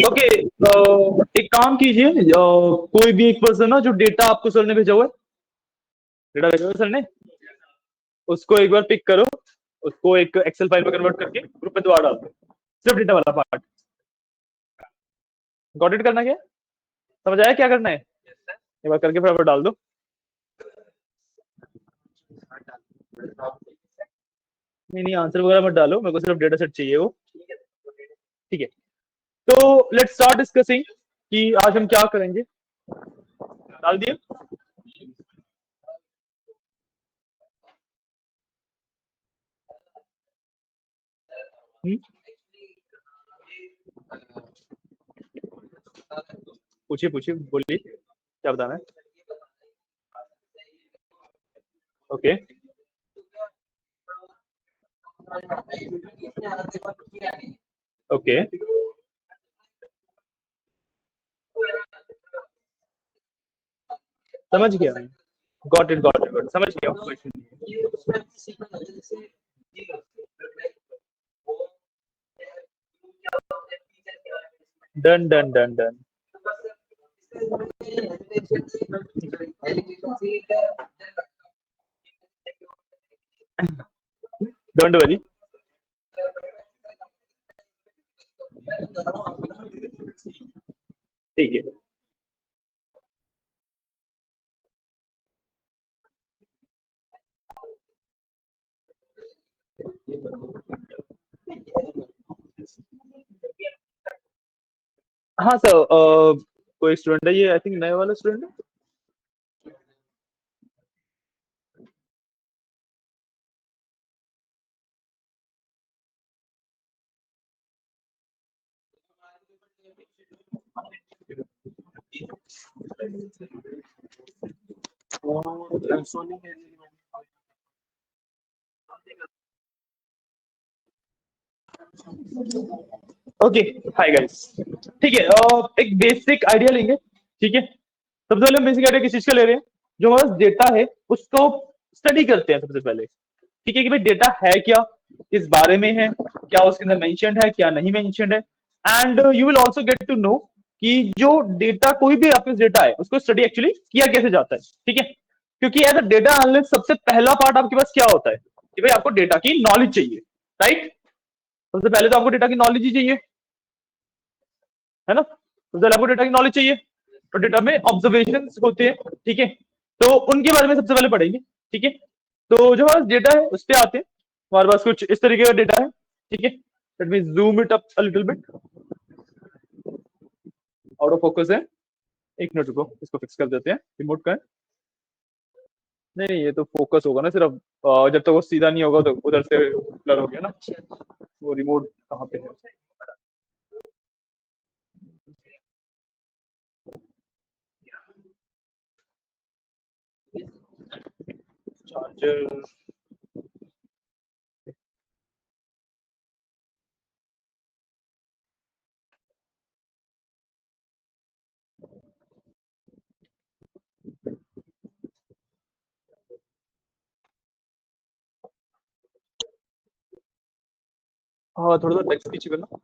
Okay, एक काम कीजिए, कोई भी एक पर्सन ना जो डेटा आपको सर ने भेजा हुआ है, डेटा भेजा हुआ है सर ने, उसको एक बार पिक करो, उसको एक एक्सेल फाइल में कन्वर्ट करके ग्रुप में दोबारा डाल दो, सिर्फ डेटा वाला पार्ट। Got it? करना क्या है? समझ आया क्या करना है? एक बार करके फटाफट डाल दो। नहीं नहीं, आंसर वगैरह मत डालो, मेरे को सिर्फ डेटा सेट चाहिए वो। ठीक है, तो लेट्स स्टार्ट डिस्कसिंग कि आज हम क्या करेंगे। डाल दिए? पूछिए पूछिए, बोलिए क्या बताना है। ओके ओके, समझ गया, गॉट इट गॉट इट, समझ गया question. Done done done done. Don't worry. ठीक है, हाँ सर, कोई स्टूडेंट है ये, आई थिंक नए वाला स्टूडेंट है। Okay, hi guys. ठीक है, एक बेसिक आइडिया लेंगे। ठीक है, सबसे पहले हम बेसिक आइडिया किस चीज का ले रहे हैं? जो हमारा डेटा है उसको स्टडी करते हैं सबसे पहले। ठीक है कि भाई डेटा है क्या, किस बारे में है, क्या उसके अंदर मेंशन्ड है, क्या नहीं मेंशन्ड है। And you will also get to know कि जो डेटा, कोई भी आपके डेटा है उसको स्टडी एक्चुअली किया कैसे जाता है। ठीक है, क्योंकि एज अ डेटा एनालिस्ट सबसे पहला पार्ट आपके पास क्या होता है कि भाई आपको डेटा की नॉलेज चाहिए, राइट? सबसे पहले तो आपको डेटा की नॉलेज ही चाहिए, है ना? सबसे पहले आपको डेटा की नॉलेज चाहिए, तो डेटा में ऑब्जर्वेशन होते हैं। ठीक है, तो उनके बारे में सबसे पहले पढ़ेंगे। ठीक है, तो जो हमारा डेटा है उस पर आते हैं। हमारे पास कुछ इस तरीके का डेटा है। ठीक है, let me zoom it up a little bit. Out of focus है, एक मिनट रुको, इसको फिक्स कर देते हैं। रिमोट का है? नहीं नहीं, ये तो फोकस होगा ना सिर्फ, जब तक वो सीधा नहीं होगा तो उधर से ब्लर हो गया ना। वो रिमोट कहाँ पे है? चार्जर? हाँ, थोड़ा सा टेक्स्ट पीछे करना।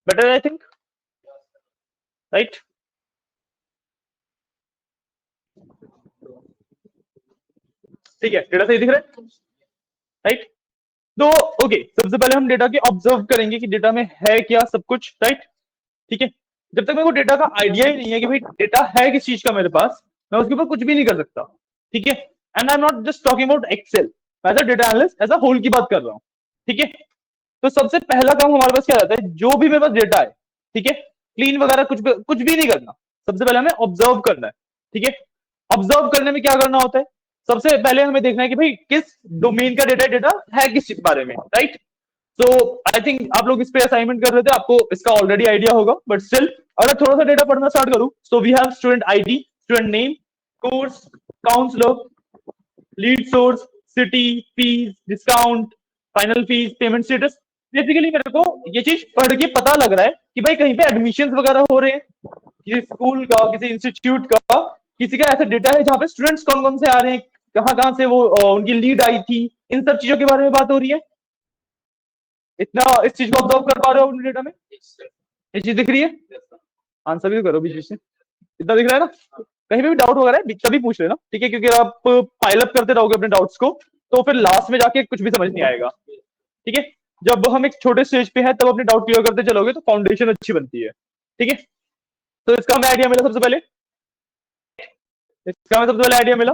Better I think, right? ठीक है, डेटा सही दिख रहा है, राइट? तो ओके, सबसे पहले हम डेटा के ऑब्जर्व करेंगे कि डेटा में है क्या सब कुछ, राइट? ठीक है, जब तक मेरे को डेटा का आइडिया ही नहीं है कि भाई डेटा है किस चीज का मेरे पास, मैं उसके ऊपर कुछ भी नहीं कर सकता। ठीक है, and I am not just talking about Excel. मैं as a data analyst as a whole की बात कर रहा हूँ, ठीक है। तो सबसे पहला काम हमारे पास क्या रहता है, जो भी मेरे पास डेटा है, ठीक है, क्लीन वगैरह कुछ भी नहीं करना, सबसे पहले हमें ऑब्जर्व करना है, ठीक है। ऑब्जर्व करने में क्या करना होता है, सबसे पहले हमें देखना है कि भाई किस डोमेन का डेटा डेटा है किस बारे में, राइट। सो आई थिंक आप लोग इस पे असाइनमेंट कर रहे थे, आपको इसका ऑलरेडी आइडिया होगा, बट स्टिल अगर थोड़ा सा डेटा पढ़ना स्टार्ट करूं, so we have student ID, student name, course, counsellor, lead source, city, fees, discount, final fees, payment status. Basically मेरे को ये चीज पढ़ के पता लग रहा है कि भाई कहीं पे एडमिशन वगैरह हो रहे हैं, किसी स्कूल का, किसी इंस्टीट्यूट का, किसी का ऐसा डेटा है जहाँ पे स्टूडेंट्स कौन कौन से आ रहे हैं, कहाँ कहाँ से वो उनकी लीड आई थी, इन सब चीजों के बारे में बात हो रही है। इतना इस चीज को ऑब्जर्व कर पा रहे हो अपने डेटा में, ये चीज दिख रही है, आंसर भी करो बीच में, इतना दिख रहा है ना। कहीं पे भी डाउट वगैरह है तभी पूछ लेना, ठीक है, क्योंकि आप पाइल अप करते रहोगे अपने डाउट्स को तो फिर लास्ट में जाके कुछ भी समझ नहीं आएगा, ठीक है। जब हम एक छोटे स्टेज पे हैं तब अपने डाउट क्लियर करते चलोगे तो फाउंडेशन अच्छी बनती है, ठीक है। तो इसका हमें आइडिया मिला सबसे पहले, इसका हमें सबसे पहले आइडिया मिला,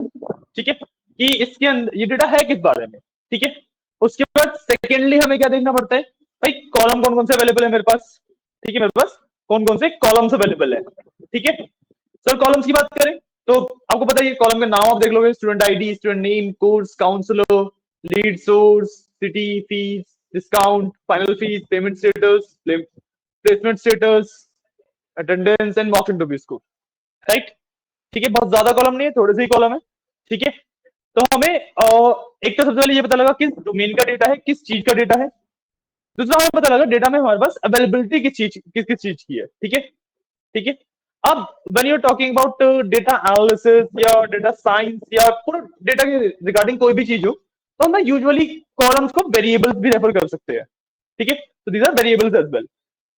ठीक है, कि इसके अंदर ये डेटा है किस बारे में, ठीक है। उसके बाद सेकेंडली हमें क्या देखना पड़ता है, भाई कॉलम कौन कौन से अवेलेबल है मेरे पास, ठीक है, मेरे पास कौन कौन से कॉलम्स अवेलेबल है, ठीक है। सर कॉलम्स की बात करें तो आपको पता है कॉलम का नाम आप देख लोगे, student ID, student name, course, counsellor, lead source, city, fees, discount, final fees, payment status, placement status, attendance and mock interview score, right. ठीक है, बहुत ज्यादा कॉलम नहीं है, थोड़े से ही कॉलम है, ठीक है। तो हमें एक तो सबसे पहले ये पता लगा किस डोमेन का डेटा है, किस चीज का डेटा है। दूसरा हमें पता लगा डेटा में हमारे पास अवेलेबिलिटी किस किस चीज की है, ठीक है, ठीक है। अब when you talking about data analysis या डेटा साइंस या पूरा डेटा के रिगार्डिंग कोई भी चीज हो, तो हम यूजुअली कॉलम्स को वेरिएबल्स भी रेफर कर सकते हैं, ठीक है। तो these are variables as well.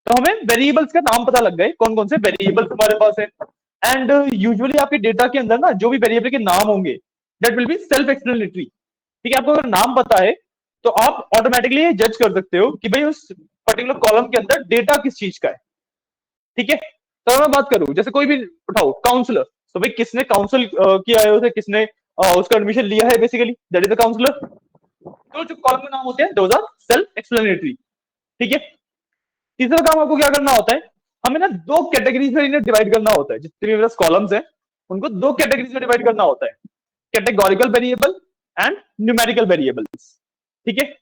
तो हमें वेरिएबल्स का नाम पता लग गए, कौन कौन से वेरिएबल्स हमारे पास है। एंड यूजुअली आपके डेटा के अंदर ना जो भी वेरिएबल के नाम होंगे that will be self explanatory, ठीक है। आपको अगर नाम पता है तो आप ऑटोमेटिकली ये जज कर सकते हो कि भाई उस पर्टिकुलर कॉलम के अंदर डेटा किस चीज का है, ठीक है। तो मैं बात करूं जैसे कोई भी उठाओ काउंसलर, तो भाई किसने काउंसिल किया है उसे, किसने उसका एडमिशन लिया है, basically that is the counsellor. तो जो कॉलम के नाम होते हैं दोज आर सेल्फ एक्सप्लेनेटरी, ठीक है। तीसरा काम आपको क्या करना होता है, हमें ना दो कैटेगरीज में इन्हें डिवाइड करना होता है, जितने भी मेरे कॉलम्स हैं उनको दो कैटेगरीज में डिवाइड करना होता है, categorical variable and numerical variables, ठीक है।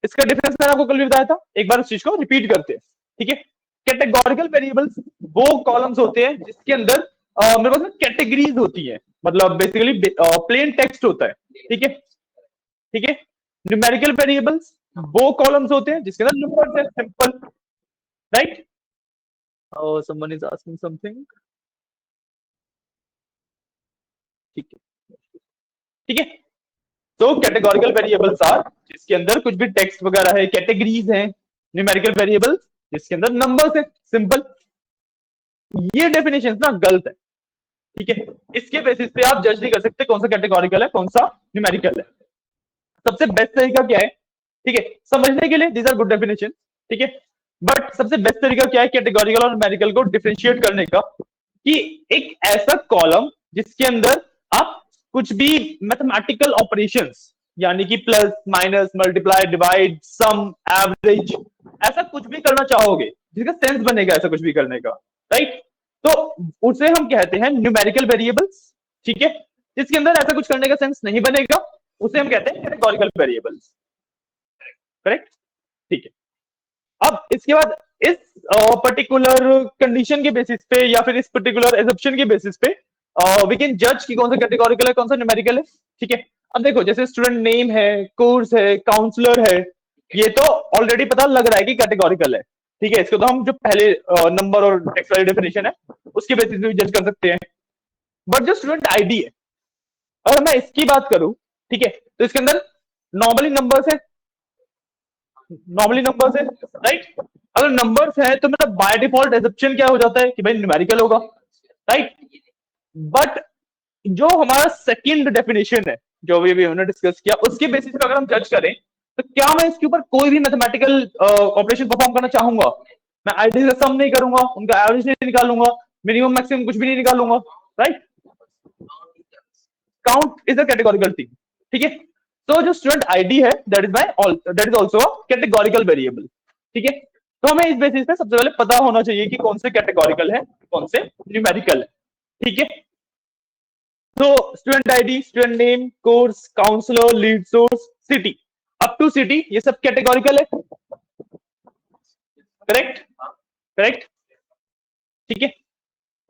इसका डिफरेंस मैंने आपको कल भी बताया था, एक बार उस चीज को रिपीट करते हैं, ठीक है। कैटेगोरिकल वेरिएबल्स वो कॉलम्स होते हैं जिसके अंदर मेरे पास कैटेगरीज होती है, मतलब बेसिकली प्लेन टेक्स्ट होता है, ठीक है, ठीक है। न्यूमेरिकल वेरिएबल्स वो कॉलम्स होते हैं जिसके अंदर नंबर्स है, simple, right. Someone is asking something, ठीक है, ठीक है। तो कैटेगोरिकल वेरिएबल्स आर जिसके अंदर कुछ भी टेक्स्ट वगैरह है, कैटेगरीज हैं। न्यूमेरिकल वेरिएबल्स जिसके अंदर नंबर्स है, सिंपल। ये डेफिनेशन ना गलत है, ठीक है। इसके बेसिस पे आप जज नहीं कर सकते कौन सा कैटेगोरिकल है कौन सा न्यूमेरिकल है। सबसे बेस्ट तरीका क्या है, ठीक है, समझने के लिए दीज आर गुड डेफिनेशन, ठीक है। बट सबसे बेस्ट तरीका क्या है कैटेगोरिकल और न्यूमेरिकल को डिफरेंशिएट करने का, कि एक ऐसा कॉलम जिसके अंदर आप कुछ भी मैथमेटिकल ऑपरेशंस यानी कि प्लस माइनस मल्टीप्लाई डिवाइड सम एवरेज ऐसा कुछ भी करना चाहोगे जिसका सेंस बनेगा ऐसा कुछ भी करने का, राइट। तो उसे हम कहते हैं न्यूमेरिकल वेरिएबल्स, ठीक है। जिसके अंदर ऐसा कुछ करने का सेंस नहीं बनेगा उसे हम कहते हैं कैटेगोरिकल वेरिएबल्स, करेक्ट, ठीक है। अब इसके बाद इस पर्टिकुलर कंडीशन के बेसिस पे या फिर इस पर्टिकुलर एजम्पशन के बेसिस पे वी कैन जज कि कौन सा कैटेगोरिकल है कौन सा न्यूमेरिकल है, ठीक है। अब देखो जैसे स्टूडेंट नेम है, कोर्स है, काउंसलर है, ये तो ऑलरेडी पता लग रहा है कि कैटेगोरिकल है, ठीक है। इसको तो हम जो पहले नंबर और टेक्स्ट वाली डेफिनेशन है उसके बेसिस पे भी जज कर सकते हैं। बट जो स्टूडेंट आईडी है, अगर मैं इसकी बात करूं, ठीक है, तो इसके अंदर नॉर्मली नंबर्स है, नॉर्मली नंबर्स है, राइट। अगर नंबर्स है तो मतलब बाय डिफॉल्ट एजम्पशन क्या हो जाता है कि भाई न्यूमेरिकल होगा, राइट। बट जो हमारा सेकंड डेफिनेशन है जो भी हमने डिस्कस किया उसके बेसिस पे अगर हम जज करें तो क्या मैं इसके ऊपर कोई भी मैथमेटिकल ऑपरेशन परफॉर्म करना चाहूंगा, मैं आईडी से सम नहीं करूंगा, उनका एवरेज नहीं निकालूंगा, मिनिमम मैक्सिमम कुछ भी नहीं निकालूंगा, right. Count is a categorical thing, ठीक है। तो जो स्टूडेंट आईडी है that is also categorical variable. ठीक है, तो हमें इस बेसिस पे सबसे पहले पता होना चाहिए कि कौन से कैटेगोरिकल है, कौन से न्यूमेरिकल है। ठीक है, तो student ID, student name, course, counsellor, lead source, city, up to city, ये सब कैटेगोरिकल है। Correct, correct. ठीक है,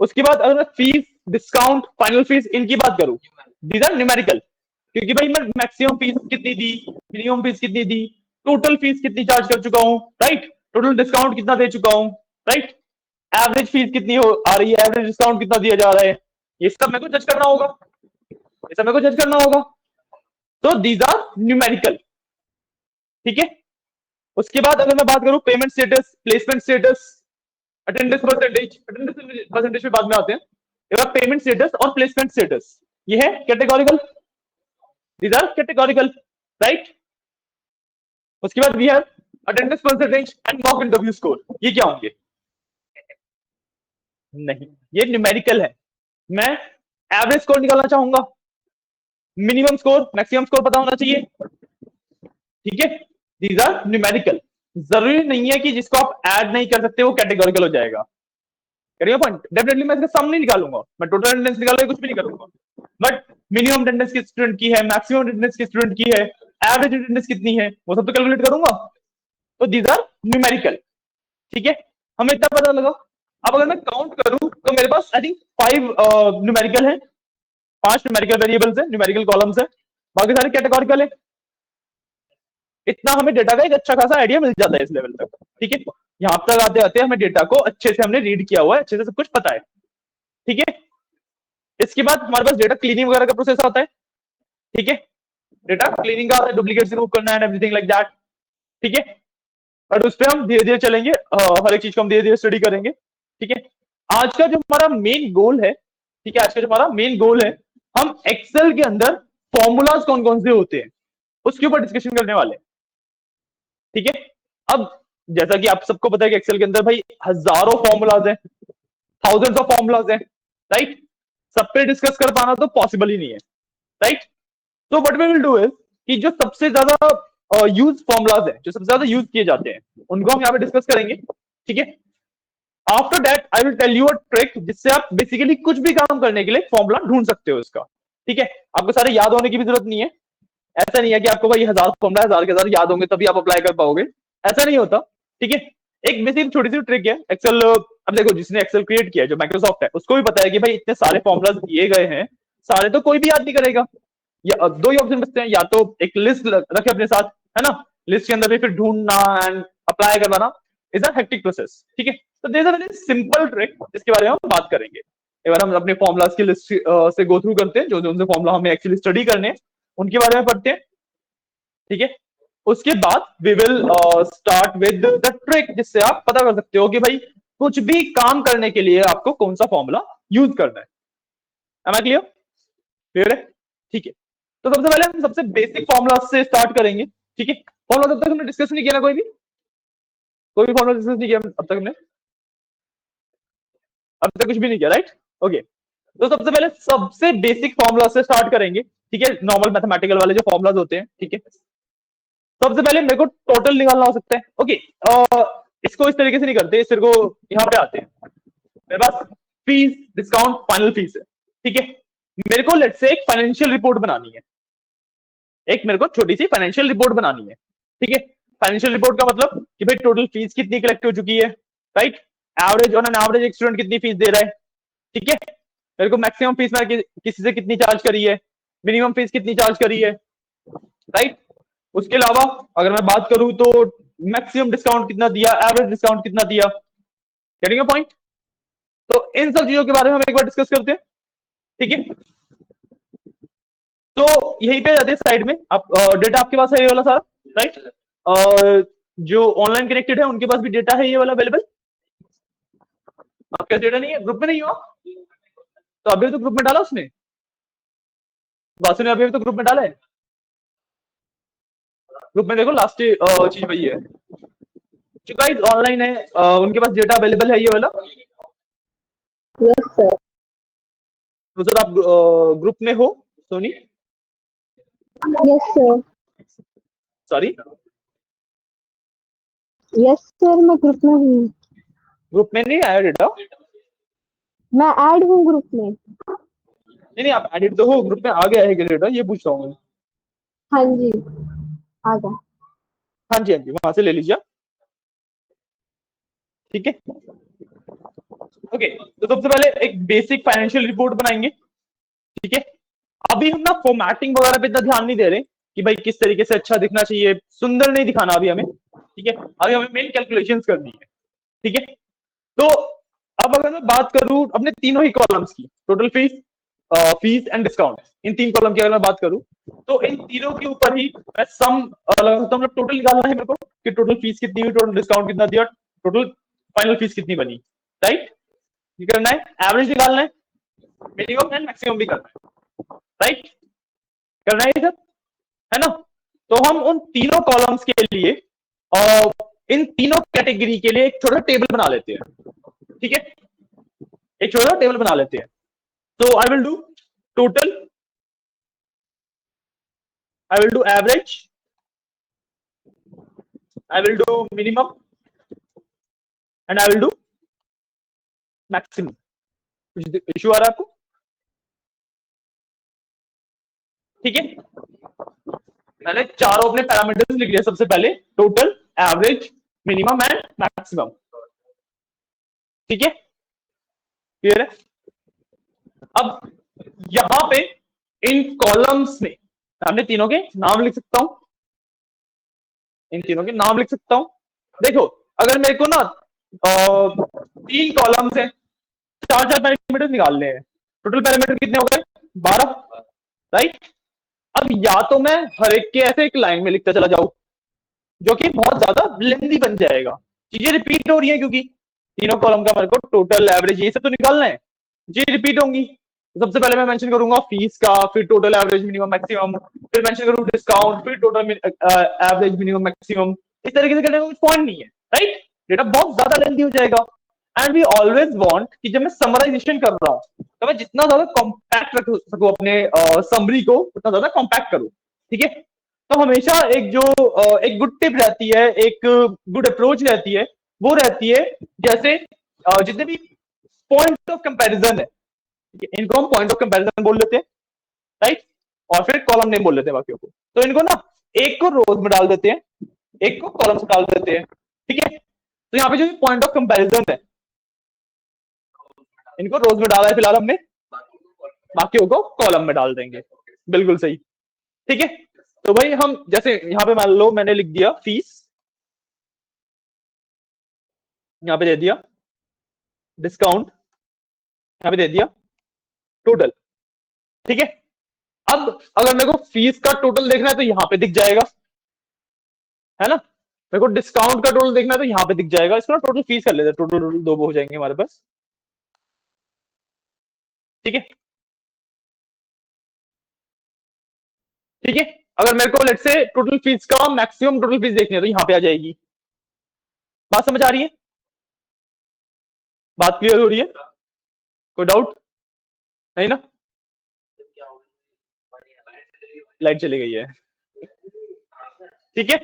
उसके बाद अगर मैं फीस, डिस्काउंट, फाइनल फीस इनकी बात करूं, दीज आर न्यूमेरिकल, क्योंकि भाई मैं मैक्सिमम फीस कितनी दी, मिनिमम फीस कितनी दी, टोटल फीस कितनी चार्ज कर चुका हूं, राइट, टोटल डिस्काउंट कितना दे चुका हूं, राइट, एवरेज फीस कितनी आ रही है, एवरेज डिस्काउंट कितना दिया जा रहा है, ये सब मेरे को जज करना होगा, ये सब मेरे को जज करना होगा। तो दीज आर न्यूमेरिकल। ठीक है, उसके बाद अगर मैं बात करूं payment status, placement status, attendance percentage पे बाद में आते हैं। पेमेंट स्टेटस और प्लेसमेंट स्टेटस ये है categorical, these are categorical, right. उसके बाद we have attendance percentage and mock interview score, ये क्या होंगे? नहीं, ये न्यूमेरिकल है। मैं एवरेज स्कोर निकालना चाहूंगा, मिनिमम स्कोर, मैक्सिमम स्कोर पता होना चाहिए। ठीक है, दीज आर न्यूमेरिकल। जरूरी नहीं है कि जिसको आप ऐड नहीं कर सकते वो कैटेगोरिकल हो जाएगा। पॉइंट, डेफिनेटली मैं इसका सम नहीं निकालूंगा, मैं टोटल अटेंडेंस निकालूंगा, कुछ भी नहीं करूंगा, बट मिनिमम अटेंडेंस किस स्टूडेंट की है, मैक्सिमम अटेंडेंस किस स्टूडेंट की है, एवरेज अटेंडेंस कितनी है, वो सब तो कैलकुलेट करूंगा। तो दीज आर न्यूमेरिकल। ठीक है, हमें इतना पता लगा। अब अगर मैं काउंट करूं तो मेरे पास आई थिंक 5 न्यूमेरिकल है, 5 न्यूमेरिकल वेरिएबल्स है, न्यूमेरिकल कॉलम्स है, बाकी सारे कैटेगोरिकल है। इतना हमें डेटा का एक अच्छा खासा आइडिया मिल जाता है इस लेवल तक। ठीक है, यहां तक आते आते हमें डेटा को अच्छे से हमने रीड किया हुआ है, अच्छे से सब कुछ पता है। ठीक है, इसके बाद हमारे पास डेटा क्लीनिंग वगैरह का प्रोसेस आता है। ठीक है, डेटा क्लीनिंग का डुप्लीकेट रिमूव करना है, एवरीथिंग लाइक दैट। ठीक है, और उस पर हम धीरे धीरे चलेंगे, हर एक चीज को हम धीरे धीरे स्टडी करेंगे। ठीक है, आज का जो हमारा मेन गोल है, ठीक है, आज का जो हमारा मेन गोल है, हम एक्सेल के अंदर फॉर्मूलाज कौन कौन से होते हैं उसके ऊपर डिस्कशन करने वाले हैं। ठीक है, अब जैसा कि आप सबको पता है कि एक्सेल के अंदर भाई हजारों फॉर्मूलाज हैं, थाउजेंड्स ऑफ फॉर्मूलाज हैं, राइट, सब पे डिस्कस कर पाना तो पॉसिबल ही नहीं है, राइट। तो what we will do is कि जो सबसे ज्यादा यूज फॉर्मूलाज है, जो सबसे ज्यादा यूज किए जाते हैं, उनको हम यहाँ पे डिस्कस करेंगे। ठीक है, after that I will tell you a trick जिससे आप बेसिकली कुछ भी काम करने के लिए फॉर्मूला ढूंढ सकते हो इसका। ठीक है, आपको सारे याद होने की भी जरूरत नहीं है, ऐसा नहीं है कि आपको भाई 1000 फॉर्मूला 1000 के 1000 याद होंगे तभी आप अप्लाई कर पाओगे, ऐसा नहीं होता। ठीक है, एक बेसिक छोटी सी ट्रिक है एक्सेल। अब देखो, जिसने एक्सेल क्रिएट किया है, जो माइक्रोसॉफ्ट है, उसको भी पता है कि भाई इतने सारे फॉर्मूलाज दिए गए हैं, सारे तो कोई भी याद नहीं करेगा। या दो ही ऑप्शन बचते हैं, या तो एक लिस्ट रखे अपने साथ, है ना, लिस्ट के अंदर भी फिर ढूंढना एंड अप्लाई करवाना इज अ हेक्टिक प्रोसेस। ठीक है, तो there is a very simple trick जिसके बारे में हम बात करेंगे। एक बार हम अपने फॉर्मुलाज की लिस्ट से गो थ्रू करते हैं, जो जो उनसे फॉर्मुला हमें एक्चुअली स्टडी करने हैं उनके बारे में पढ़ते हैं। ठीक है, उसके बाद we will start with the trick जिससे आप पता कर सकते हो कि भाई कुछ भी काम करने के लिए आपको कौन सा फॉर्मूला यूज करना है। Am I clear? क्लियर है? ठीक है, तो सबसे पहले हम सबसे बेसिक फॉर्मूला से स्टार्ट करेंगे। ठीक है, फॉर्मूला तब तक हमने डिस्कस नहीं किया ना, कोई भी फॉर्मूला डिस्कस नहीं किया अब तक हमने, अब तक कुछ भी नहीं किया, राइट। ओके, तो सबसे पहले सबसे बेसिक फॉर्मूला से स्टार्ट करेंगे। ठीक है, नॉर्मल मैथमेटिकल वाले जो फॉर्मूलाज होते हैं। ठीक है, सबसे पहले मेरे को टोटल निकालना हो सकता है। ओके, इसको इस तरीके से नहीं करते, सिर्फ को यहाँ पे आते हैं, मेरे पास फीस, डिस्काउंट, फाइनल फीस है। ठीक है, मेरे को लेट्स से एक फाइनेंशियल रिपोर्ट बनानी है, एक मेरे को छोटी सी फाइनेंशियल रिपोर्ट बनानी है। ठीक है, फाइनेंशियल रिपोर्ट का मतलब कि भाई टोटल फीस कितनी कलेक्ट हो चुकी है, right, average on an average एक स्टूडेंट कितनी फीस दे रहा है। ठीक है, मेरे को मैक्सिमम फीस में किसी से कितनी चार्ज करी है, मिनिमम फीस कितनी चार्ज करी है, राइट। उसके अलावा अगर मैं बात करूं तो मैक्सिमम डिस्काउंट कितना दिया, एवरेज डिस्काउंट कितना दिया, गेटिंग अ पॉइंट। तो इन सब चीजों के बारे में हम एक बार डिस्कस करते हैं। ठीक है, तो यहीं पे जाते हैं साइड में, आप डेटा आपके पास है ये वाला सारा, राइट। जो ऑनलाइन कनेक्टेड है उनके पास भी डेटा है ये वाला अवेलेबल। आपका डेटा नहीं है, ग्रुप में नहीं हुआ तो अभी तो ग्रुप में डाला उसने, वासु ने अभी तो ग्रुप में डाला है। ग्रुप में देखो लास्ट चीज वही है, जो गाइस ऑनलाइन है उनके पास डेटा अवेलेबल है ये वाला। Yes sir. तो सर आप ग्रुप में हो Soni? Yes, sir. Sorry, Yes, sir. मैं ग्रुप में हूँ. ग्रुप में नहीं आया डेटा? मैं ऐड हूँ ग्रुप में. नहीं नहीं, आप एडिट तो हो, ग्रुप में आ गया है क्या डेटा, ये पूछ रहा हूँ मैं। हाँ जी, आ गया. हाँ जी हाँ जी, वहां से ले लीजिए आप। ठीक है, ओके। तो सबसे पहले एक बेसिक फाइनेंशियल रिपोर्ट बनाएंगे। ठीक है, अभी हम ना फॉर्मेटिंग वगैरह पे इतना ध्यान नहीं दे रहे कि भाई किस तरीके से अच्छा दिखना चाहिए, सुंदर नहीं दिखाना अभी हमें। ठीक है, अभी हमें मेन कैलकुलेशंस करनी है। ठीक है, तो अब अगर मैं बात करूं अपने तीनों ही कॉलम्स की, total fees, fees and discount, इन तीन कॉलम की अगर मैं बात करूं, तो इन तीनों के ऊपर ही मैं सम लगा सकता हूं। मतलब टोटल निकालना है मेरे को कि टोटल फीस कितनी हुई, टोटल डिस्काउंट कितना दिया, टोटल फाइनल फीस कितनी बनी। राइट, ये करना है, एवरेज निकालना है, मिनिमम एंड मैक्सिमम भी करना है। राइट, करना है ये सब, है ना? तो हम उन तीनों कॉलम्स के लिए इन तीनों कैटेगरी के लिए एक छोटा टेबल बना लेते हैं। ठीक है, एक छोटा टेबल बना लेते हैं। तो I will do total, I will do average, I will do minimum and I will do maximum. कुछ इशू आ रहा है आपको? ठीक है, मैंने चारों अपने पैरामीटर्स लिख लिया। सबसे पहले total, average, minimum and maximum. ठीक है, क्लियर है? अब यहां पे इन कॉलम्स में हमने तीनों के नाम लिख सकता हूं, इन तीनों के नाम लिख सकता हूं। देखो, अगर मेरे को ना तीन कॉलम्स है, चार चार पैरामीटर निकालने हैं, टोटल पैरामीटर कितने हो गए? 12। राइट, अब या तो मैं हर एक के ऐसे एक लाइन में लिखता चला जाऊं, जो कि बहुत ज्यादा लेंथी बन जाएगा, चीजें रिपीट हो रही है, क्योंकि तीनों कॉलम का मेरे को टोटल, एवरेज, ये सब तो निकालना है, जी रिपीट होंगी। सबसे पहले मैं मेंशन करूंगा फीस का, फिर टोटल, एवरेज, मिनिमम, मैक्सिमम, फिर मेंशन करूँ डिस्काउंट, फिर टोटल, एवरेज, मिनिमम, मैक्सिमम। इस तरीके से करने का कुछ पॉइंट नहीं है। राइट, डेटा बहुत ज्यादा लेंथी हो जाएगा। एंड वी ऑलवेज वांट कि जब मैं समराइजेशन कर रहा हूं, तो मैं जितना ज्यादा कॉम्पैक्ट रख सकूं अपने समरी को, उतना ज्यादा कॉम्पैक्ट करूं। ठीक है, तो हमेशा एक जो एक गुड टिप रहती है, एक गुड अप्रोच रहती है, वो रहती है जैसे जितने भी पॉइंट ऑफ कंपैरिजन है, इनको हम पॉइंट ऑफ कंपैरिजन बोल लेते हैं। राइट, और फिर कॉलम नेम बोल लेते हैं बाकियों को। तो इनको ना एक को रोज में डाल देते हैं, एक को कॉलम्स में डाल देते हैं। ठीक है, तो यहाँ पे जो पॉइंट ऑफ कंपैरिजन है, इनको रोज में डाला है फिलहाल हमने, बाकियों को कॉलम में डाल देंगे। बिल्कुल सही। ठीक है, तो भाई हम जैसे यहाँ पे मान लो मैंने लिख दिया फीस, यहाँ पे दे दिया डिस्काउंट, यहाँ पे दे दिया टोटल। ठीक है, अब अगर मेरे को फीस का टोटल देखना है तो यहाँ पे दिख जाएगा, है ना? मेरे को डिस्काउंट का टोटल देखना है तो यहाँ पे दिख जाएगा। इसको ना टोटल फीस कर लेते हैं, टोटल टोटल दो हो जाएंगे हमारे पास। ठीक है, ठीक है, अगर मेरे को लेट से टोटल फीस का मैक्सिमम टोटल फीस देखनी है तो यहाँ पे आ जाएगी। बात समझ आ रही है? बात क्लियर हो रही है? कोई डाउट नहीं ना? लाइट चली गई है। ठीक है,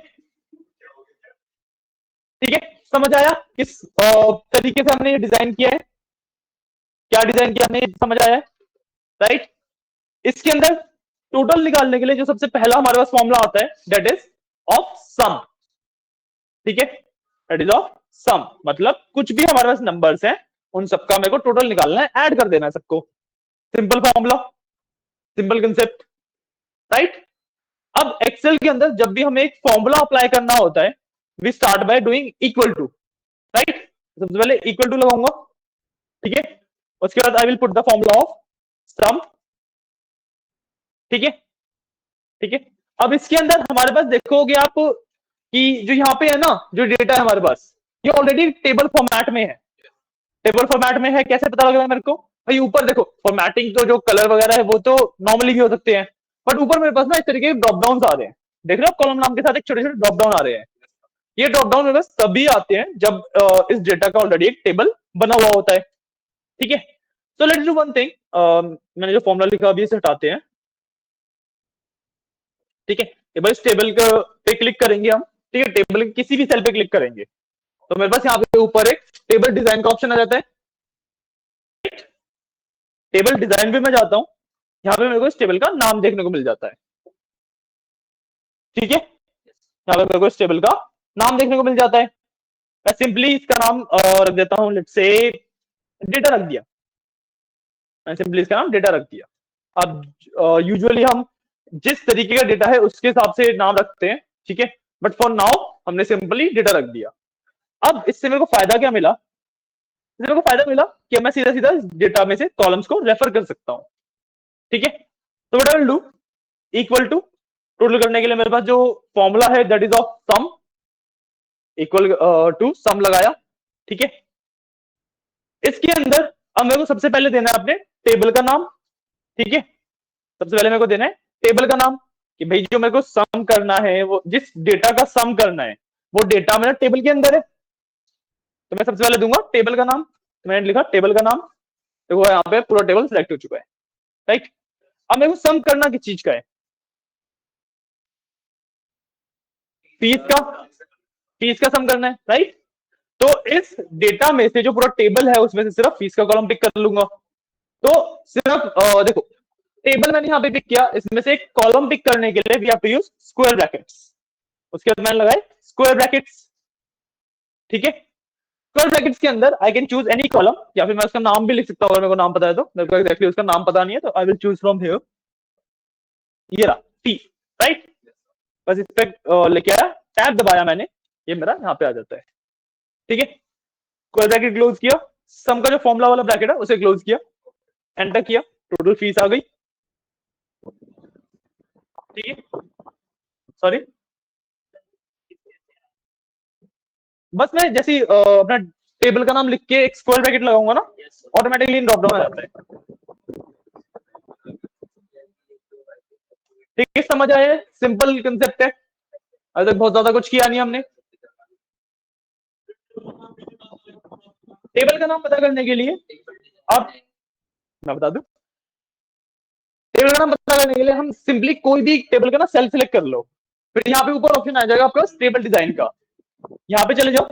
ठीक है, समझ आया किस तरीके से हमने ये डिजाइन किया है? क्या डिजाइन किया हमने, समझ आया है? राइट, इसके अंदर टोटल निकालने के लिए जो सबसे पहला हमारे पास फॉर्मूला आता है, दैट इज ऑफ सम। ठीक है, दैट इज ऑफ सम, मतलब कुछ भी हमारे पास नंबर्स हैं, उन सबका मेरे को टोटल निकालना है, ऐड कर देना है सबको। Simple formula, simple concept. Right, अब एक्सेल के अंदर जब भी हमें एक फॉर्मूला अप्लाई करना होता है, we start by doing equal to. Right, सबसे पहले इक्वल टू लगाऊंगा। ठीक है, उसके बाद I will put the formula of sum. ठीक है, ठीक है, अब इसके अंदर हमारे पास देखोगे आप कि जो यहाँ पे है ना, जो डेटा है हमारे पास, ये ऑलरेडी टेबल फॉर्मेट में है। टेबल फॉर्मेट में है, कैसे पता लग रहा है मेरे को? भाई ऊपर देखो, फॉर्मेटिंग तो जो कलर वगैरह है वो तो नॉर्मली भी हो सकते हैं, बट ऊपर मेरे पास ना इस तरीके के ड्रॉप डाउन आ रहे हैं। देख रहे हो, कॉलम नाम के साथ एक छोटे छोटे ड्रॉप डाउन आ रहे हैं। ये ड्रॉप डाउन मेरे पास तभी आते हैं जब इस डेटा का ऑलरेडी एक टेबल बना हुआ होता है। ठीक है, तो लेट्स डू वन थिंग, मैंने जो फॉर्मूला लिखा अभी इसे हटाते हैं। ठीक है, एक बार इस टेबल पे क्लिक करेंगे हम, ठीक है, टेबल के किसी भी सेल पे क्लिक करेंगे तो मेरे पास यहाँ पे ऊपर एक टेबल डिजाइन का ऑप्शन आ जाता है। टेबल डिजाइन पे मैं जाता हूं, यहाँ पे मेरे को इस टेबल का नाम देखने को मिल जाता है। ठीक है, यहाँ पे मेरे को इस टेबल का नाम देखने को मिल जाता है। मैं सिंपली इसका नाम रख देता हूँ, लेट्स से डेटा रख दिया। मैंने सिंपली इसका नाम डेटा रख दिया। अब यूजुअली हम जिस तरीके का डेटा है उसके हिसाब से नाम रखते हैं, ठीक है, बट फॉर नाउ हमने सिंपली डेटा रख दिया। अब इससे मेरे को फायदा क्या मिला, इससे मेरे को फायदा मिला कि मैं सीधा सीधा डेटा में से कॉलम्स को रेफर कर सकता हूं। ठीक है, तो what I will do, equal to total करने के लिए मेरे पास जो फॉर्मूला है that is of sum, equal to sum लगाया। ठीक है, इसके अंदर अब मेरे को सबसे पहले देना है अपने टेबल का नाम। ठीक है, सबसे पहले मेरे को देना है टेबल का नाम कि भाई जो मेरे को सम करना है, वो जिस डेटा का सम करना है वो डेटा मेरा टेबल के अंदर है, तो मैं सबसे पहले दूंगा टेबल का नाम। तो मैंने लिखा टेबल का नाम, देखो यहाँ पे पूरा टेबल सिलेक्ट हो चुका है। राइट, अब मेरे को सम करना किस चीज का है, फीस का सम करना है। राइट, तो इस डेटा में से जो पूरा टेबल है उसमें से सिर्फ फीस का कॉलम पिक कर लूंगा। तो सिर्फ देखो टेबल मैंने यहाँ पे पिक किया, इसमें से एक कॉलम पिक करने के लिए we have to use square brackets. उसके बाद मैंने लगाए स्क्वायर ब्रैकेट्स। ठीक है, स्क्वायर ब्रैकेट्स के अंदर I can choose any column, या फिर मैं उसका नाम भी लिख सकता हूँ अगर मेरे को नाम पता है तो। मेरे को एक्चुअली उसका नाम पता नहीं है तो I will choose from here, ये रहा टी। राइट, बस इस पे लेके आया, टैब दबाया मैंने, ये मेरा यहाँ पे आ जाता है। ठीक है, स्क्वायर ब्रैकेट क्लोज किया, सम का जो फॉर्मूला वाला ब्रैकेट है उसे क्लोज किया, एंटर किया, टोटल फीस आ गई। ठीक है, सॉरी, बस मैं जैसे ही अपना टेबल का नाम लिख के एक स्क्वायर ब्रैकेट लगाऊंगा ना, ऑटोमेटिकली ड्रॉप डाउन आ जाता है। ठीक है, समझ आया, सिंपल कंसेप्ट है, अभी तक बहुत ज्यादा कुछ किया नहीं हमने। टेबल का नाम पता करने के लिए अब मैं बता दूं, टेबल का नाम पता करने के लिए हम सिंपली कोई भी टेबल का ना सेल सिलेक्ट कर लो, फिर यहाँ पे ऊपर ऑप्शन आ जाएगा आपका टेबल डिजाइन का, यहाँ पे चले जाओ,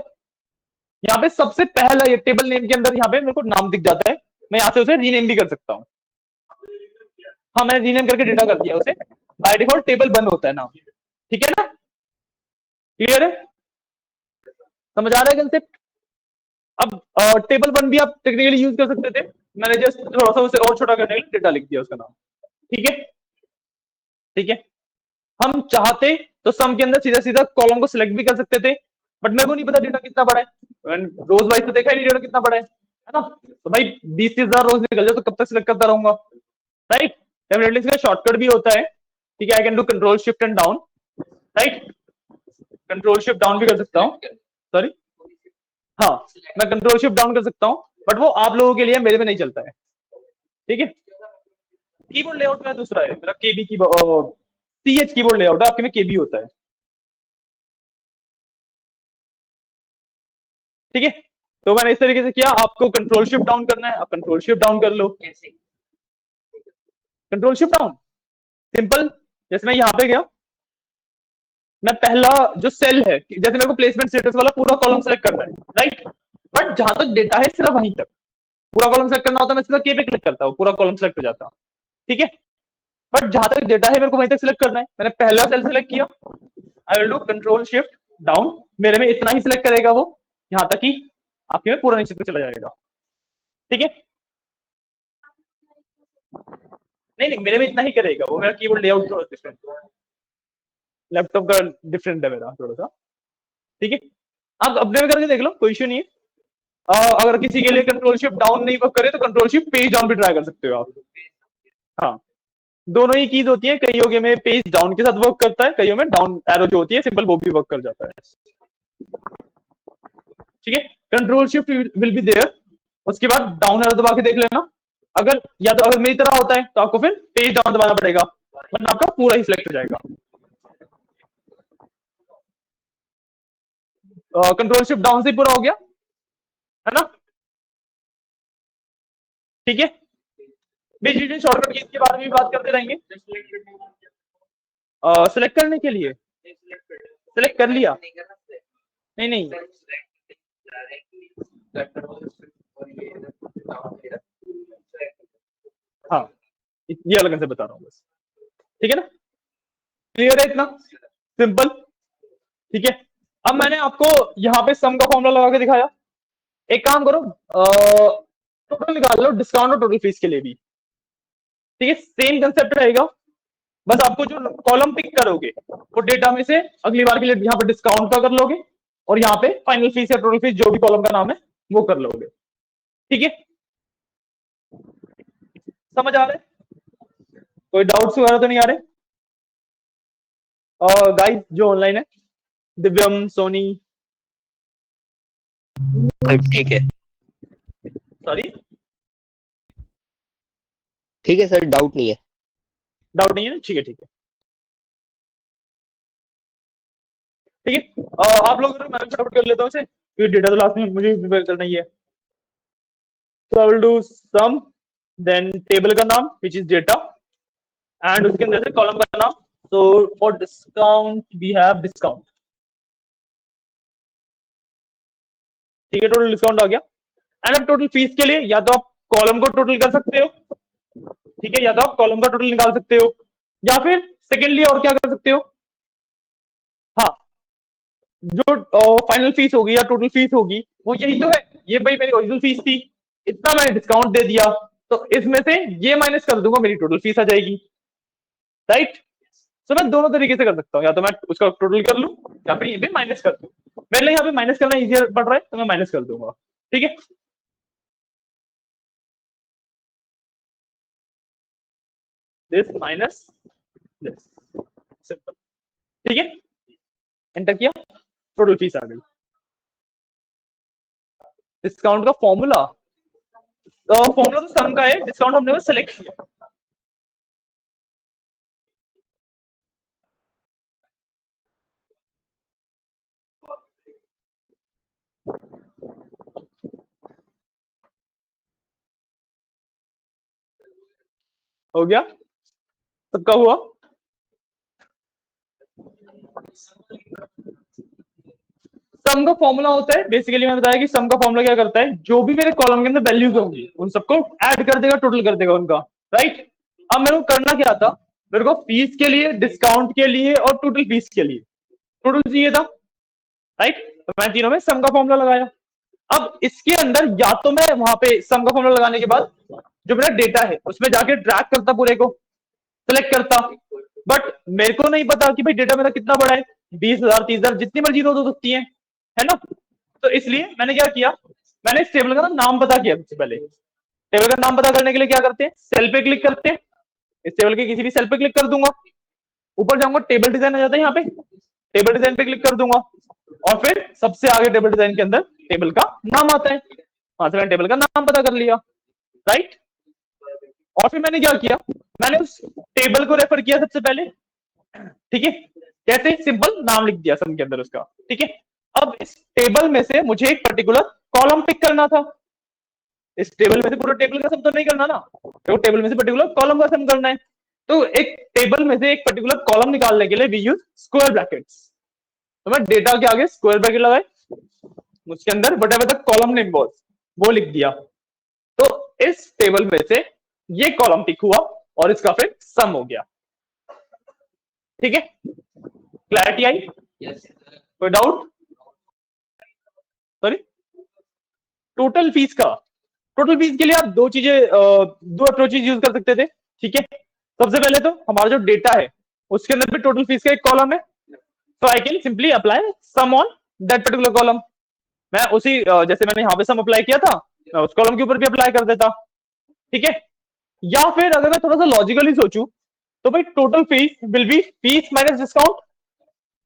यहाँ पे सबसे पहला ये टेबल नेम के अंदर यहाँ पे मेरे को नाम दिख जाता है, मैं यहाँ से उसे रीनेम भी कर सकता हूँ। हाँ, मैंने रीनेम करके डेटा कर दिया उसे, बाय डिफॉल्ट टेबल बंद होता है नाम। ठीक है ना, क्लियर है, समझ आ रहा है कंसेप्ट। अब टेबल वन भी आप टेक्निकली यूज कर सकते थे, मैंने जस्ट थोड़ा सा उसे और छोटा करने के लिए डेटा लिख दिया उसका नाम। ठीक है, ठीक है, हम चाहते तो सम के अंदर सीधा सीधा कॉलम को सिलेक्ट भी कर सकते थे, बट मेरे को नहीं पता डेटा कितना बड़ा है, रोज वाइज तो देखा ही नहीं डेटा कितना बड़ा है ना, तो भाई 20,000 रोज निकल जाए तो कब तक सिलेक्ट करता रहूंगा। राइट, डेफिनेटली इसका शॉर्टकट भी होता है। ठीक है, आई can do control shift and down. Right, control shift down भी कर सकता हूँ, सॉरी, हाँ मैं कंट्रोल शिफ्ट डाउन कर सकता हूँ, बट वो आप लोगों के लिए, मेरे में नहीं चलता है। ठीक है, कीबोर्ड लेआउट मेरा दूसरा है, मेरा केबी की सीएच कीबोर्ड लेआउट है, आपके में केबी होता है। ठीक है, तो मैंने इस तरीके से किया, आपको कंट्रोल शिफ्ट डाउन करना है, आप कंट्रोल शिफ्ट डाउन कर लो। कंट्रोल शिफ्ट डाउन सिंपल, जैसे मैं यहाँ पे गया, मैं पहला जो सेल है, जैसे मेरे को प्लेसमेंट स्टेटस वाला पूरा कॉलम सेलेक्ट करना है। राइट, बट जहां तक डेटा है सिर्फ वहीं तक, पूरा कॉलम सेलेक्ट करना होता है मैं सीधा के पे क्लिक करता हूँ, पूरा कॉलम सेलेक्ट हो जाता है। ठीक है, बट जहां तक डेटा है मेरे को वहीं तक सिलेक्ट करना है, मैंने पहला सेल सिलेक्ट किया, आई will do control shift down, मेरे में इतना ही सिलेक्ट करेगा वो, यहां तक ही आपके में पूरा नीचे तक चला जाएगा। ठीक है, नहीं नहीं, मेरे में इतना ही करेगा वो, मेरा कीबोर्ड लेआउट थोड़ा डिफरेंट, लैपटॉप का डिफरेंट है मेरा थोड़ा सा। ठीक है, आप अपने में करके देख लो, कोई इश्यू नहीं है। अगर किसी के लिए कंट्रोल शिफ्ट डाउन नहीं वर्क करे तो कंट्रोल शिफ्ट पेज डाउन भी ट्राई कर सकते हो आप। हाँ, दोनों ही कीज होती है, कईयों के में पेज डाउन के साथ वर्क करता है, कईयों में डाउन एरो जो होती है सिंपल वो भी वर्क कर जाता है। ठीक है, control shift will be there, उसके बाद डाउन एरो दबा के देख लेना, अगर या तो अगर मेरी तरह होता है तो आपको फिर पेज डाउन दबाना पड़ेगा, वरना आपका पूरा ही सिलेक्ट हो जाएगा। कंट्रोल शिफ्ट डाउन से पूरा हो गया है ना। ठीक है, बीच बीच में शॉर्टकट कीज के बारे में भी बात करते रहेंगे। सेलेक्ट करने के लिए सेलेक्ट कर लिया, नहीं नहीं हाँ ये अलग से बता रहा हूँ बस, ठीक है ना, क्लियर है इतना सिंपल, ठीक है। अब मैंने आपको यहाँ पे सम का फॉर्मूला लगा के दिखाया, एक काम करो टोटल निकाल लो डिस्काउंट और टोटल फीस के लिए भी, ठीक है, सेम कंसेप्ट रहेगा, बस आपको जो कॉलम पिक करोगे वो डेटा में से अगली बार के लिए यहाँ पे डिस्काउंट का कर लोगे और यहाँ पे फाइनल फीस या टोटल फीस जो भी कॉलम का नाम है वो कर लोगे, ठीक है, समझ आ रहा है, कोई डाउट्स वगैरह तो नहीं आ रहे? गाइस जो ऑनलाइन है, दिव्यम, सोनी, ठीक है, सॉरी ठीक है सर, डाउट नहीं है। डाउट नहीं है, ठीक है ठीक है ठीक है। आप लोग मैं फटाफट कर लेता हूँ इसे, क्योंकि डेटा तो लास्ट में मुझे प्रिपेयर करना ही है। तो I will do sum, then table का नाम विच इज डेटा, एंड उसके अंदर से कॉलम का नाम, तो for discount we have discount, ठीक है, टोटल डिस्काउंट आ गया। एंड अब टोटल फीस के लिए या तो आप कॉलम को टोटल कर सकते हो, ठीक है, या तो आप कॉलम का टोटल निकाल सकते हो, या फिर सेकेंडली और क्या कर सकते हो, हाँ जो फाइनल फीस होगी या टोटल फीस होगी वो यही तो है, ये भाई मेरी ओरिजिनल फीस थी, इतना मैंने डिस्काउंट दे दिया, तो इसमें से ये माइनस कर दूंगा, मेरी टोटल फीस आ जाएगी, राइट। तो मैं दोनों तरीके से कर सकता हूँ, या तो मैं उसका टोटल कर लूं या फिर ये भी माइनस कर दूं, मेरे लिए यहाँ पे माइनस करना इजियर पड़ रहा है तो मैं माइनस कर दूंगा, ठीक है। दिस माइनस दिस, सिंपल, ठीक है, एंटर किया, टोटल फीस आ गई। डिस्काउंट का फॉर्मूला, फॉर्मूला तो सम का है, डिस्काउंट हमने बस सेलेक्ट किया, हो गया, सबका हुआ। सम का फॉर्मूला होता है बेसिकली, मैंने बताया कि सम का फॉर्मूला क्या करता है, जो भी मेरे कॉलम के अंदर वैल्यूज होंगी उन सबको ऐड कर देगा, टोटल कर देगा उनका, राइट। अब मेरे को करना क्या था, मेरे को फीस के लिए, डिस्काउंट के लिए और टोटल फीस के लिए टोटल चाहिए था, राइट, तो मैं तीनों में सम का फॉर्मूला लगाया। अब इसके अंदर या तो मैं वहां पे सम का फॉर्मूला लगाने के बाद जो मेरा डेटा है उसमें जाके ट्रैक करता, पूरे को सेलेक्ट करता, बट मेरे को नहीं पता कि भाई डेटा मेरा कितना बड़ा है, 20,000 30,000 जितनी मर्जी रो हो सकती है ना, तो इसलिए मैंने क्या किया, मैंने इस टेबल का नाम पता किया। सबसे पहले टेबल का नाम पता करने के लिए क्या करते हैं, सेल पे क्लिक करते हैं, इस टेबल के किसी भी सेल पे क्लिक कर दूंगा, ऊपर जाऊंगा टेबल डिजाइन आ जाता है, यहाँ पे टेबल डिजाइन पे क्लिक कर दूंगा और फिर सबसे आगे टेबल डिजाइन के अंदर टेबल का नाम आता है, वहां से मैंने टेबल का नाम पता कर लिया, राइट। और फिर मैंने क्या किया, मैंने उस टेबल को रेफर किया सबसे पहले, ठीक है, कैसे, सिंपल नाम लिख दिया सम के अंदर उसका, ठीक है। अब इस टेबल में से मुझे एक पर्टिकुलर कॉलम पिक करना था, इस टेबल में से पूरा टेबल का सम तो नहीं करना ना, तो टेबल में से पर्टिकुलर कॉलम का सम करना है, तो एक टेबल में से एक पर्टिकुलर कॉलम निकालने के लिए वी यूज स्क्वायर ब्रैकेट्स, तो मैं डेटा के आगे स्क्वायर ब्रैकेट लगाए, उसके अंदर what ever the column name was वो लिख दिया, तो इस टेबल में से ये कॉलम पिक हुआ और इसका फिर सम हो गया, ठीक है, क्लैरिटी आई? कोई डाउट? सॉरी, टोटल फीस का, टोटल फीस के लिए आप दो अप्रोचेज यूज कर सकते थे, ठीक है। सबसे पहले तो हमारा जो डेटा है उसके अंदर भी टोटल फीस का एक कॉलम है, तो I can simply apply sum on that particular column, मैं उसी जैसे मैंने यहाँ पे सम अप्लाई किया था मैं उस कॉलम के ऊपर भी अप्लाई कर देता, ठीक है। या फिर अगर मैं थोड़ा सा लॉजिकली सोचूं तो भाई total fees will be fees minus discount,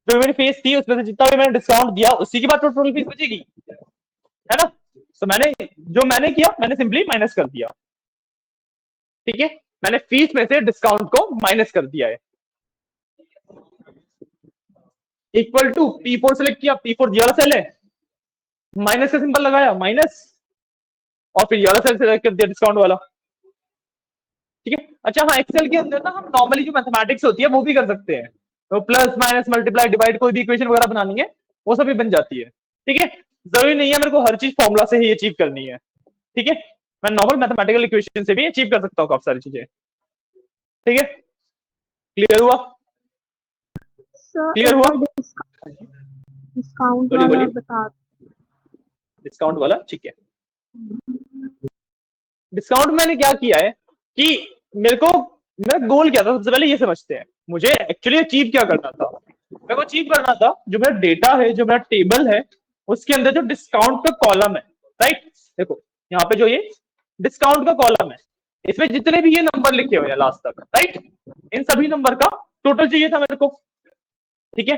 जो मेरी फीस थी उसमें से जितना भी मैंने डिस्काउंट दिया उसी के बाद टोटल फीस बचेगी, है ना। तो मैंने किया, मैंने सिंपली माइनस कर दिया, ठीक है, मैंने फीस में से डिस्काउंट को माइनस कर दिया है, इक्वल टू P4 सेलेक्ट किया, P4 ये वाला सेल है, माइनस का सिंबल लगाया माइनस, और फिर ये वाला सेल सेलेक्ट कर दिया डिस्काउंट वाला, ठीक है। अच्छा हाँ, एक्सेल के अंदर ना हम नॉर्मली जो मैथमेटिक्स होती है वो भी कर सकते हैं, तो प्लस माइनस मल्टीप्लाई डिवाइड कोई भी इक्वेशन वगैरह बनानी है वो सब भी बन जाती है। ठीक है, जरूरी नहीं है मेरे को हर चीज फॉर्मूला से ही अचीव करनी है। ठीक है, मैं नॉर्मल मैथमेटिकल इक्वेशन से भी अचीव कर सकता हूँ काफी सारी चीजें। ठीक है, क्लियर हुआ? सर क्लियर एक हुआ? बार डिस्काउंट बोलिए वाला बोलिए। बता। डिस्काउंट वाला ठीक है। डिस्काउंट मैंने क्या किया है कि मेरा गोल क्या था, सबसे पहले ये समझते हैं मुझे एक्चुअली अचीव क्या करना था। मेरे को अचीव करना था जो मेरा डेटा है, जो मेरा टेबल है, उसके अंदर जो डिस्काउंट का कॉलम है, राइट, देखो यहाँ पे जो ये डिस्काउंट का कॉलम है, इसमें जितने भी ये नंबर लिखे हुए हैं लास्ट तक, राइट, इन सभी नंबर का टोटल चाहिए था मेरे को। ठीक है,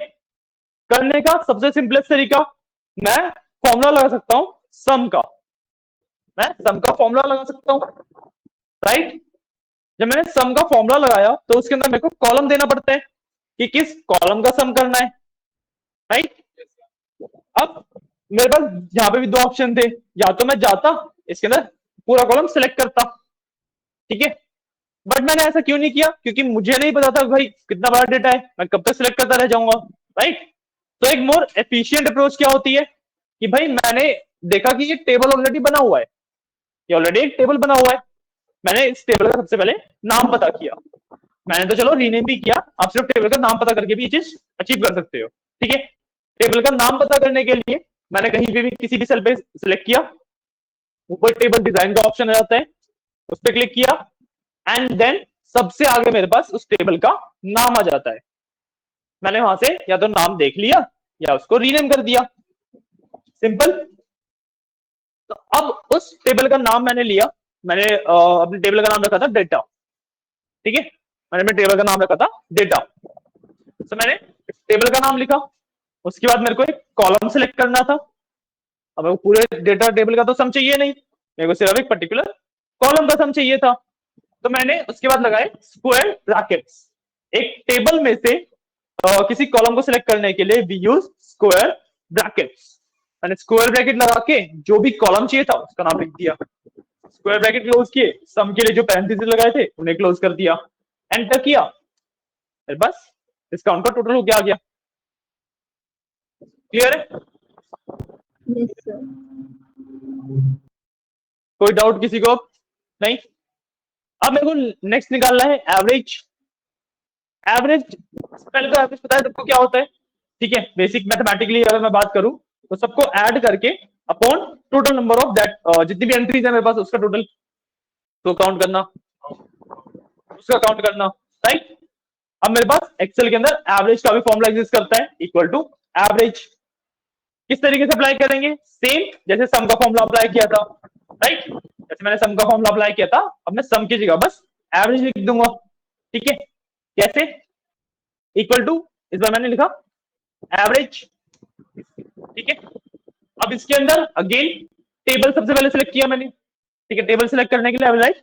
करने का सबसे सिंपलेस्ट तरीका, मैं फॉर्मूला लगा सकता हूं सम का, मैं सम का फॉर्मूला लगा सकता हूं, राइट। जब मैंने सम का फॉर्मूला लगाया तो उसके अंदर मेरे को कॉलम देना पड़ता है कि किस कॉलम का सम करना है, राइट। अब मेरे पास यहाँ पे भी दो ऑप्शन थे, या तो मैं जाता इसके अंदर पूरा कॉलम सिलेक्ट करता, ठीक है, बट मैंने ऐसा क्यों नहीं किया, क्योंकि मुझे नहीं पता था भाई कितना बड़ा डेटा है, मैं कब तक सिलेक्ट करता रह जाऊंगा, राइट। तो एक मोर एफिशिएंट अप्रोच क्या होती है कि भाई मैंने देखा कि ये टेबल ऑलरेडी बना हुआ है, ये ऑलरेडी एक टेबल बना हुआ है, मैंने इस टेबल का सबसे पहले नाम पता किया। मैंने तो चलो रीनेम भी किया, आप सिर्फ टेबल का नाम पता करके भी ये चीज अचीव कर सकते हो। ठीक है, टेबल का नाम पता करने के लिए मैंने कहीं पे भी किसी भी सेल पे सिलेक्ट किया, ऊपर टेबल डिजाइन का ऑप्शन आ जाता है, उस पर क्लिक किया, एंड देन सबसे आगे मेरे पास उस टेबल का नाम आ जाता है। मैंने वहां से या तो नाम देख लिया या उसको रीनेम कर दिया, सिंपल। तो अब उस टेबल का नाम मैंने लिया, मैंने अपने टेबल का नाम रखा था डेटा, ठीक है, मैंने अपने टेबल का नाम रखा था डेटा। तो मैंने टेबल का नाम लिखा, उसके बाद मेरे को एक कॉलम सेलेक्ट करना था। अब मेरे को पूरे डेटा टेबल का तो सम चाहिए नहीं, मेरे को सिर्फ एक पर्टिकुलर कॉलम का सम चाहिए था। तो मैंने उसके बाद लगाए स्क्वायर ब्रैकेट्स। एक टेबल में से किसी कॉलम को सिलेक्ट करने के लिए वी यूज स्क्वायर ब्रैकेट्स। मैंने स्क्वायर ब्रैकेट लगा के जो भी कॉलम चाहिए था उसका नाम लिख दिया, स्क्वायर ब्रैकेट क्लोज किए, सम के लिए जो पैरेंथेसिस लगाए थे उन्हें क्लोज कर दिया, एंटर किया, फिर बस डिस्काउंट का टोटल हो गया, आ गया। क्लियर है? Yes sir. कोई डाउट किसी को? नहीं। अब मेरे को नेक्स्ट निकालना है एवरेज। एवरेज, पहले तो एवरेज पता है सबको क्या होता है, ठीक है, बेसिक मैथमेटिकली अगर मैं बात करूं तो सबको ऐड करके upon total number of that, जितनी भी एंट्रीज है मेरे पास उसका टोटल तो काउंट करना, उसका काउंट करना, राइट। अब मेरे पास एक्सेल के अंदर एवरेज का भी फॉर्मूला एग्जिस्ट करता है, इक्वल टू एवरेज। किस तरीके से अप्लाई करेंगे, सेम जैसे सम का फॉर्मूला अप्लाई किया था, राइट, जैसे मैंने सम का फॉर्मूला अप्लाई किया था, अब मैं सम की जगह बस एवरेज लिख दूंगा, ठीक है। कैसे, इक्वल टू, इस बार मैंने लिखा एवरेज, ठीक है। अब इसके अंदर अगेन टेबल सबसे पहले सिलेक्ट किया मैंने, ठीक है, टेबल सिलेक्ट करने के लिए राइट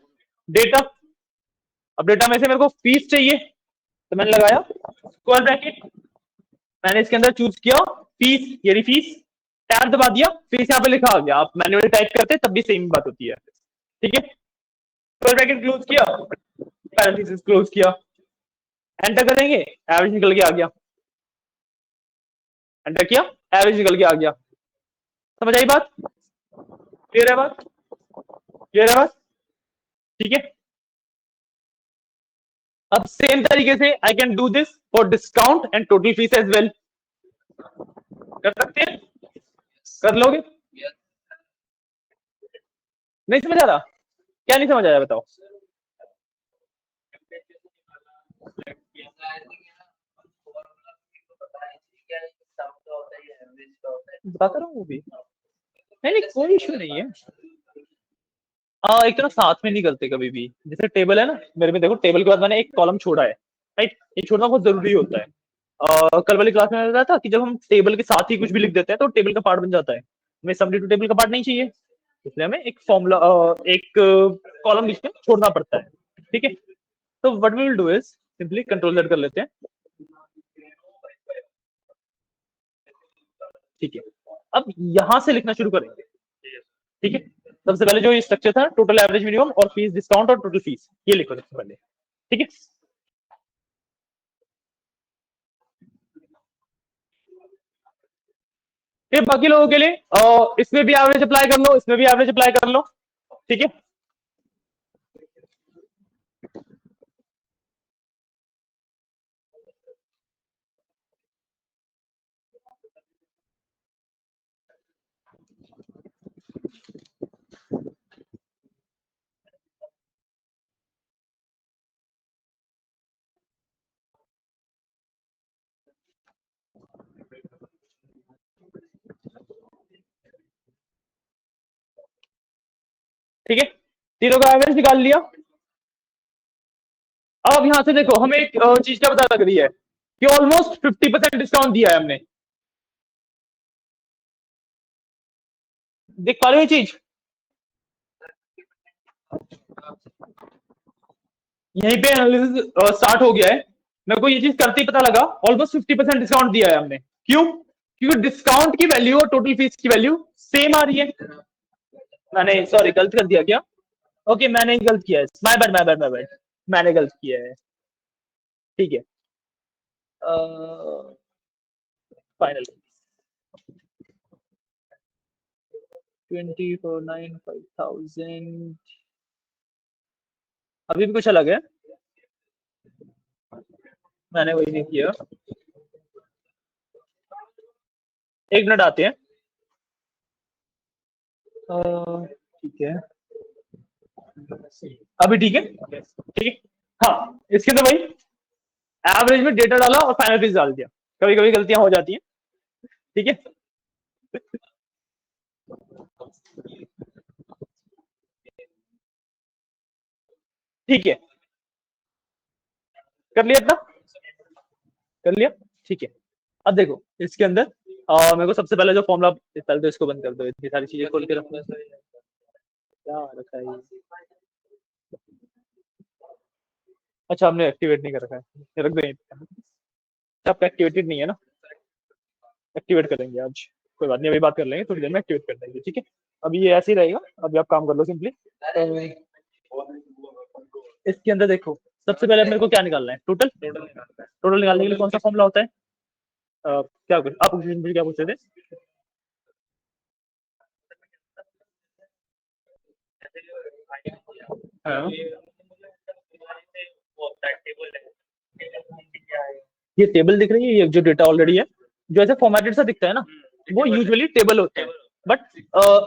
डेटा, अब डेटा में से मेरे को फीस चाहिए तो मैंने लगाया स्क्वायर ब्रैकेट, मैंने इसके अंदर चूज किया फीस, ये रही फीस, टैब दबा दिया, फीस यहाँ पे लिखा आ गया, आप मैन्युअली टाइप करते तब भी सेम बात होती है, ठीक है। स्क्वायर ब्रैकेट क्लोज किया, पैरेंथेसिस क्लोज किया, एंटर करेंगे, एवरेज निकल के आ गया, एंटर किया, एवरेज निकल के आ गया। समझ आई बात? क्लियर है बात? क्लियर है बात? ठीक है। अब सेम तरीके से I can do this for discount and total fees as well. कर सकते हैं? कर लोगे? नहीं समझ आ रहा? क्या नहीं समझ आया बताओ? बताता रहूं वो भी, नहीं कोई इशू नहीं है। एक तो ना साथ में नहीं करते कभी भी, जैसे टेबल है ना मेरे में, देखो टेबल के बाद मैंने एक कॉलम छोड़ा है, राइट, ये छोड़ना बहुत जरूरी होता है। कल वाली क्लास में बताया था कि जब हम टेबल के साथ ही कुछ भी लिख देते हैं तो टेबल का पार्ट बन जाता है, हमें सम टू टेबल का पार्ट नहीं चाहिए, इसलिए हमें एक फॉर्मूला, एक कॉलम बीच में छोड़ना पड़ता है, ठीक है। तो what we will do is simply control Z कर लेते हैं, ठीक है। अब यहां से लिखना शुरू करेंगे, ठीक है। सबसे पहले जो ये स्ट्रक्चर था, टोटल एवरेज मिनिमम और फीस डिस्काउंट और टोटल फीस, ये लिखो सबसे पहले, ठीक है। फिर बाकी लोगों के लिए इसमें भी एवरेज अप्लाई कर लो, इसमें भी एवरेज अप्लाई कर लो, ठीक है। ठीक है, तीनों का एवरेज निकाल लिया। अब यहां से देखो हमें एक चीज क्या पता लग रही है कि ऑलमोस्ट 50% डिस्काउंट दिया है हमने। देख पा रहे हो ये चीज? यहीं पे एनालिसिस स्टार्ट हो गया है। मेरे को ये चीज करते ही पता लगा ऑलमोस्ट 50% डिस्काउंट दिया है हमने। क्यों? क्योंकि डिस्काउंट की वैल्यू और टोटल फीस की वैल्यू सेम आ रही है। मैंने सॉरी गलत कर दिया क्या? ओके मैंने गलत किया है, my bad my bad my bad, मैंने गलत किया है। ठीक है, फाइनल 24,950,000 अभी भी कुछ अलग है, मैंने वही नहीं किया। एक मिनट आते हैं। ठीक है, अभी ठीक है, ठीक है। हाँ इसके अंदर भाई एवरेज में डेटा डाला और फाइनल फीस डाल दिया। कभी कभी गलतियां हो जाती हैं, ठीक है। ठीक है, कर लिया इतना, कर लिया, ठीक है। अब देखो इसके अंदर मेरे को सबसे पहले जो फॉर्मूला, पहले तो इसको बंद कर दो, इतनी सारी चीजें खोल के रखना। क्या रखा है ये? अच्छा हमने एक्टिवेट नहीं कर रखा है, रख दो। आपका एक्टिवेटेड नहीं है ना, एक्टिवेट करेंगे आज, कोई बात नहीं, अभी बात कर लेंगे, थोड़ी देर में एक्टिवेट कर देंगे, ठीक है। अभी ये ऐसे ही रहेगा, अभी आप काम कर लो सिंपली। इसके अंदर देखो सबसे पहले मेरे को क्या निकालना है, टोटल। टोटल निकालने के लिए कौन सा फॉर्मूला होता है? क्या कुछ आप मुझे क्या पूछ रहे थे? हाँ। ये टेबल दिख रही है, ये जो डेटा ऑलरेडी है, जो ऐसे फॉर्मेटेड सा दिखता है ना, वो यूजुअली टेबल होता है। बट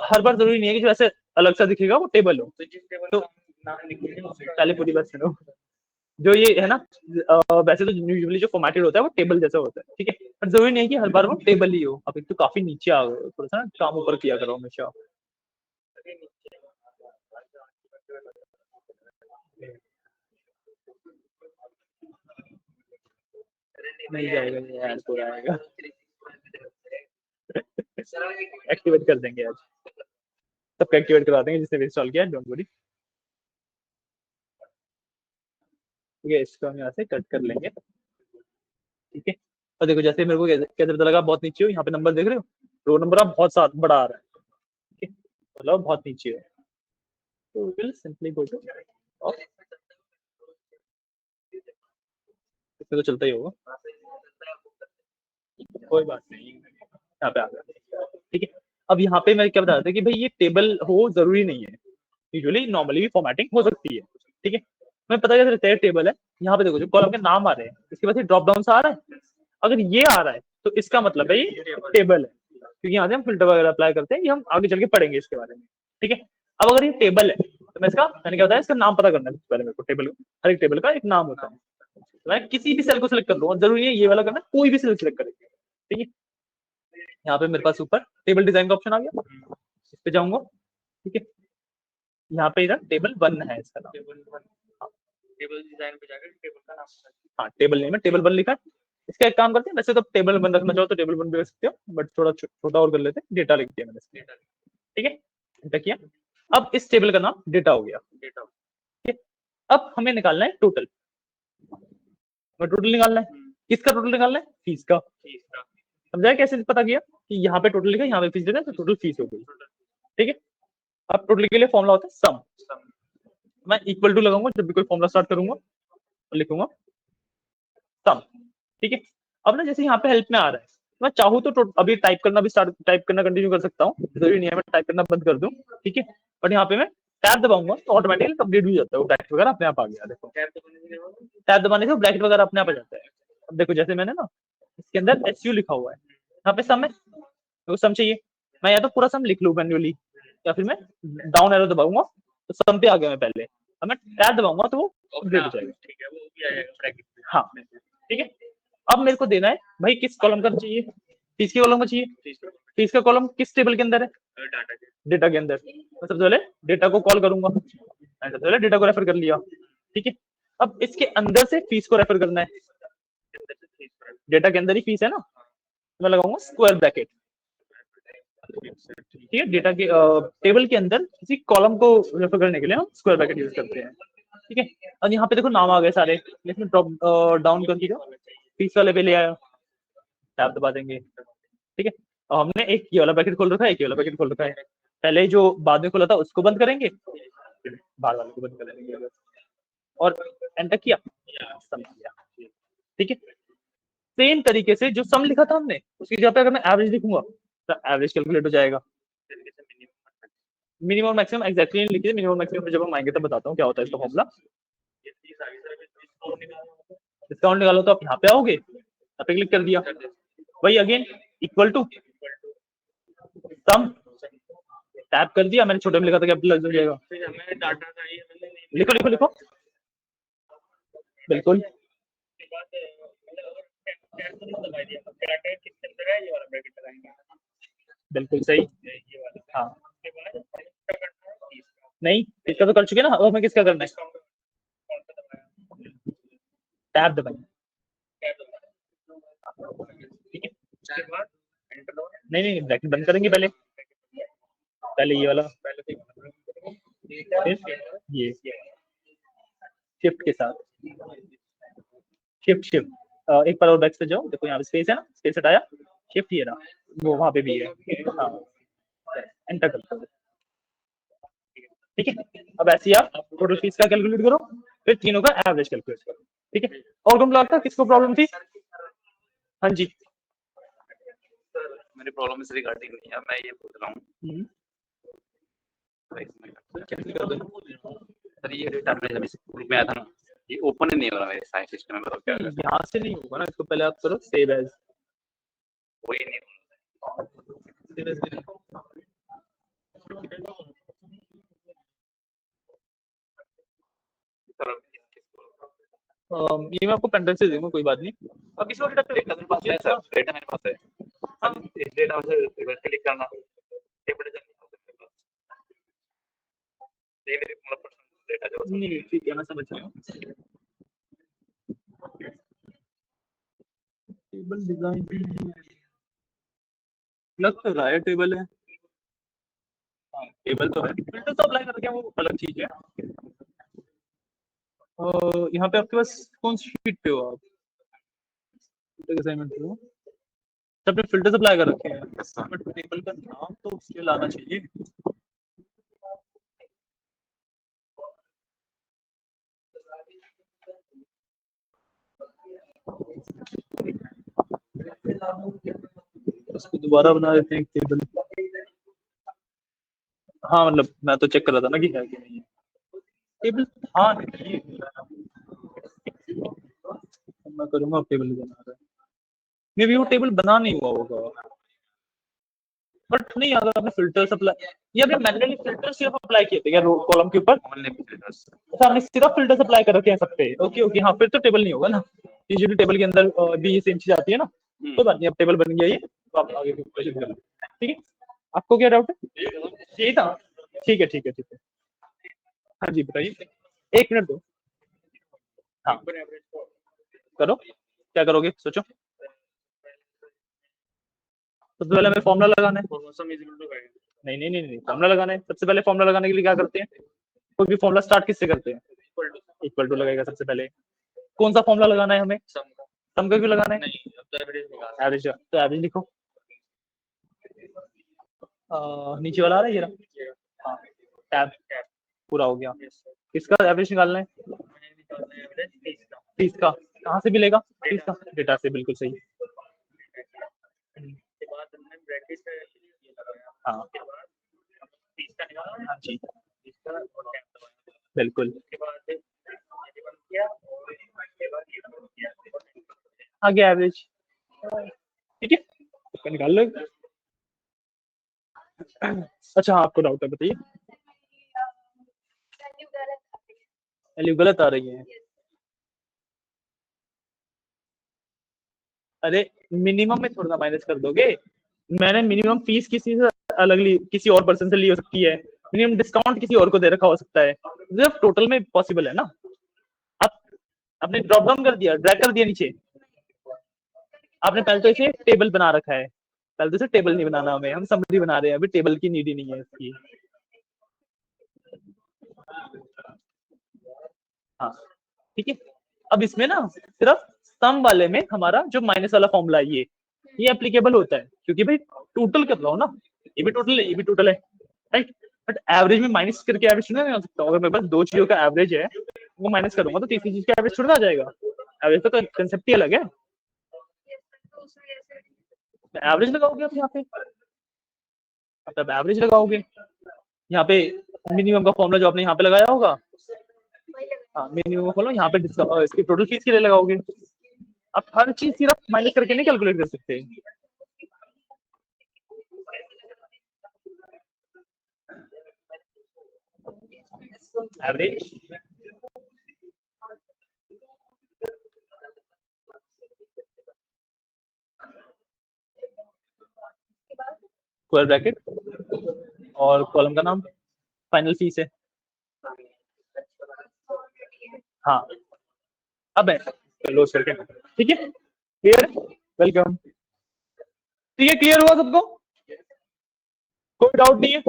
हर बार जरूरी नहीं है कि जो ऐसे अलग सा दिखेगा वो टेबल हो। तो पहले पूरी बात सुनो, जो ये है ना, वैसे तो यूजुअली जो फॉर्मेटेड होता है वो टेबल जैसा होता है, ठीक है। पर जरूरी नहीं है कि हर बार वो टेबल ही हो। अब एक तो काफी नीचे आ गए, थोड़ा सा ना काम ऊपर किया करो हमेशा। नहीं जाएगा ये यार, पूरा आएगा। एक्टिवेट कर देंगे आज, सबका एक्टिवेट करा देंगे जिसने भी इंस्टॉल किया है, डोंट वरी। ठीक है, इसको हम यहाँ से कट कर लेंगे, ठीक है। और देखो जैसे मेरे को कैसे पता लगा बहुत नीचे हो, यहाँ पे नंबर देख रहे हो, रो नंबर आप बहुत साथ बड़ा आ रहा है, ठीक है, मतलब बहुत नीचे है। तो will simply go two of, इसमें तो चलता ही होगा, कोई बात नहीं, यहाँ पे आ गया, ठीक है। अब यहाँ पे मैं क्या बता रहा था कि भाई ये टेबल हो जरूरी नहीं है, यूजुअली नॉर्मली भी फॉर्मेटिंग हो सकती है, ठीक है। मैं पता कैसे रहता है टेबल है, यहाँ पे देखो जो कॉलम के नाम आ रहे हैं इसके बाद ड्रॉप डाउन आ रहा है, अगर ये आ रहा है तो इसका मतलब है ये टेबल है, क्योंकि यहाँ से हम फिल्टर वगैरह अप्लाई करते हैं, ये हम आगे चल के पढ़ेंगे इसके बारे में, ठीक है। अब अगर ये टेबल है तो मैंने क्या बताया, इसका नाम पता करना है पहले मेरे को। टेबल, हर एक टेबल का एक नाम होता है, तो मैं किसी भी सेल को सिलेक्ट कर लूंगा, जरूरी है ये वाला करना, कोई भी सेल सिलेक्ट करेंगे, ठीक है। यहाँ पे मेरे पास ऊपर टेबल डिजाइन का ऑप्शन आ गया, इस पे जाऊंगा, ठीक है। यहाँ पे इधर टेबल 1 है इसका नाम, टेबल डिजाइन पे जाकर टेबल का नाम, हाँ टेबल नेम है, टेबल 1 लिखा है। इसका एक काम करते हैं, वैसे तो टेबल 1 रखना चाहो तो टेबल 1 भी रख सकते हो, बट थोड़ा छोटा और कर लेते हैं, डेटा लिख दिया मैंने, ठीक है, एंटर किया। अब इस टेबल का नाम डेटा हो गया, डेटा, ठीक है। अब हमें निकालना है टोटल, टोटल निकालना है, किसका टोटल निकालना है? फीस का। समझाया कैसे पता किया कि यहाँ पे टोटल लिखा, यहाँ पे फीस लिखा, तो टोटल फीस हो गई, ठीक है। अब टोटल के लिए फॉर्मूला होता है सम, मैं इक्वल टू लगाऊंगा जब भी कोई फॉर्मूला स्टार्ट करूंगा तो लिखूंगा सम, ठीक है। अब ना जैसे यहाँ पे हेल्प में आ रहा है मैं चाहूँ तो अभी टाइप करना कंटिन्यू कर सकता हूँ, जरूरी नहीं है मैं टाइप करना बंद कर दूं, ठीक है। बट यहाँ पे मैं टैब दबाऊंगा तो ऑटोमेटिकली कंप्लीट हो जाता है, वो ब्रैकेट वगैरह अपने आप आ गया। देखो टैब दबाने से ब्रैकेट वगैरह अपने आप आ जाता है। अब देखो जैसे मैंने ना इसके अंदर SU लिखा हुआ है, यहाँ पे सम है, तो सम चाहिए, मैं या तो पूरा सम लिख लूँ मैन्युअली या फिर मैं डाउन एरो दबाऊंगा तो सम पे आ गया मैं पहले। अब मैं टैब दबाऊंगा तो वो कंप्लीट हो जाएगा, ठीक है, वो भी आ जाएगा ब्रैकेट। हाँ ठीक है। अब मेरे को देना है भाई किस कॉलम का चाहिए, फीस के कॉलम का चाहिए। फीस का कॉलम किस टेबल के अंदर है, डेटा के अंदर। मैं सबसे पहले डेटा को कॉल करूंगा, मैंने सबसे पहले डेटा को रेफर कर लिया, ठीक है। अब इसके अंदर से फीस को रेफर करना है, डेटा के अंदर ही फीस है ना, तो मैं लगाऊंगा स्क्वायर ब्रैकेट, ठीक है। डेटा के टेबल के अंदर किसी कॉलम को रेफर करने के लिए हम स्क्वायर ब्रैकेट यूज करते हैं, ठीक है। और यहाँ पे देखो नाम आ गए सारे, इसमें ड्रॉप डाउन करके जो फीस वाले पे ले आया, टैब दबा देंगे, ठीक है। और हमने एक ये वाला ब्रैकेट खोल रखा है, एक ये वाला ब्रैकेट खोल रखा है, पहले जो बाद में खोला था उसको बंद करेंगे, फिर बाहर वाले को बंद कर देंगे और एंटर किया, सम किया, ठीक है। सेम तरीके से जो सम लिखा था हमने उसकी जगह पे अगर मैं एवरेज लिखूंगा तो एवरेज कैलकुलेट हो जाएगा। मिनिमम मैक्सिमम एग्जैक्टली नहीं लिखिए, मिनिमम मैक्सिमम जब हम आएंगे तब बताता हूँ क्या होता है इसका फॉर्मूला। डिस्काउंट निकालो तो आप यहाँ पे आओगे, यहाँ पे क्लिक कर दिया, वही again equal to sum, tap कर दिया, मैंने छोटे में लिखा था कैपिटल लग जाएगा, लिखो लिखो लिखो, बिल्कुल बिल्कुल सही, हाँ नहीं इसका तो कर चुके ना, अब हमें किसका करना है, टैब दबाएं, ठीक है। नहीं नहीं ब्रैकेट बंद करेंगे पहले, पहले ये वाला, फिर ये शिफ्ट के साथ, शिफ्ट शिफ्ट एक बार और बैक पे जाओ, देखो यहाँ पे स्पेस है ना, स्पेस हटाया, शिफ्ट ये रहा, वो वहां पे भी है, हाँ एंटर कर दो, ठीक है। अब ऐसे ही आप टोटल फीस का कैलकुलेट करो, फिर तीनों का एवरेज कैलकुलेट करो, ठीक है। और कौन लगता है किसको प्रॉब्लम थी, हाँ जी मेरी प्रॉब्लम इस रिगार्डिंग नहीं है, मैं ये पूछ रहा हूँ सर ये डेटा में जब ग्रुप में आया था ना, ये ओपन ही नहीं हो रहा मेरे साइट सिस्टम में, बताओ क्या है? यहाँ से नहीं होगा ना, इसको पहले आप करो सेव एज, वही नहीं हो रहा। ये मैं आपको पेन ड्राइव से दूंगा, कोई बात नहीं, और किसी और डेटा डेटा मेरे पास है सर, डेटा मेरे पास है, इस डेटा से क्लिक करना टेबल जल्दी हो सकता है, ये मेरे मतलब पर्सनल डेटा जो नहीं ठीक है मैं समझ गया, टेबल डिजाइन लग तो रहा है टेबल है, हाँ टेबल तो है, फिल्टर तो अप्लाई करके वो अलग चीज है। यहाँ पे आपके पास कौन सी शीट पे हो आप, असाइनमेंट पे हो, सबने फिल्टर अप्लाई कर रखे हैं, बट टेबल का नाम तो उसके लाना चाहिए, उसको दोबारा बना देते हैं टेबल। हाँ मतलब मैं तो चेक कर रहा था ना कि है कि नहीं है टेबल, हाँ नहीं मैं करूंगा, अब टेबल बना रहा है, मे भी वो टेबल बना नहीं हुआ होगा, बट नहीं अगर आपने फिल्टर्स अप्लाई या फिर मैन्युअली फिल्टर सिर्फ अप्लाई किए थे क्या कॉलम के ऊपर, ओनली फिल्टर्स। अच्छा आपने सिर्फ फिल्टर्स अप्लाई कर रखे हैं सब पे, ओके ओके, हाँ फिर तो टेबल नहीं होगा ना, यूजुअली टेबल के अंदर भी ये सेम चीज आती है ना, कोई बात नहीं, अब टेबल बन गया ये, तो आप आगे क्वेश्चन कर लो, ठीक है। आपको क्या डाउट है, यही था, ठीक है ठीक है ठीक है, हाँ जी बताइए, एक मिनट दो, हाँ करो, क्या करोगे सोचो, सबसे पहले हमें फॉर्मूला लगाना है, नहीं नहीं नहीं नहीं फॉर्मूला लगाना है, सबसे पहले फॉर्मूला लगाने के लिए क्या करते हैं, कोई भी फॉर्मूला स्टार्ट किससे करते हैं, इक्वल टू लगेगा सबसे पहले, कौन सा फॉर्मूला लगाना है हमें, सम का क्यों लगाना है, एवरेज, तो एवरेज लिखो, नीचे वाला आ रहा है ये रहा, हाँ टैब पूरा हो गया, किसका एवरेज निकालना है, 30 का, कहाँ से मिलेगा 30 का, डेटा से, बिल्कुल सही, हाँ तीसरा निकाला हाँ जी तीसरा और tab दबाया बिल्कुल उसके बाद ये बंद किया और उसके बाद ये बंद किया आगे एवरेज ठीक है इसका निकाल लो अच्छा हाँ आपको डाउट है बताइए वैल्यू गलत आ रही है अरे मिनिमम में थोड़ा ना माइनस कर दोगे मैंने मिनिमम फीस किसी से अलग ली किसी और पर्सन से ली हो सकती है मिनिमम डिस्काउंट किसी और को दे रखा हो सकता है सिर्फ टोटल में पॉसिबल है ना आप आपने ड्रॉप डाउन कर दिया ड्रैग कर दिया नीचे आपने पहले तो इसे टेबल बना रखा है पहले तो इसे टेबल नहीं बनाना हमें हम समरी बना रहे हैं अभी टेबल की नीड ही नहीं है इसकी हाँ ठीक है अब इसमें ना सिर्फ सम वाले में हमारा जो माइनस वाला फॉर्मूला है ये एप्लीकेबल होता है क्योंकि भाई टोटल कर रहा हूँ ना ये भी टोटल है ये भी टोटल है राइट बट एवरेज में माइनस करके एवरेज नहीं हो सकता अगर मेरे पास दो चीजों का एवरेज है वो माइनस करूंगा तो तीसरी चीज का एवरेज थोड़ा आ जाएगा एवरेज तो कंसेप्ट ही अलग है एवरेज लगाओगे आप यहाँ पे अब एवरेज लगाओगे यहाँ पे मिनिमम का फॉर्मूला जो आपने यहाँ पे लगाया होगा हाँ मिनिमम का फॉर्मूला यहाँ पे इसकी टोटल फीस के लिए लगाओगे आप हर चीज सिर्फ माइनस करके नहीं कैलकुलेट कर सकते एवरेज स्क्वायर ब्रैकेट और कॉलम का नाम फाइनल फीस है हाँ अब है क्लोज करके ठीक है क्लियर वेलकम ठीक है क्लियर हुआ सबको कोई डाउट नहीं है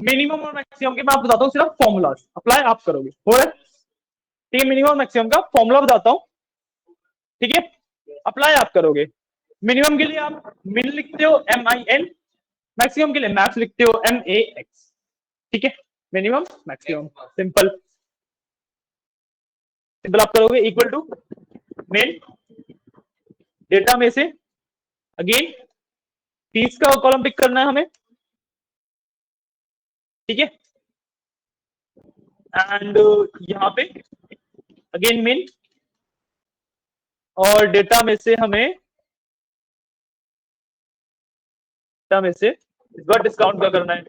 मिनिमम और मैक्सिमम के मैं आपको बताता हूँ सिर्फ फॉर्मूलाज अप्लाई आप करोगे हो रहा है ठीक है मिनिमम मैक्सिमम का फॉर्मूला बताता हूँ ठीक है अप्लाई आप करोगे मिनिमम के लिए आप मिन लिखते हो MIN मैक्सिमम के लिए मैक्स लिखते हो MAX ठीक है मिनिमम मैक्सिमम सिंपल सिंपल आप करोगे इक्वल टू मेन डेटा में से अगेन फीस का कॉलम पिक करना है हमें ठीक है एंड यहाँ पे अगेन मेन और डेटा में से हमें इस बार डिस्काउंट का करना है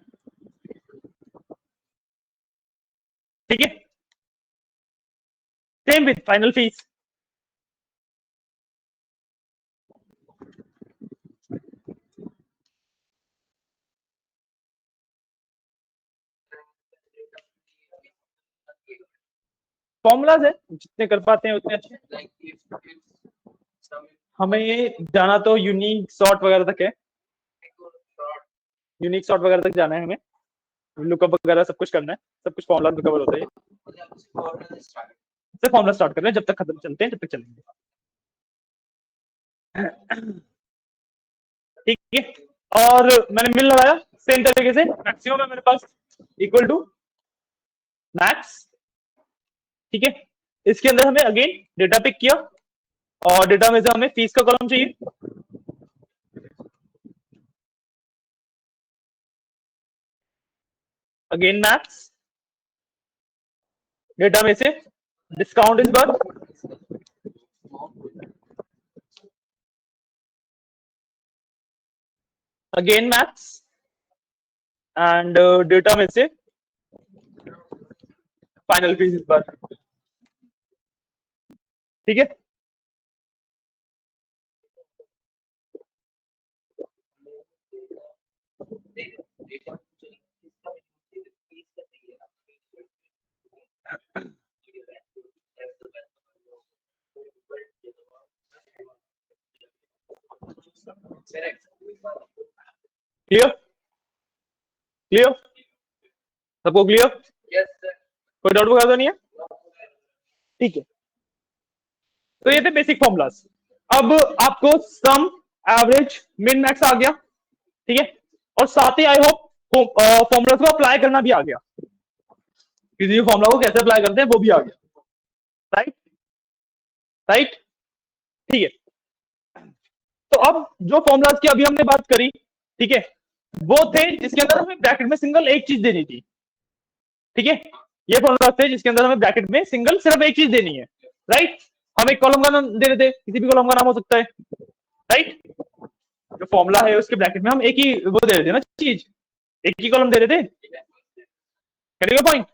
ठीक है same with final fees formulas है जितने कर पाते हैं उतने अच्छे हमें जाना तो यूनिक सॉर्ट वगैरह तक है यूनिक सॉर्ट वगैरह तक जाना है हमें लुकअप वगैरह सब कुछ करना है सब कुछ फॉर्मूला में कवर होता है सिर्फ फॉर्मूला स्टार्ट कर रहे हैं जब तक खत्म चलते हैं जब तक चलेंगे ठीक है और मैंने मिल लगाया सेम तरीके से मैक्सिमम है मेरे पास इक्वल टू मैक्स ठीक है इसके अंदर हमें अगेन डेटा पिक किया और डेटा में से हमें फीस का कॉलम चाहिए अगेन मैक्स डेटा में से डिस्काउंट इस बार अगेन मैक्स एंड डेटा में से फाइनल फीस इस बार ठीक है क्लियर क्लियर सबको क्लियर कोई डाउट वगैरह तो नहीं है ठीक है तो ये थे बेसिक फॉर्मूलाज अब आपको सम एवरेज मिन मैक्स आ गया ठीक है और साथ ही आई होप फॉर्मूलाज को अप्लाई करना भी आ गया किसी भी फॉर्मूला को कैसे अप्लाई करते हैं वो भी आ गया राइट राइट ठीक है तो अब जो फॉर्मूलाज की अभी हमने बात करी ठीक है वो थे जिसके अंदर हमें ब्रैकेट में सिंगल एक चीज देनी थी। ठीक है, ये फॉर्मूला थे जिसके अंदर हमें ब्रैकेट में सिंगल सिर्फ एक चीज देनी है। राइट, हम एक कॉलम का नाम दे देते, किसी भी कॉलम का नाम हो सकता है। राइट, जो फॉर्मूला है उसके ब्रैकेट में हम एक ही वो दे देते ना चीज, एक ही कॉलम दे देते। पॉइंट।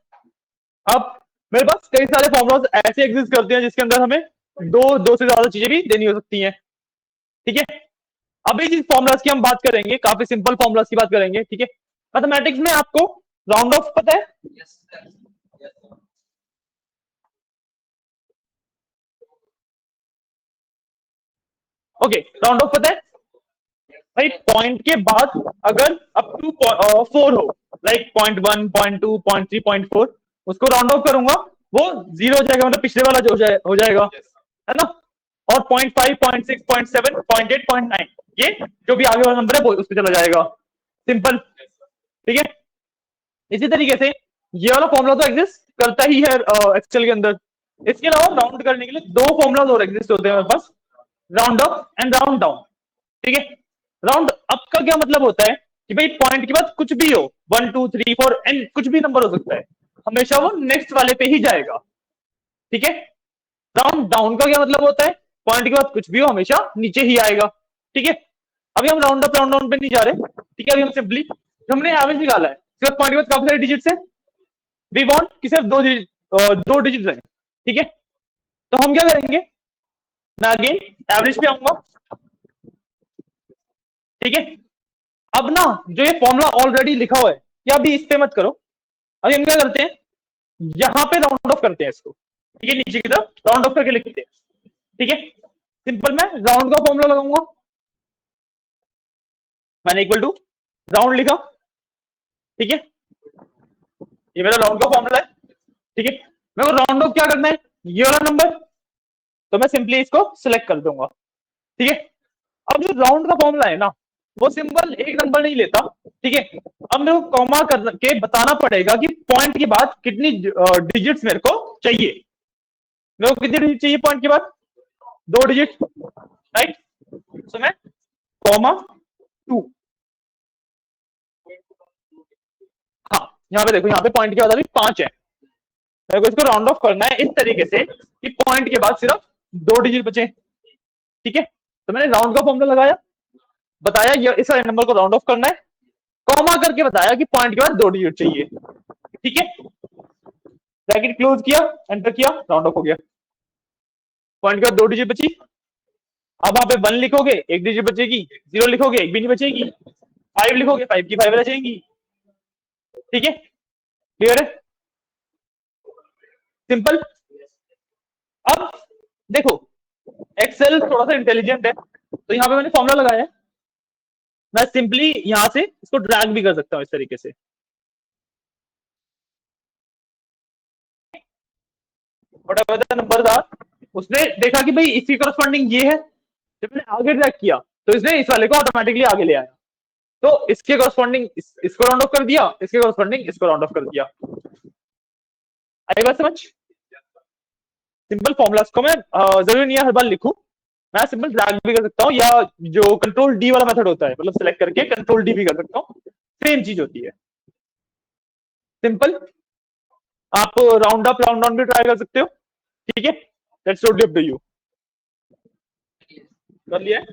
अब मेरे पास कई सारे फॉर्मूलाज ऐसे एग्जिस्ट करते हैं जिसके अंदर हमें दो से ज्यादा चीजें भी देनी हो सकती हैं। ठीक है, अभी जिस फॉर्मूलाज की हम बात करेंगे काफी सिंपल फॉर्मूलाज की बात करेंगे। ठीक है, मैथमेटिक्स में आपको राउंड ऑफ पता है? ओके, राउंड ऑफ पता है भाई? पॉइंट के बाद अगर अप टू 4 हो, लाइक 0.1 0.2 0.3 0.4, उसको राउंड ऑफ करूंगा वो 0 हो जाएगा, मतलब पिछले वाला जो हो जाएगा, है ना। और 0.5 0.6 0.7 0.8 0.9 ये जो भी आगे वाला नंबर है वो उस पर चला जाएगा। सिंपल। ठीक है, इसी तरीके से ये वाला फॉर्मूला तो एग्जिस्ट करता ही है एक्सेल के अंदर। इसके अलावा राउंड करने के लिए दो फॉर्मूलाज और एग्जिस्ट होते हैं मेरे पास, round up and round down. ठीक है, राउंड अप का क्या मतलब होता है कि भाई पॉइंट के बाद कुछ भी हो, 1 2 3 4 एंड कुछ भी नंबर हो सकता है, हमेशा वो नेक्स्ट वाले पे ही जाएगा। ठीक है, राउंड डाउन का क्या मतलब होता है, पॉइंट के बाद कुछ भी हो हमेशा नीचे ही आएगा। ठीक है, अभी हम राउंड अप राउंड डाउन पे नहीं जा रहे। ठीक है, अभी हम सिंपली हमने एवरेज निकाला है, सिर्फ पॉइंट के बाद काफी सारे डिजिट्स है, वी वांट कि सिर्फ दो डिजिट्स हैं। ठीक है, तो हम क्या करेंगे, मैं अगेन एवरेज पे आऊंगा। ठीक है, अब ना जो ये फॉर्मूला ऑलरेडी लिखा हुआ है या अभी इस पे मत करो, अभी हम क्या करते हैं, यहां पे राउंड ऑफ करते हैं इसको। ठीक है, नीचे की तरफ राउंड ऑफ करके लिखते हैं। ठीक है, सिंपल मैं राउंड का फॉर्मूला लगाऊंगा, मैंने इक्वल टू राउंड लिखा। ठीक है, ये मेरा राउंड का फॉर्मूला है। ठीक है, मेरे को राउंड ऑफ क्या करना है, ये वाला नंबर, तो मैं सिंपली इसको सिलेक्ट कर दूंगा। ठीक है, अब जो राउंड का फॉर्मूला है ना वो सिंपल एक नंबर नहीं लेता। ठीक है, अब मेरे को कॉमा करके बताना पड़ेगा कि पॉइंट के बाद कितनी डिजिट्स मेरे को चाहिए। मेरे को कितनी डिजिट चाहिए पॉइंट के बाद, 2 डिजिट। राइट, सो मैं कॉमा 2। हाँ, यहाँ पे देखो, यहाँ पे पॉइंट के बाद अभी 5 है, मेरे को इसको राउंड ऑफ करना है इस तरीके से कि पॉइंट के बाद सिर्फ 2 डिजिट बचे। ठीक है, तो मैंने राउंड का फॉर्मूला लगाया, बताया ये इस नंबर को राउंड ऑफ करना है, कॉमा करके बताया कि पॉइंट के बाद 2 डिजिट चाहिए। ठीक है, ब्रैकेट क्लोज किया, एंटर किया, राउंड ऑफ हो गया। पॉइंट के बाद 2 डिजिट बची, अब वहां पे 1 लिखोगे 1 डिजिट बचेगी, 0 लिखोगे 1 भी नहीं बचेगी, 5 लिखोगे 5 की 5 रह जाएंगी। ठीक है, क्लियर है, सिंपल। अब देखो एक्सेल थोड़ा सा इंटेलिजेंट है, तो यहाँ पे मैंने फॉर्मूला लगाया है, मैं सिंपली यहां से इसको ड्रैग भी कर सकता हूं इस तरीके से। व्हाटएवर द नंबर्स आर, उसने देखा कि भाई इसकी करस्पॉन्डिंग ये है, जब मैंने आगे ड्रैग किया तो इसने इस वाले को ऑटोमेटिकली आगे ले आया, तो इसके करस्पॉन्डिंग इसको राउंड ऑफ कर दिया, इसके करस्पॉन्डिंग इसको राउंड ऑफ कर दिया। आई बात समझ? सिंपल फॉर्मूलाज को मैं जरूरी नहीं है हर बार लिखूं, मैं सिंपल ड्रैग भी कर सकता हूं, या जो कंट्रोल डी वाला मेथड होता है, मतलब सिलेक्ट करके कंट्रोल डी भी कर सकता हूं, सेम चीज होती है। सिंपल, आप राउंड अप राउंड डाउन भी ट्राई कर सकते हो। ठीक है, that's totally up to you. कर लिया है,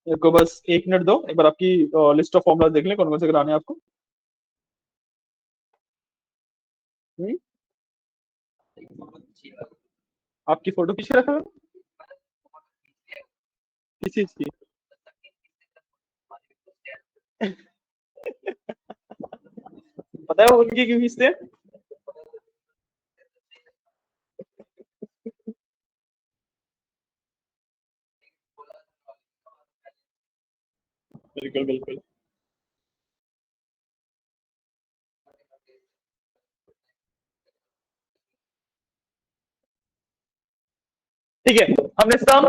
मेरे को बस 1 मिनट दो, एक बार आपकी लिस्ट ऑफ फॉर्मूला देख लें कौन कौन से कराने हैं आपको। आपकी फोटो पीछे रखा है किस चीज की? पता है वो उनकी क्यों खींचते हैं? बिल्कुल बिल्कुल, ठीक है, हमने सम,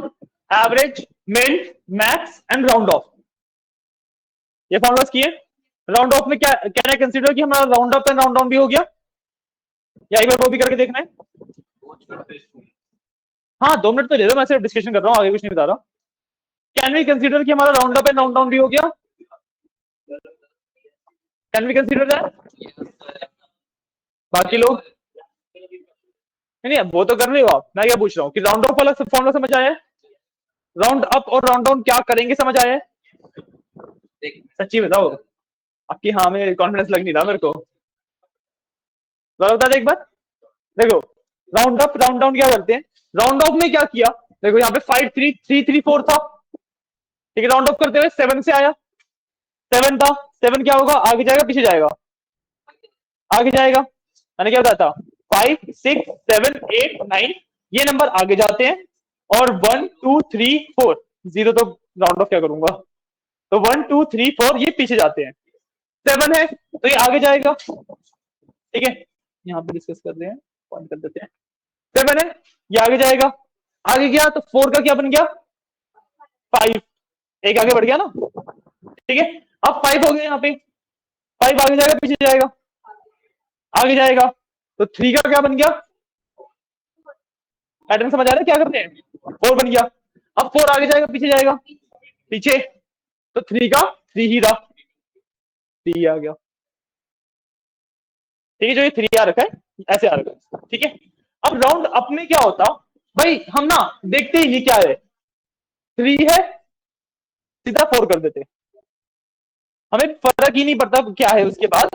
एवरेज, मिन, मैक्स एंड राउंड ऑफ ये फॉर्मूलाज किए। राउंड ऑफ में क्या कैन आई कंसीडर कि हमारा round up and round down भी हो गया, या एक बार वो भी करके देखना है? हाँ 2 मिनट तो ले दो, मैं सिर्फ डिस्कशन कर रहा हूँ, आगे कुछ नहीं बता रहा। कैन वी कंसीडर कि हमारा round up and round down भी हो गया? Can we consider that? बाकी लोग नहीं, वो तो कर रहे हो आप, मैं क्या पूछ रहा हूँ कि राउंड ऑफ वाला फॉर्मूला समझ आया है? राउंड अप और राउंड डाउन क्या करेंगे समझ आया है? सच्ची बताओ, आपकी हाँ में कॉन्फिडेंस लग नहीं रहा मेरे को। बता दे एक बार। देखो, राउंड अप राउंड डाउन क्या करते हैं? राउंड ऑफ में क्या किया? देखो यहाँ पे 5 3 3 3 4 था, ठीक है। राउंड ऑफ करते हुए 7 से आया, 7 था, 7 क्या होगा? आगे जाएगा पीछे जाएगा? आगे जाएगा। मैंने क्या बताया था? 5 6 7 8 9 ये नंबर आगे जाते हैं, और 1 2 3 4 0 तो राउंड ऑफ क्या करूंगा, तो 1 2 3 4 ये पीछे जाते हैं। 7 है तो ये आगे जाएगा, ठीक है। यहाँ पे डिस्कस कर रहे हैं, पॉइंट कर देते हैं। 7 है, ये आगे जाएगा, आगे गया तो 4 का क्या बन गया? 5, एक आगे बढ़ गया ना, ठीक है। अब 5 हो गया, यहाँ पे 5 आगे जाएगा पीछे जाएगा? आगे जाएगा। तो 3 का क्या बन गया? पैटर्न समझ आ रहा है क्या करते हैं? 4 बन गया। अब 4 आगे जाएगा पीछे जाएगा? पीछे। तो 3 का 3 ही रहा, 3 आ गया, ठीक है। जो ये 3 आ रखा है ऐसे आ रखा है, ठीक है। अब राउंड अप में क्या होता भाई, हम ना देखते ही नहीं क्या है, 3 है सीधा 4 कर देते, हमें फर्क ही नहीं पड़ता क्या है उसके बाद,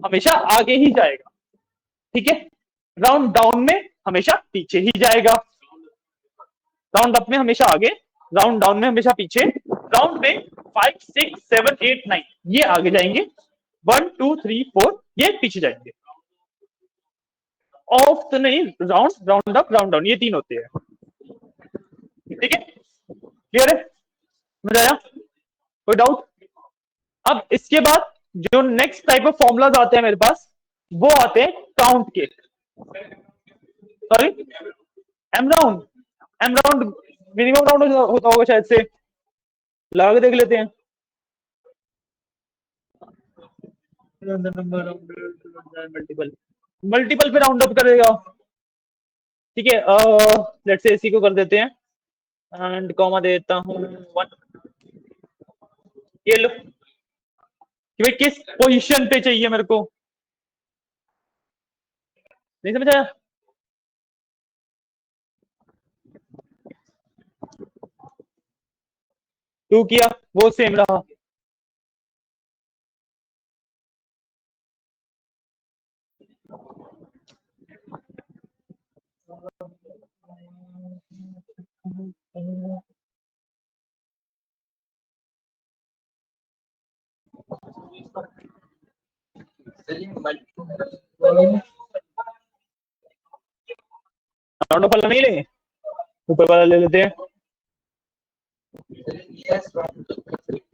हमेशा आगे ही जाएगा, ठीक है। राउंड डाउन में हमेशा पीछे ही जाएगा, राउंड अप में हमेशा आगे, राउंड डाउन में हमेशा पीछे। राउंड में 5 6 7 8 9 ये आगे जाएंगे, 1 2 3 4 ये पीछे जाएंगे। ऑफ तो नहीं, round round up round down ये 3 होते हैं, ठीक है। क्लियर है? समझ आया? कोई डाउट? अब इसके बाद जो नेक्स्ट टाइप ऑफ फॉर्मूलाज आते हैं मेरे पास, वो आते हैं काउंट के। Sorry, um round minimum round होता होगा शायद से, लगा के देख लेते हैं। मल्टीपल मल्टीपल पे राउंड अप करेगा, ठीक है। लेट्स से इसी को कर देते हैं एंड कॉमा देता हूं 1। ये लो कि भाई किस पोजीशन पे चाहिए मेरे को, नहीं समझ आया? टू किया वो सेम रहा, राउंड ऑफ वाला नहीं लेंगे, ऊपर वाला ले लेते हैं।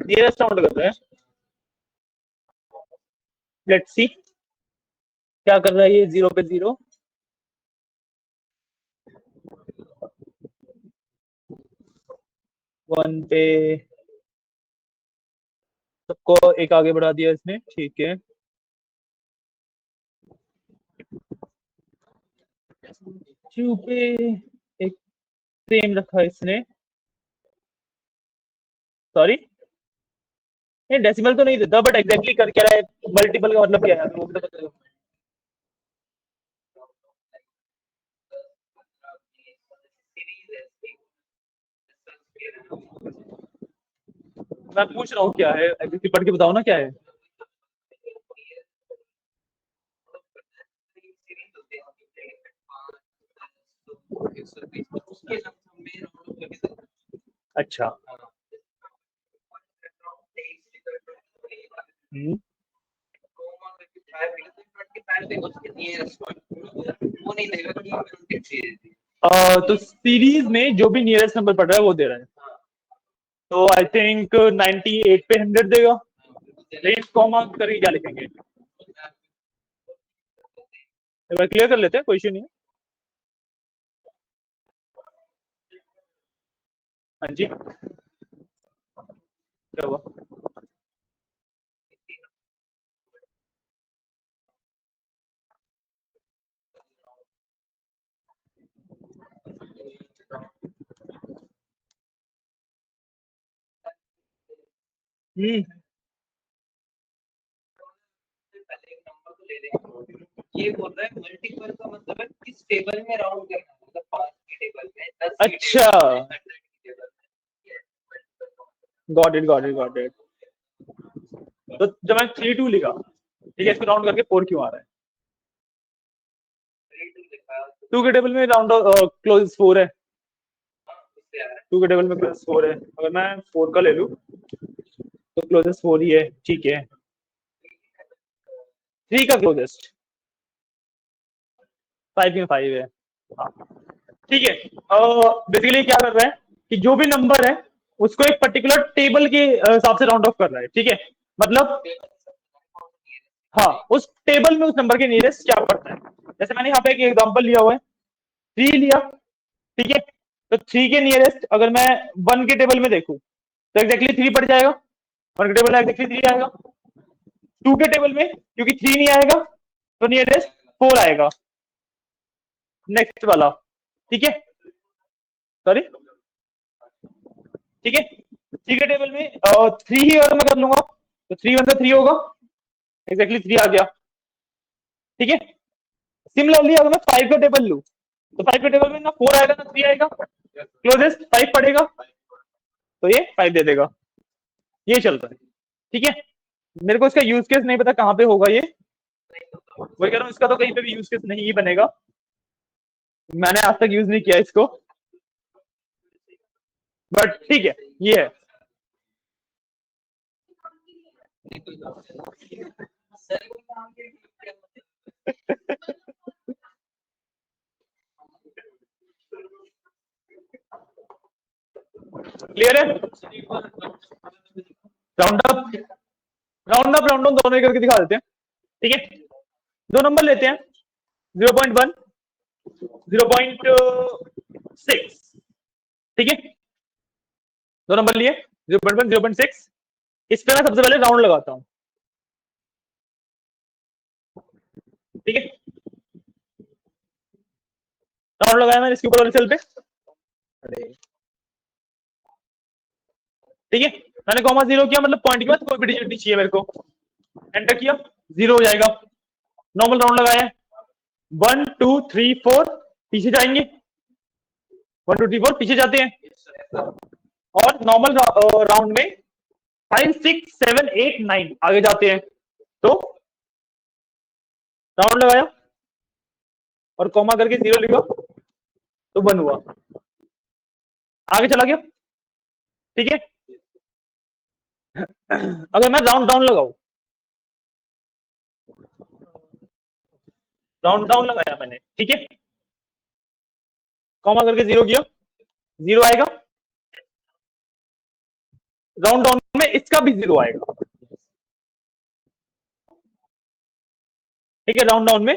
नियरेस्ट राउंड करते हैं, लेट्स सी क्या कर रहा है ये। 0 पे 0, 1 पे सबको एक आगे बढ़ा दिया इसने, ठीक है। 2 पे एक सेम रखा इसने, सॉरी ये डेसिमल तो नहीं देता, बट एग्जैक्टली कर क्या रहा है, मल्टीपल का मतलब क्या है वो भी तो बताओ। मैं पूछ रहा हूँ क्या है, एग्जैक्टली पढ़ के बताओ ना क्या है। अच्छा, तो सीरीज में जो भी नियरेस्ट नंबर पड़ रहा है वो दे रहा है, तो आई थिंक 98 पे 100 देगा, लेकिन कॉमा करके क्या लिखेंगे, एक बार क्लियर कर लेते हैं, कोई इशू नहीं है। हाँ जी, क्या हुआ? ये बोल रहा है मल्टीपल का मतलब है किस टेबल में राउंड करना है, मतलब 5 के टेबल में 10 के अच्छा, टेबल में 100 के टेबल में। Got it. तो जब मैं 3 2 लिखा, ठीक है, इसको राउंड करके 4 क्यों आ रहा है? 2 के टेबल में राउंड क्लोज 4 है, 2 के टेबल में क्लोज 4 है। अगर मैं 4 का ले लूं तो क्लोजेस्ट 4 ही है, ठीक है। 3 का क्लोजेस्ट 5 में 5 है, हाँ ठीक है। बेसिकली क्या कर रहा है कि जो भी नंबर है उसको एक पर्टिकुलर टेबल के हिसाब से राउंड ऑफ कर रहा है, ठीक है। मतलब हाँ, उस टेबल में उस नंबर के नियरेस्ट क्या पड़ता है। जैसे मैंने यहाँ पे एक एग्जांपल लिया हुआ है, 3 लिया, ठीक है। तो 3 के नियरेस्ट अगर मैं 1 के टेबल में देखूं तो एग्जैक्टली 3 पड़ जाएगा, 1 के टेबल में एग्जैक्टली 3 आएगा। 2 के टेबल में क्योंकि 3 नहीं आएगा तो नियरेस्ट 4 आएगा, नेक्स्ट वाला, ठीक है, सॉरी, ठीक है। 3 के टेबल में 3 ही अगर मैं कर लूंगा तो 3 1 से 3 होगा, एग्जैक्टली 3 आ गया, ठीक है। सिमिलरली अगर मैं 5 का टेबल लूं तो 5 के टेबल में ना 4 आएगा ना 3 आएगा, क्लोजेस्ट 5 पड़ेगा तो ये 5 दे देगा, ये चलता है, ठीक है। मेरे को इसका यूज केस नहीं पता कहाँ पे होगा, ये वही कह रहा हूँ, इसका तो कहीं पे भी यूज केस नहीं ही बनेगा, मैंने आज तक यूज नहीं किया इसको, बट ठीक है, ये है। क्लियर है? राउंड अप राउंड डाउन दोनों ही करके दिखा देते हैं, ठीक है। दो नंबर लेते हैं, 0.1 0.6, ठीक है। दो नंबर लिए 0.1 0.6, इस पे मैं सबसे पहले राउंड लगाता हूं, ठीक है। राउंड लगाया मैंने इसके ऊपर वाले सेल पे, ठीक है। मैंने कॉमा 0 किया, मतलब पॉइंट के बाद कोई भी डिजिट नहीं चाहिए मेरे को, एंटर किया 0 हो जाएगा। नॉर्मल राउंड लगाया 1 2 3 4, पीछे जाएंगे 1 2 3 4 पीछे जाते हैं, और नॉर्मल राउंड में 5 6 7 8 9 आगे जाते हैं। तो राउंड लगाया और कॉमा करके 0 लिखा तो 1 हुआ, आगे चला गया, ठीक है। अगर मैं राउंड डाउन लगाऊं, राउंड डाउन लगाया मैंने, ठीक है, कॉमा करके 0 किया, 0 आएगा। राउंड डाउन में इसका भी 0 आएगा, ठीक है। राउंड डाउन में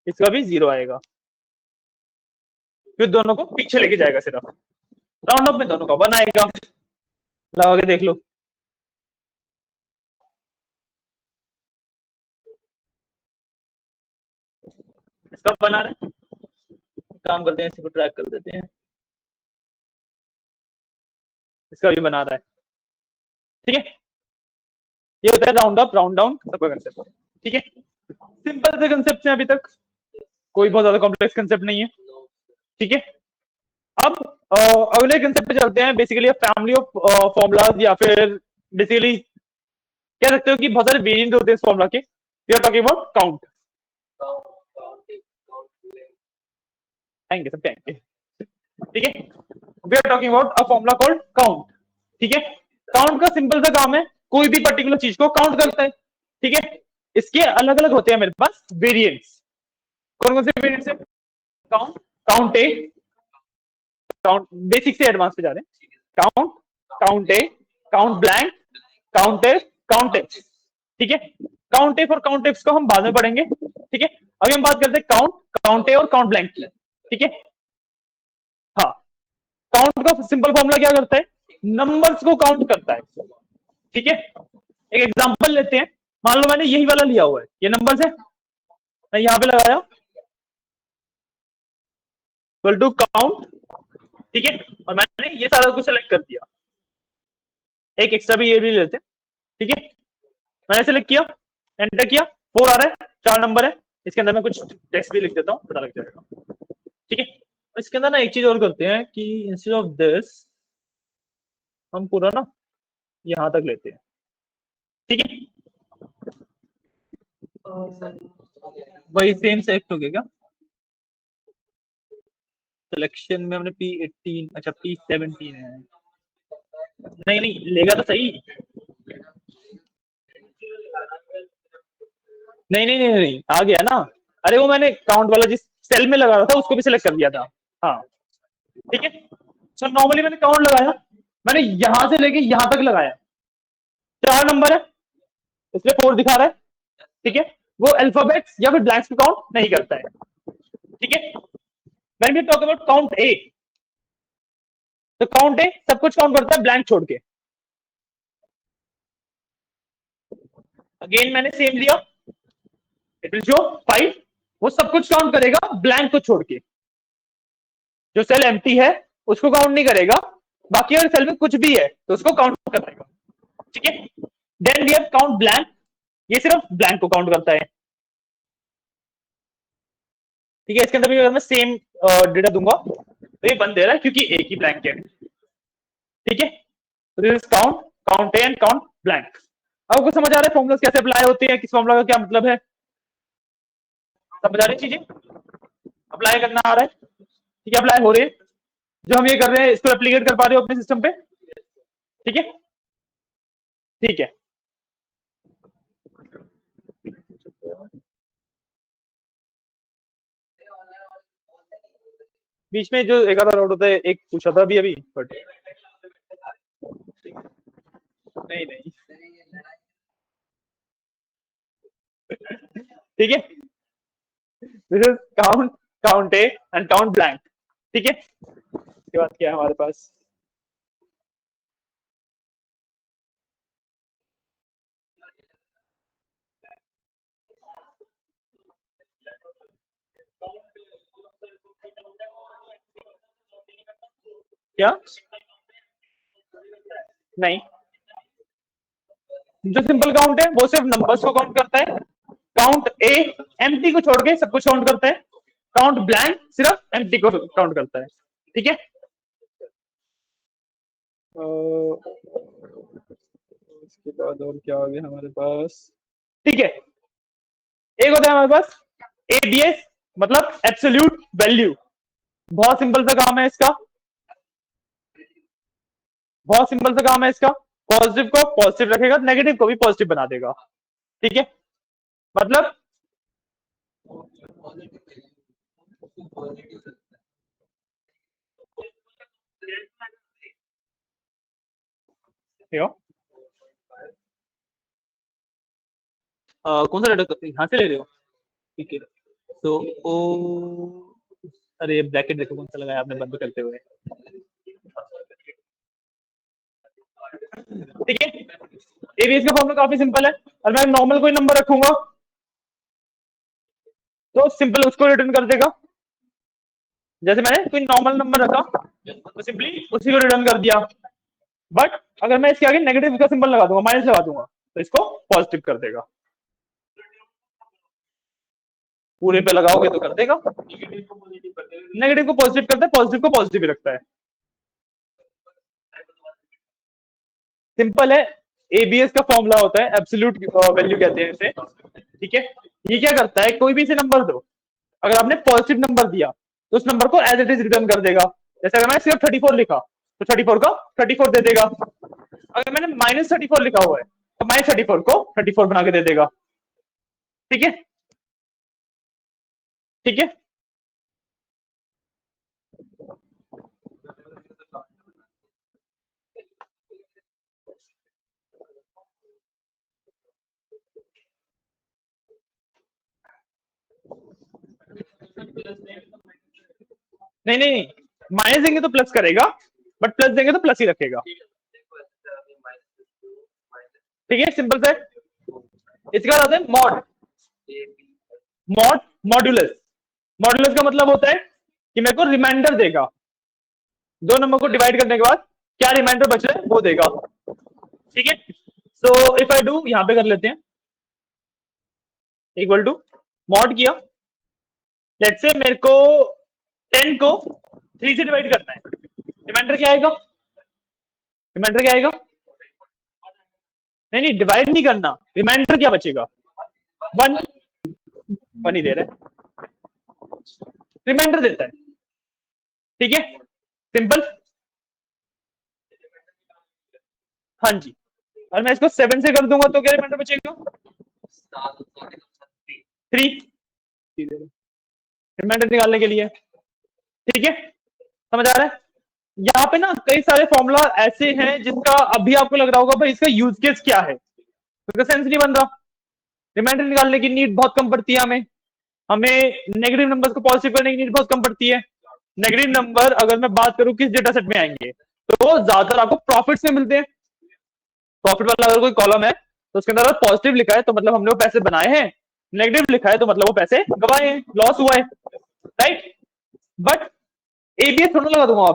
इसका भी 0 आएगा, फिर दोनों को पीछे लेके जाएगा सिर्फ। राउंड अप में दोनों का 1 आएगा, लगा के देख लो। इसका बना रहे, काम करते हैं, इसको ट्रैक कर देते हैं, इसका भी बना रहा है, ठीक है। ये होता है राउंड अप राउंड डाउन सबका कंसेप्ट, ठीक है। सिंपल से कंसेप्ट है, अभी तक कोई बहुत ज्यादा कॉम्प्लेक्स कंसेप्ट नहीं है, ठीक है। अब अगले कंसेप्ट पे चलते हैं, बेसिकली फैमिली ऑफ फॉर्मूलाज, या फिर बेसिकली कह सकते हो कि बहुत सारे वेरिएंट होते हैं इस फॉर्मूला के। We are talking about count, आएंगे सब आएंगे, ठीक है। We are talking about a formula called count, ठीक है। काउंट का सिंपल सा काम है, कोई भी पर्टिकुलर चीज को काउंट करता है, ठीक है। इसके अलग अलग होते हैं मेरे पास वेरिएंट्स। कौन कौन से वेरिएंट्स है? Count, count A, count basic से एडवांस पे जा रहे हैं, count, count A, count blank, count if, count X, ठीक है। काउंट एफ और काउंट एक्स को हम बाद में पढ़ेंगे, ठीक है। अभी हम बात करते हैं काउंट, काउंट ए और काउंट ब्लैंक की, ठीक है। हाँ, काउंट का सिंपल फॉर्मूला क्या करता है? नंबर्स को काउंट करता है, ठीक है। एक एग्जांपल लेते हैं, मान लो मैंने यही वाला लिया हुआ है, ये नंबर्स है, मैं यहां पे लगाया इक्वल टू काउंट, ठीक है, और मैंने ये सारा कुछ सेलेक्ट कर दिया। एक एक्स्ट्रा भी ये भी लेते हैं, ठीक है। मैंने सेलेक्ट किया, एंटर किया, 4 आ रहा है, 4 नंबर है, इसके अंदर मैं कुछ टेक्स्ट भी लिख देता हूँ, पता लग जाएगा। ठीक है, इसके अंदर ना एक चीज और करते हैं कि इंस्टेड ऑफ दिस हम पूरा ना यहां तक लेते हैं। ठीक है, वही सेम सेलेक्ट हो गया क्या? सिलेक्शन में हमने P18, अच्छा P17 है, नहीं नहीं लेगा तो सही, नहीं आ गया ना। अरे वो मैंने काउंट वाला जिस सेल में लगा रहा था उसको भी सिलेक्ट कर दिया था। हाँ ठीक है, सो नॉर्मली मैंने काउंट लगाया, मैंने यहां से लेके यहां तक लगाया, 4 नंबर है इसलिए 4 दिखा रहा है। ठीक है, वो अल्फाबेट्स या फिर ब्लैंक्स को काउंट नहीं करता है। ठीक है, when we talk about count A, तो काउंट ए सब कुछ काउंट करता है ब्लैंक छोड़ के। अगेन मैंने सेम लिया, इट विल शो 5, वो सब कुछ काउंट करेगा ब्लैंक को छोड़ के, जो सेल एम्प्टी है उसको काउंट नहीं करेगा, बाकी अगर सेल में कुछ भी है तो उसको काउंट करेगा। ठीक है, then we have count blank, ये सिर्फ ब्लैंक को काउंट करता है। ठीक है, इसके अंदर भी अगर मैं सेम डेटा दूंगा तो ये बन दे रहा है क्योंकि एक ही ब्लैंक है। ठीक है, this is count, count A and count blank. आपको समझ आ रहा है फॉर्मूलाज कैसे अप्लाई होते हैं, किस फॉर्मूला का क्या मतलब है, समझ आ रही चीजें, अप्लाई करना आ रहा है? ठीक है, अप्लाई हो रही है, जो हम ये कर रहे हैं इसको एप्लीकेट कर पा रहे हो अपने सिस्टम पे? ठीक है, ठीक है, बीच में जो एक आधा डाउट होता है, एक पूछा था अभी बट नहीं नहीं ठीक है, this is count, count A and count blank. ठीक है, इसके बाद क्या है हमारे पास, क्या नहीं, जो सिंपल काउंट है वो सिर्फ नंबर्स को काउंट करता है, काउंट ए एम्प्टी को छोड़ के सब कुछ काउंट करता है, काउंट ब्लैंक सिर्फ एम्प्टी को काउंट करता है। ठीक है, उसके बाद और क्या आ गया हमारे पास, ठीक है, एक होता है हमारे पास एबीएस, मतलब एब्सोल्यूट वैल्यू, बहुत सिंपल सा काम है इसका, बहुत सिंपल सा काम है इसका, पॉजिटिव को पॉजिटिव रखेगा, नेगेटिव को भी पॉजिटिव बना देगा। ठीक है, मतलब कौन सा डाटा यहाँ से ले रहे हो? ठीक है, तो ओ, अरे ब्रैकेट देखो कौन सा लगाया आपने बंद करते हुए। ठीक है, एबीएस का फॉर्मूला काफी सिंपल है, और मैं नॉर्मल कोई नंबर रखूंगा तो सिंपल उसको रिटर्न कर देगा, जैसे मैंने कोई नॉर्मल नंबर रखा तो सिंपली उसी को रिटर्न कर दिया, बट अगर मैं इसके आगे नेगेटिव का सिंबल लगा दूंगा, माइनस लगा दूंगा, तो इसको पॉजिटिव कर देगा, पूरे पे लगाओगे तो कर देगा, नेगेटिव को पॉजिटिव करता है, पॉजिटिव को पॉजिटिव ही रखता है। सिंपल है, एबीएस का फॉर्मूला होता है एब्सोल्यूट वैल्यू कहते हैं इसे। ठीक है, ये क्या करता है, कोई भी इसे नंबर दो, अगर आपने पॉजिटिव नंबर दिया तो उस नंबर को एज इट इज रिटर्न कर देगा, जैसे अगर मैंने सिर्फ 34 लिखा तो 34 का 34 दे देगा, अगर मैंने -34 लिखा हुआ है तो -34 को 34 बना के दे देगा। ठीक है, ठीक है, नहीं नहीं माइनस देंगे तो प्लस करेगा, बट प्लस देंगे तो प्लस ही रखेगा। ठीक है, सिंपल से इसका आता है मॉड, मॉड मॉड्यूलस, मॉड्यूलस का मतलब होता है कि मेरे को रिमाइंडर देगा, दो नंबर को डिवाइड करने के बाद क्या रिमाइंडर बच रहा है वो देगा। ठीक है, सो इफ आई डू, यहां पे कर लेते हैं, इक्वल टू मॉड किया, लेट्स से मेरे को 10 को 3 से डिवाइड करना है, रिमाइंडर क्या आएगा, रिमाइंडर क्या आएगा, नहीं डिवाइड नहीं करना, रिमाइंडर क्या बचेगा, 1 ही दे रहा है, रिमाइंडर देता है, ठीक है, सिंपल। हाँ जी, और मैं इसको 7 से कर दूंगा तो क्या रिमाइंडर बचेगा, 3 रिमाइंडर निकालने के लिए, ठीक है, समझ आ रहा है। यहाँ पे ना कई सारे फॉर्मूला ऐसे हैं जिसका अभी आपको लग रहा होगा भाई इसका यूज केस क्या है, तो सेंस नहीं बन रहा, रिमाइंडर निकालने की नीड बहुत कम पड़ती है हमें, नेगेटिव नंबर्स को पॉजिटिव करने की नीड बहुत कम पड़ती है। नेगेटिव नंबर अगर मैं बात करूं किस डेटा सेट में आएंगे तो ज्यादातर आपको प्रॉफिट्स में मिलते हैं, प्रॉफिट वाला अगर कोई कॉलम है तो उसके अंदर अगर पॉजिटिव लिखा है तो मतलब हमने वो पैसे बनाए हैं, नेगेटिव लिखा है तो मतलब वो पैसे गवाए हैं, लॉस हुआ है, राइट। बट एबीएस थोड़ा लगा दूंगा वहां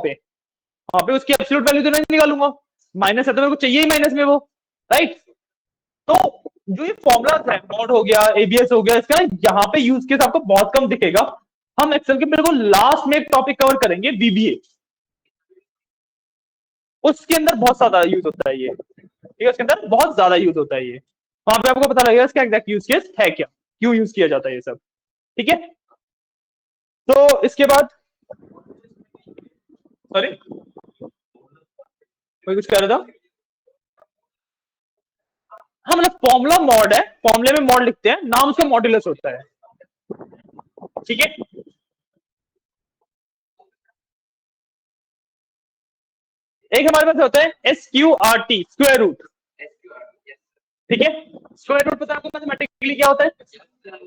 पे उसकी एब्सोल्यूट वैल्यू तो नहीं निकालूंगा, माइनस है तो मेरे को चाहिए ही माइनस में वो, राइट। तो जो ये फॉर्मुला है मॉड हो गया, एबीएस हो गया, इसका यहाँ पे यूज केस आपको बहुत कम दिखेगा। हम एक्सेल के मेरे को लास्ट में एक टॉपिक कवर करेंगे वीबीए, उसके अंदर बहुत ज्यादा यूज होता है ये, ठीक है, उसके अंदर बहुत ज्यादा यूज होता है ये, वहां पे आपको पता लगेगा इसका एग्जैक्ट यूज केस है क्या, क्यों यूज किया जाता है ये सब, ठीक है। तो इसके बाद सॉरी कोई कुछ कह रहा था, हाँ मतलब फॉर्मूला मॉड है, फॉर्मूले में मॉड लिखते हैं, नाम उसका मॉड्यूलस होता है, ठीक है। एक हमारे पास होता है SQRT, स्क्वायर रूट, ठीक है। स्क्वायर रूट पता है आपको मैथमेटिकली क्या होता है,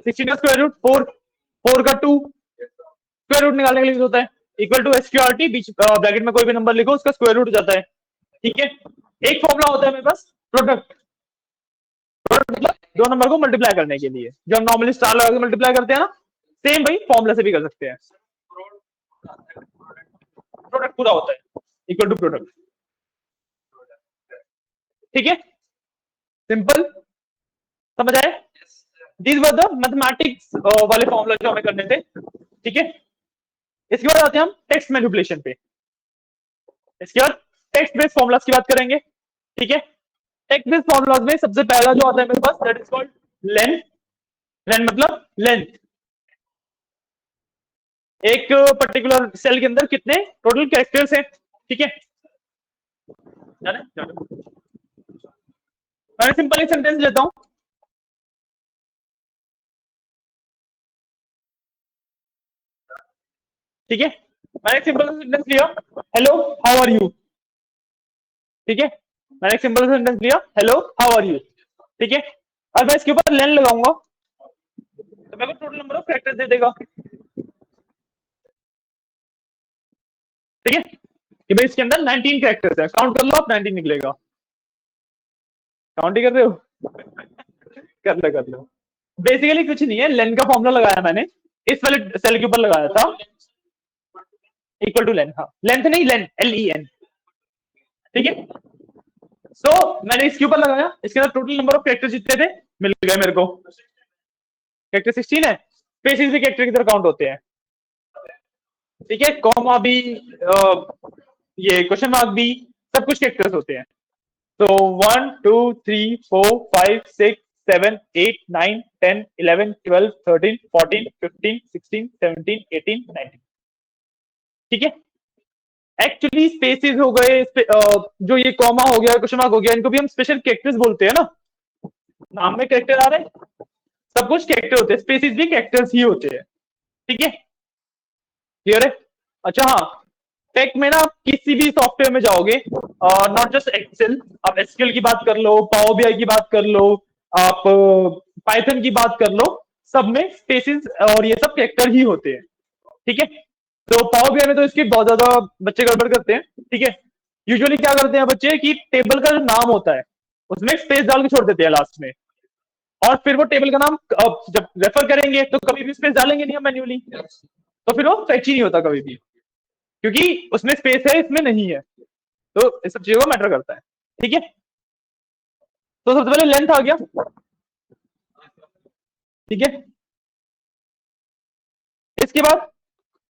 16 का स्क्वायर रूट 4 का 2, स्क्वायर रूट निकालने के लिए होता है, इक्वल टू SQRT, बीच ब्रैकेट में कोई भी नंबर लिखो उसका स्क्वायर रूट हो जाता है, ठीक है। एक फॉर्मूला होता है मेरे पास प्रोडक्ट, मतलब दो नंबर को मल्टीप्लाई करने के लिए जो हम नॉर्मली स्टार लगा के मल्टीप्लाई करते हैं ना, सेम भाई फॉर्मूला से भी कर सकते हैं, प्रोडक्ट पूरा होता है इक्वल टू प्रोडक्ट, ठीक है, सिंपल, समझ आए। दीज वर द मैथमेटिक्स वाले फॉर्मूला जो हमें करने थे, ठीक है। इसके बाद आते हैं हम टेक्स्ट मैनिपुलेशन पे, इसके बाद टेक्स्ट बेस्ड फॉर्मूलाज की बात करेंगे, ठीक है। टेक्स्ट बेस्ड फॉर्मूलाज में सबसे पहला जो आता है मेरे पास दैट इज कॉल्ड लेन, लेन मतलब लेंथ, एक पर्टिकुलर सेल के अंदर कितने टोटल कैरेक्टर्स हैं, ठीक है, जाने मैं सिंपल एक सेंटेंस लेता हूं, ठीक है, मैंने एक सिंपल सेंटेंस लिया हेलो हाउ आर यू, ठीक है, मैंने एक सिंपल सेंटेंस लिया हेलो हाउ आर यू, ठीक है। और मैं इसके ऊपर लेन लगाऊंगा तो मेरे को टोटल नंबर ऑफ कैरेक्टर्स दे देगा, ठीक है, कि भाई इसके अंदर 19 कैरेक्टर्स है, काउंट कर लो आप, 19 निकलेगा, काउंट ही कर रहे हो कर लो, बेसिकली कुछ नहीं है, लेन का फॉर्मूला लगाया मैंने, इस वाले सेल के ऊपर लगाया था, इक्वल टू लेन, हाँ लेंथ नहीं लेन, LEN, ठीक है। सो मैंने इसके ऊपर लगाया, इसके अंदर टोटल नंबर ऑफ कैरेक्टर्स जितने थे मिल गए मेरे को, कैरेक्टर 16 है, स्पेसेस भी कैरेक्टर की तरह काउंट होते हैं, ठीक है, कॉमा भी, ये क्वेश्चन मार्क भी, सब कुछ कैरेक्टर्स होते हैं। तो 1 2 3 4 5 6 7 8 9 10 11 12 13 14 15 16 17 18 19, ठीक है। एक्चुअली स्पेसेस हो गए, जो ये कॉमा हो गया, क्वेश्चन मार्क हो गया, इनको भी हम स्पेशल कैरेक्टर्स बोलते हैं ना, नाम में कैरेक्टर आ रहे हैं, सब कुछ कैरेक्टर होते हैं, स्पेसेस भी कैरेक्टर्स ही होते हैं, ठीक है, क्लियर है। अच्छा हाँ, टेक में ना आप किसी भी सॉफ्टवेयर में जाओगे, नॉट जस्ट एक्सेल, आप एसक्यूएल की बात कर लो, पावर बीआई की बात कर लो, आप पाइथन की बात कर लो, सब में स्पेसेस और ये सब कैरेक्टर ही होते हैं, ठीक है। तो पावर बीआई में तो इसके बहुत ज्यादा बच्चे गड़बड़ करते हैं, ठीक है। यूजुअली क्या करते हैं बच्चे कि टेबल का जो नाम होता है उसमें स्पेस डाल के छोड़ देते हैं लास्ट में, और फिर वो टेबल का नाम जब रेफर करेंगे तो कभी भी स्पेस डालेंगे नहीं हम मैन्युअली, तो फिर वो फैच ही नहीं होता कभी भी, क्योंकि उसमें स्पेस है इसमें नहीं है, तो इस सब चीजों का मैटर करता है, ठीक है। तो सबसे पहले लेंथ आ गया, ठीक है। इसके बाद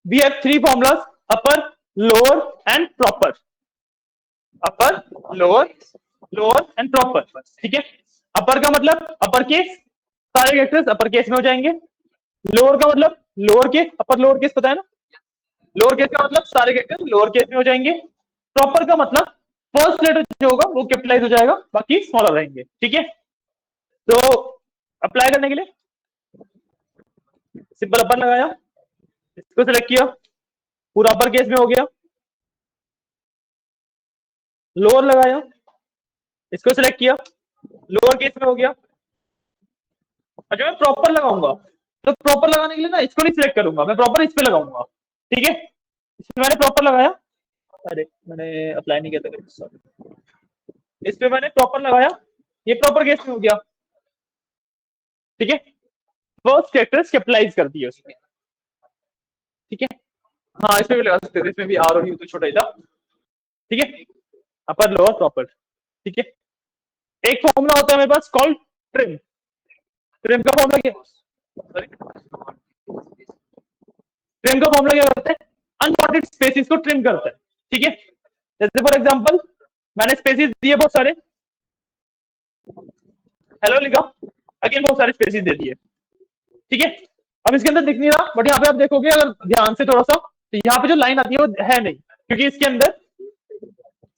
we have three formulas, upper, lower and proper. Upper, lower, lower and proper. ठीक है। अपर का मतलब अपर केस, सारे कैरेक्टर्स अपर केस में हो जाएंगे। लोअर का मतलब lower case, upper lower case पता है ना, लोअर केस का मतलब सारे कैरेक्टर्स लोअर केस में हो जाएंगे। प्रॉपर का मतलब फर्स्ट लेटर जो होगा वो कैपिटलाइज हो जाएगा, बाकी स्मॉलर रहेंगे। ठीक है। तो अप्लाई करने के लिए सिंपल अपर लगाया, इसको सिलेक्ट किया, पूरा अपर केस में हो गया। लोअर लगाया, इसको सिलेक्ट किया, लोअर केस में हो गया। अच्छा मैं प्रॉपर लगाऊंगा, तो प्रॉपर लगाने के लिए ना इसको नहीं सिलेक्ट करूंगा, मैं प्रॉपर इस पे लगाऊंगा। ठीक है। इसमें मैंने प्रॉपर लगाया, अरे मैंने अप्लाई नहीं किया था, सॉरी। इस पे मैंने प्रॉपर लगाया, ये प्रॉपर केस में हो गया। ठीक है। फर्स्ट कैरेक्टर्स कैपिटलाइज कर दिए उसमें। ठीक है। हाँ इसमें भी लगा सकते थे, इसमें भी आर और यू तो छोटा ही था। ठीक है। Upper lower proper. ठीक है। एक फॉर्मूला होता है मेरे पास कॉल्ड ट्रिम। ट्रिम का फॉर्मूला क्या, सॉरी, ट्रिम का फॉर्मूला क्या करता है, अनवांटेड स्पेसिस को ट्रिम करता है। ठीक है। जैसे फॉर एग्जांपल मैंने स्पेसिस दिए बहुत सारे, हेलो लिखा, अगेन बहुत सारे स्पेसिस दे दिए। ठीक है। अब इसके अंदर दिख नहीं रहा, बट यहाँ पे आप देखोगे अगर ध्यान से थोड़ा सा, तो यहाँ पे जो लाइन आती है वो है नहीं, क्योंकि इसके अंदर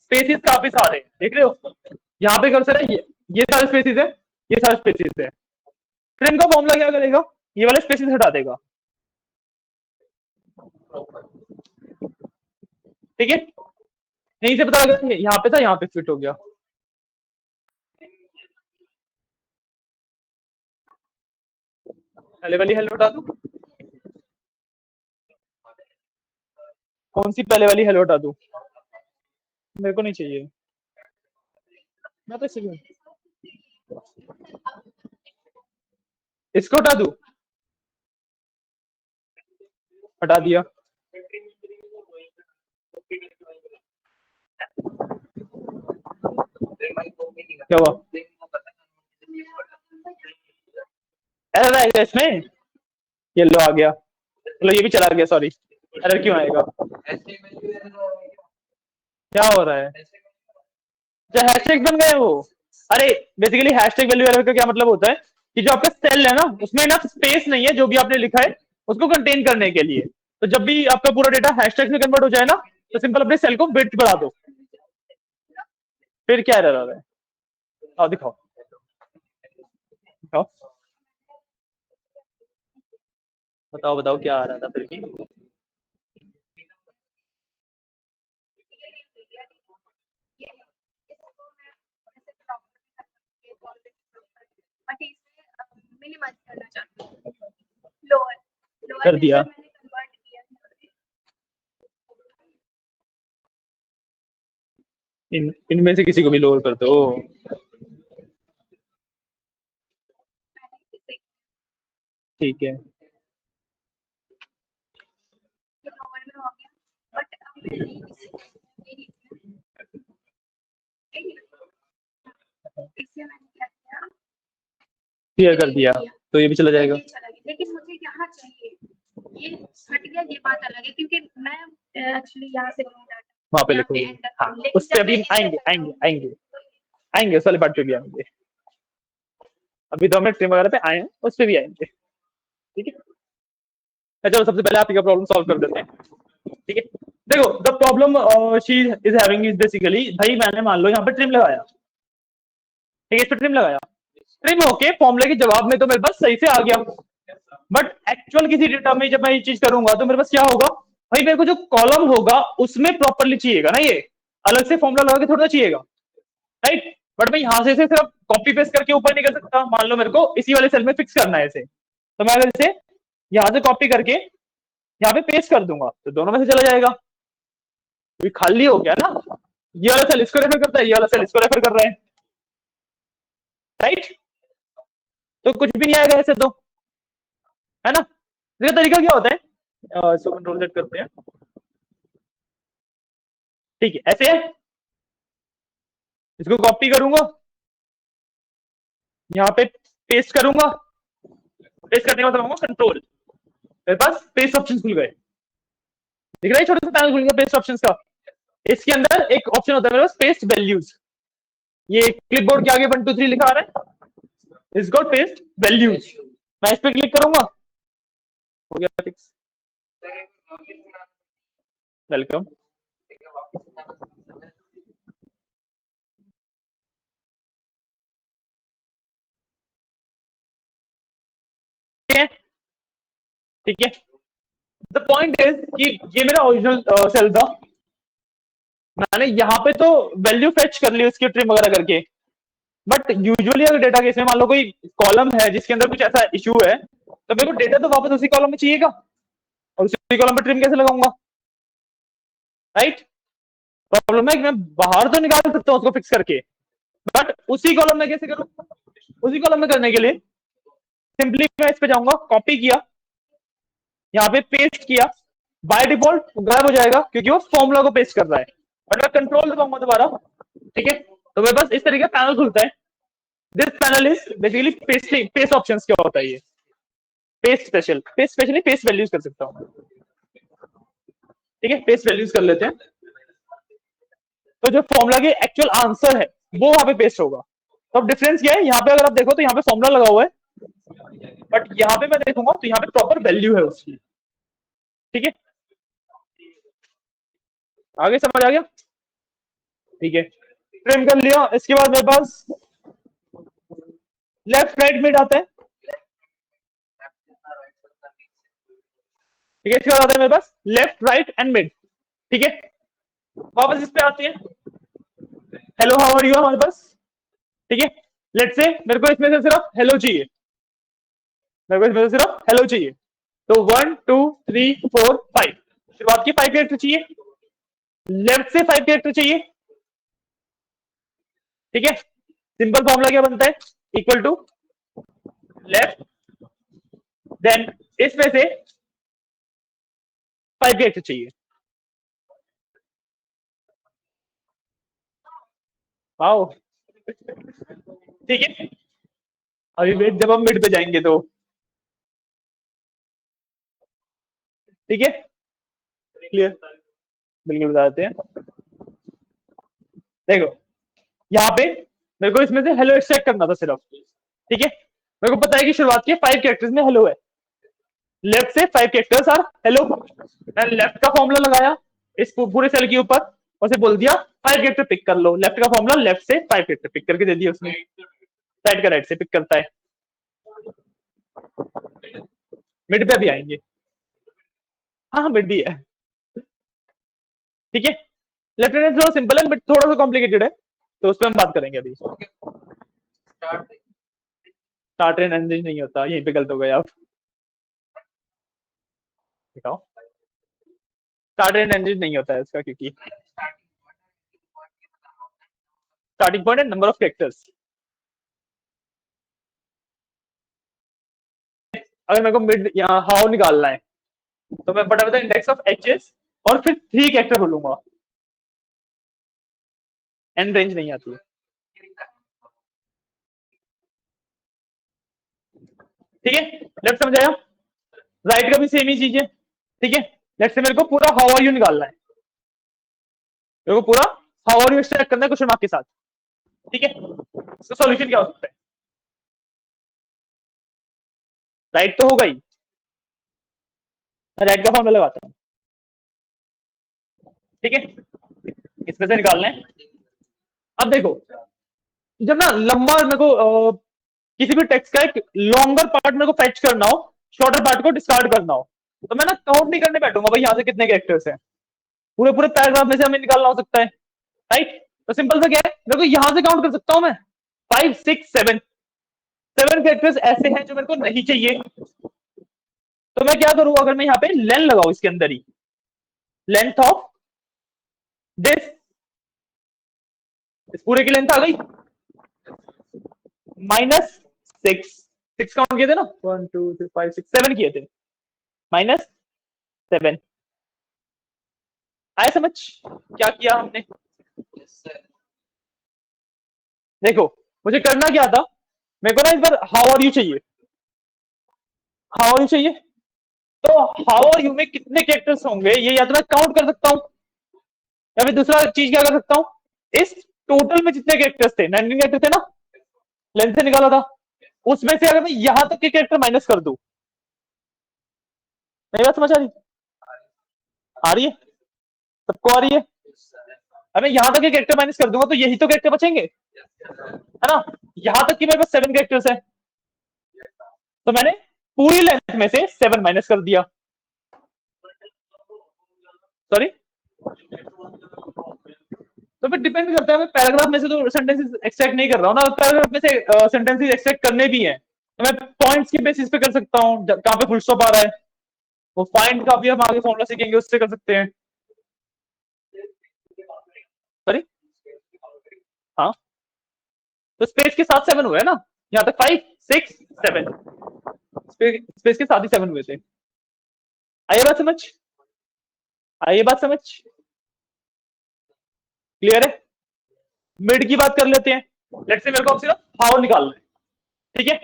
स्पेसिस काफी सारे हैं, देख रहे हो, यहाँ पे कर्सर है, ये सारे स्पेसिस है, ये सारे स्पेसिस है। ट्रिम का फॉर्मूला क्या करेगा, ये वाले स्पेसिस हटा देगा। ठीक है। यहीं से पता लगा यहाँ पे था, यहाँ पे फिट हो गया। पहले वाली हेलो हटा दूं, कौन सी पहले वाली हेलो हटा दूं, मेरे को नहीं चाहिए, मैं तो इसे इसको हटा दूं, हटा दिया। क्या हुआ, एरर आएगा इसमें, येलो आ गया, चलो ये भी चला गया, सॉरी। एरर क्यों आएगा, क्या हो रहा है, अच्छा हैशटैग बन गए वो। अरे बेसिकली हैशटैग वैल्यू एरर का क्या मतलब होता है कि जो आपका सेल है ना उसमें ना स्पेस नहीं है, जो भी आपने लिखा है उसको कंटेन करने के लिए। तो जब भी आपका पूरा डेटा हैशटैग में कन्वर्ट हो जाए ना, तो सिंपल अपने सेल को विड्थ बढ़ा दो। फिर क्या एरर आ रहा है, आओ दिखाओ दिखाओ, बताओ बताओ क्या आ रहा था फिर भी। कर दिया, इनमें से किसी को भी लोअर कर दो। ठीक है। क्लियर कर दिया, तो ये भी चला जाएगा। लेकिन मुझे यहाँ चाहिए, ये हट गया, ये बात अलग है, क्योंकि मैं एक्चुअली यहाँ से वहां पे लिखोगे, हाँ उस पे अभी आएंगे आएंगे आएंगे आएंगे, उस वाले पार्ट पे भी आएंगे, अभी तो हमें ट्रिम वगैरह पे आए हैं, उस पे भी आएंगे। ठीक है। चलो सबसे पहले आप ये प्रॉब्लम सॉल्व कर देते हैं। ठीक है। देखो the problem she is having is basically, भाई मैंने मान लो यहाँ पे ट्रिम लगाया, ठीक है, इस पे ट्रिम लगाया, ट्रिम होके फॉर्मूले के जवाब में तो मेरे पास सही से आ गया, बट एक्चुअल किसी डेटा में जब मैं ये चीज करूंगा तो मेरे पास क्या होगा, भाई मेरे को जो कॉलम होगा उसमें प्रॉपरली चाहिएगा ना, ये अलग से फॉर्मूला लगा के थोड़ा चाहिएगा, राइट। बट मैं यहाँ से सिर्फ कॉपी पेस्ट करके ऊपर नहीं कर सकता, मान लो मेरे को इसी वाले सेल में फिक्स करना है इसे, तो मैं अगर इसे यहाँ से कॉपी करके यहाँ पे पेस्ट कर दूंगा तो दोनों में से चला जाएगा, तो खाली हो गया ना, ये वाला सेल इसको रेफर करता है, ये वाला सेल इसको रेफर कर रहा है, राइट। तो कुछ भी नहीं आएगा ऐसे तो, है ना। इसका तरीका क्या होता है, इसको कंट्रोल सेट करते हैं, ठीक है, ऐसे है, इसको कॉपी करूंगा, यहाँ पे पेस्ट करूंगा, पेस्ट करने के बाद दबाऊंगा कंट्रोल, मेरे पास पेस्ट ऑप्शन खुल गए, दिख रहा है छोटा सा पैनल खुल गया पेस्ट ऑप्शन का। इसके अंदर एक ऑप्शन होता है मेरे पास पेस्ट वैल्यूज, ये क्लिपबोर्ड के आगे 1 2 3 लिखा आ रहा है, इज कॉल्ड पेस्ट वैल्यूज। मैं इस पे क्लिक करूंगा, हो गया फिक्स, वेलकम। ठीक है, द पॉइंट इज कि ये मेरा ओरिजिनल सेल था, मैंने यहाँ पे तो वैल्यू फेच कर ली उसकी ट्रिम वगैरह करके, बट यूजुअली अगर डेटा केस में मान लो कोई कॉलम है जिसके अंदर कुछ ऐसा इशू है, तो मेरे को डेटा तो वापस उसी कॉलम में चाहिएगा, और उसी कॉलम पे ट्रिम कैसे लगाऊंगा, राइट। प्रॉब्लम है कि मैं बाहर तो निकाल सकता हूँ उसको फिक्स करके, बट उसी कॉलम में कैसे करूँ। उसी कॉलम में करने के लिए सिंपली मैं इस पे जाऊंगा, कॉपी किया, यहाँ पे पेस्ट किया, बाय डिफॉल्ट गायब हो जाएगा क्योंकि वो फॉर्मूला को पेस्ट कर रहा है, बट मैं कंट्रोल दबाऊंगा दोबारा, ठीक है, तो मेरे पास इस तरीके का पैनल खुलता है। This panel is basically pasting, paste options क्या होता है ये, paste special, paste specially paste values कर सकता हूँ, ठीक है, पेस्ट वैल्यूज कर लेते हैं। तो जो फॉर्मूला के एक्चुअल आंसर है वो वहां पे पेस्ट होगा। तो अब डिफरेंस क्या है, यहाँ पे अगर आप देखो तो यहाँ पे फॉर्मूला लगा हुआ है, बट यहाँ पे मैं देखूंगा तो यहाँ पे प्रॉपर वैल्यू है उसकी, ठीक है, आगे समझ आ गया, ठीक है, ट्रिम कर लिया। इसके बाद मेरे पास लेफ्ट राइट मिड आता है, ठीक है, इसके बाद आता है मेरे पास लेफ्ट राइट एंड मिड, ठीक है, वापस इस पे आती है, हेलो हाउ आर यू हमारे पास, ठीक है, लेट्स से मेरे को इसमें से सिर्फ हेलो चाहिए, मेरे को इसमें से सिर्फ हेलो चाहिए, तो 1 2 3 4 5 शुरुआत की 5 कैरेक्टर चाहिए, लेफ्ट से 5 कैरेक्टर चाहिए, ठीक है, सिंपल फॉर्मूला क्या बनता है, इक्वल टू लेफ्ट देन इसमें से 5 कैरेक्टर चाहिए, वाओ, ठीक है, अभी वेट जब हम मिड पे जाएंगे तो, ठीक है, क्लियर, बिल्कुल बता देते हैं। देखो यहाँ पे मेरे को इसमें से हेलो एक्सट्रैक्ट करना था सिर्फ, ठीक है, मेरे को पता है कि शुरुआत के 5 कैरेक्टर्स में हेलो है, लेफ्ट से 5 कैरेक्टर्स आर हेलो, मैंने लेफ्ट का फॉर्मूला लगाया इस पूरे सेल के ऊपर और उसे बोल दिया 5 कैरेक्टर पिक कर लो, लेफ्ट का फॉर्मूला लेफ्ट से 5 कैरेक्टर पिक करके दे दिया उसने, राइट का राइट से पिक करता है, मिड पे भी आएंगे, हाँ मिड भी है, ठीक है, लेफ्ट हैंड थोड़ा सिंपल है बट थोड़ा सा कॉम्प्लिकेटेड है, तो उस पर हम बात करेंगे अभी। स्टार्ट एंड एंड नहीं होता, यहीं पे गलत हो गए आप, दिखाओ, स्टार्ट एंड एंड नहीं होता है इसका, क्योंकि starting point and number of characters, अगर मेरे को मिड यहाँ हाउ निकालना है तो मैं बटा इंडेक्स ऑफ एचएस और फिर 3 कैरेक्टर बोलूंगा, एंड रेंज नहीं आती है, ठीक है, लेफ्ट समझ आया, राइट का भी सेम ही चीज है, ठीक है, लेफ्ट से मेरे को पूरा हाउ आर यू निकालना है, मेरे को पूरा हाउ आर यू एक्सट्रैक्ट करना है क्वेश्चन मार्क के साथ, ठीक है, इसका सॉल्यूशन क्या हो सकता है, राइट तो होगा ही, मैं राइट का फॉर्मूला लगाता हूँ, ठीक है, इसमें से निकालना है। अब देखो जब ना लंबा मेरे को किसी भी टेक्स्ट का एक लॉन्गर पार्ट मेरे को फेच करना हो, शॉर्टर पार्ट को डिस्कार्ड करना हो, तो मैं ना काउंट नहीं करने बैठूंगा भाई यहाँ से कितने कैरेक्टर्स हैं, पूरे पूरे पैराग्राफ में से हमें निकालना हो सकता है, राइट, तो सिंपल सा क्या है, मेरे को यहां से काउंट कर सकता हूं मैं 5 6 7 कैरेक्टर्स ऐसे हैं जो मेरे को नहीं चाहिए, तो मैं क्या करूं, अगर मैं यहाँ पे लेंथ लगाऊं इसके अंदर ही, लेंथ ऑफ दिस, इस पूरे की लेंथ आ गई -6 काउंट किए थे ना, 1 2 3 5 6 7 किए थे, -7 आए समझ क्या किया हमने, देखो मुझे करना क्या था, मेरे को ना इस बार हाउ आर यू चाहिए, हाउ आर यू चाहिए, तो हाउ आर यू में कितने कैरेक्टर्स होंगे ये या तो मैं काउंट कर सकता हूं या फिर दूसरा चीज क्या कर सकता हूं, इस टोटल में जितने कैरेक्टर्स थे 19 कैरेक्टर थे ना, लेंथ से निकाला था, उसमें से अगर मैं यहां तक के कैरेक्टर माइनस कर दूं, मेरी बात समझ आ रही है, सबको आ रही है, अब मैं यहां तक के कैरेक्टर माइनस कर दूंगा तो यही तो कैरेक्टर बचेंगे, है ना, यहां तक की मेरे पास 7 कैरेक्टर्स है, तो मैंने पूरी लेंथ में से 7 माइनस कर दिया, सॉरी, तो फिर डिपेंड करता है, मैं पैराग्राफ में से तो सेंटेंसेस एक्सट्रैक्ट नहीं कर रहा हूँ ना, पैराग्राफ में से सेंटेंसेस एक्सट्रैक्ट करने भी हैं, तो मैं पॉइंट्स के बेसिस पे कर सकता हूँ, कहाँ पे फुल स्टॉप आ रहा है, वो फाइंड का भी हम आगे फॉर्मूला सीखेंगे, उससे कर सकते हैं, सॉरी, हाँ, तो स्पेस के साथ 7 हुए है ना, यहाँ तक 5 6 7, स्पेस के साथ ही 7 हुए थे, आइए बात समझ, आइए बात समझ, क्लियर है, मिड की बात कर लेते हैं, लेट्स से मेरे को अब सिर्फ हाउ निकालना है, ठीक है,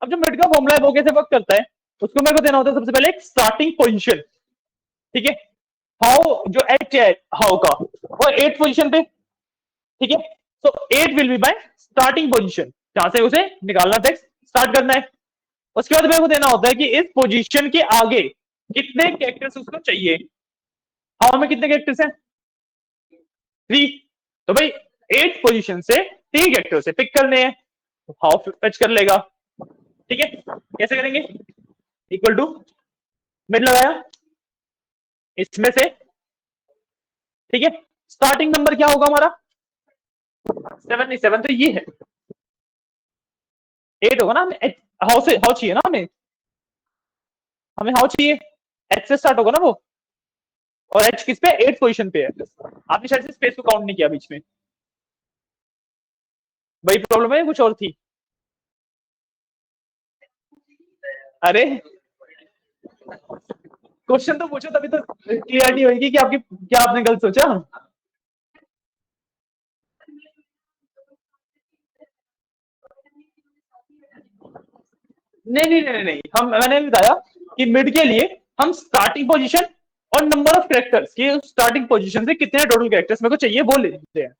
अब जो मिड का फॉर्मूला है वो कैसे वर्क करता है, उसको मेरे को देना होता है सबसे पहले एक स्टार्टिंग पोजीशन, ठीक है, हाउ जो एच है हाउ का वो 8 पोजीशन पे, ठीक है, तो 8 will be bye starting position, जहां से उसे निकालना टेक्स्ट स्टार्ट करना है, उसके बाद मेरे को देना होता है कि इस पोजीशन के आगे कितने कैरेक्टर्स उसको चाहिए, हाउ में कितने कैरेक्टर्स हैं 3, तो भाई 8 पोजीशन से 3 कैरेक्टर से पिक करने हैं, तो हाउ फेच कर लेगा, ठीक है, कैसे करेंगे, इक्वल टू मिड लगाया इसमें से, ठीक है, स्टार्टिंग नंबर क्या होगा हमारा 7 नहीं, 7 तो ये है, 8 होगा ना, हमें हाउ से हाउ चाहिए ना, हमें हमें हाउ चाहिए, एच से स्टार्ट होगा ना वो, और एच किस पे 8 पोजीशन पे है, आपने शायद से स्पेस को काउंट नहीं किया बीच में, वही प्रॉब्लम है कुछ और थी, अरे क्वेश्चन तो पूछो तभी तो क्लियरिटी होगी कि आपकी क्या आपने गलत सोचा, नहीं नहीं नहीं नहीं, हम मैंने बताया कि मिड के लिए हम स्टार्टिंग पोजीशन और नंबर ऑफ कैरेक्टर्स की स्टार्टिंग पोजीशन से कितने टोटल कैरेक्टर्स मेरे को चाहिए वो ले लेते हैं,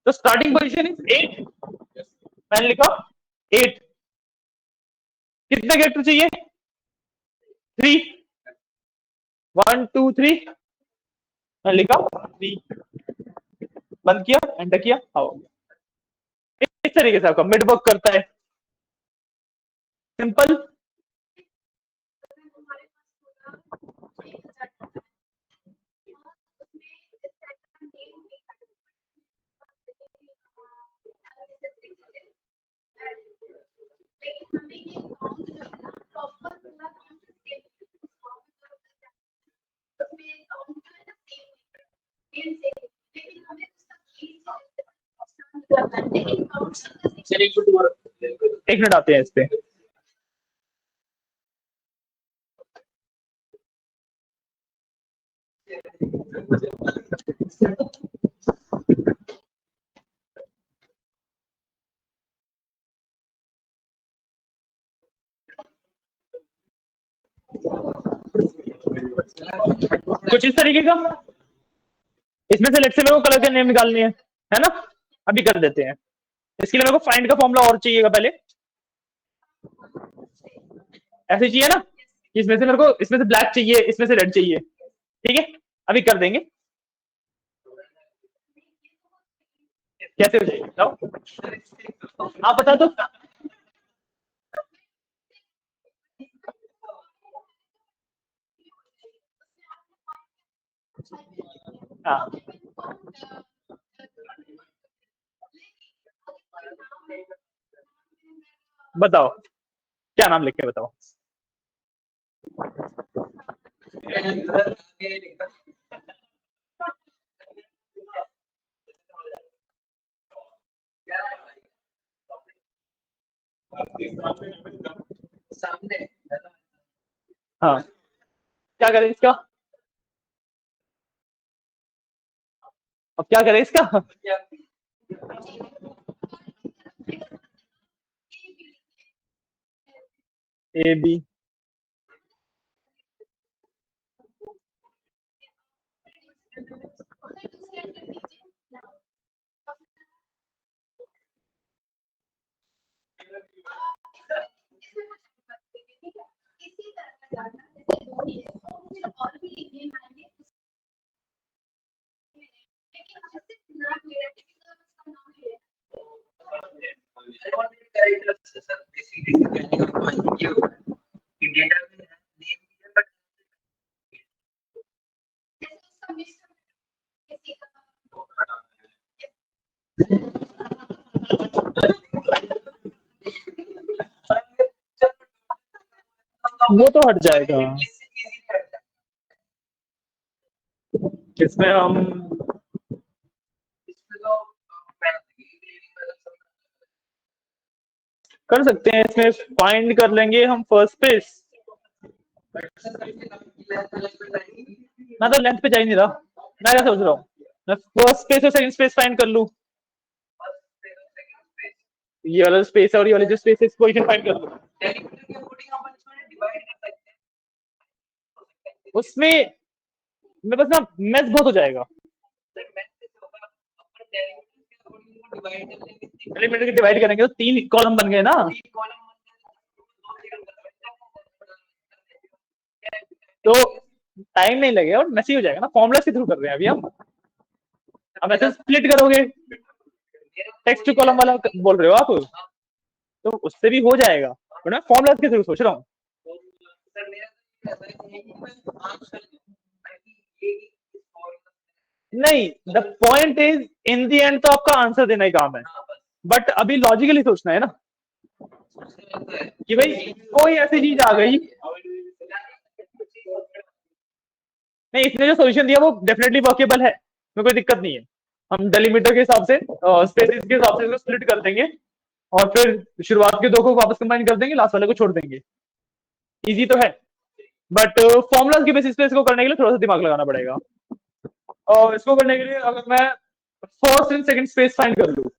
तो स्टार्टिंग पोजीशन इज 8, मैंने लिखा 8, कितने कैरेक्टर चाहिए 3, 1 2 3, मैंने लिखा 3, बंद किया एंटर किया, आओ, इस तरीके से आपका मिड वर्क करता है, सिंपल, एक मिनट आते हैं इस पे, कुछ इस तरीके का, इसमें से लेट से मेरे को कलर के नेम निकालनी है ना, अभी कर देते हैं, इसके लिए मेरे को फाइंड का फॉर्मूला और चाहिएगा पहले, ऐसे चाहिए ना, इसमें से मेरे को इसमें से ब्लैक चाहिए, इसमें से रेड चाहिए, ठीक है, अभी कर देंगे, कैसे हो जाएगी बताओ, आप बता दो, हाँ बताओ क्या नाम लिख के बताओ, सामने हाँ क्या करें इसका, अब क्या करें इसका, ए बी, इसी तरह का जानना जैसे दो ही है और मुझे और भी लिखने मायने लेकिन उससे नाम मेरा टिपिकल उसका नाम ही है सर बेसिकली कहने का पॉइंट ये हुआ कि डेटा में नेम है बट जैसे उसका मिस्टर किसी का वो तो हट जाएगा। इसमें हम कर सकते हैं, इसमें फाइंड कर लेंगे हम फर्स्ट पेज। मैं तो लेंथ पे जा ही नहीं रहा, मैं क्या सोच रहा हूँ, मैं फर्स्ट पेज और सेकंड स्पेस फाइंड कर लूँ, ये वाला स्पेस और ये वाले जो स्पेसेस पोजीशन फाइंड कर लूँ। उसमें मेरे पास ना मैथ बहुत हो जाएगा, एलिमेंट डिवाइड करेंगे तो 3 कॉलम बन गए ना, तो टाइम नहीं लगेगा और मैसी हो जाएगा ना। फॉर्मूला के थ्रू कर रहे हैं अभी हम, अब ऐसे स्प्लिट करोगे, टेक्स्ट टू कॉलम वाला बोल रहे हो आप, तो उससे भी हो जाएगा, बट मैं फॉर्मूला के थ्रू सोच रहा हूँ। नहीं, the point is in the end तो आपका आंसर देना ही काम है, बट अभी लॉजिकली सोचना है ना कि भाई कोई ऐसी चीज आ गई, नहीं इसने जो सोल्यूशन दिया वो डेफिनेटली वर्केबल है, में कोई दिक्कत नहीं है। हम डेलीमीटर के हिसाब से स्पेसिस के हिसाब से इसको स्प्लिट कर देंगे और फिर शुरुआत के 2 को वापस कंबाइन कर देंगे, लास्ट वाले को छोड़ देंगे, इजी तो है, बट फॉर्मूलाज के बेसिस पे इसको करने के लिए थोड़ा सा दिमाग लगाना पड़ेगा। और इसको करने के लिए अगर मैं first and second space find कर लूं,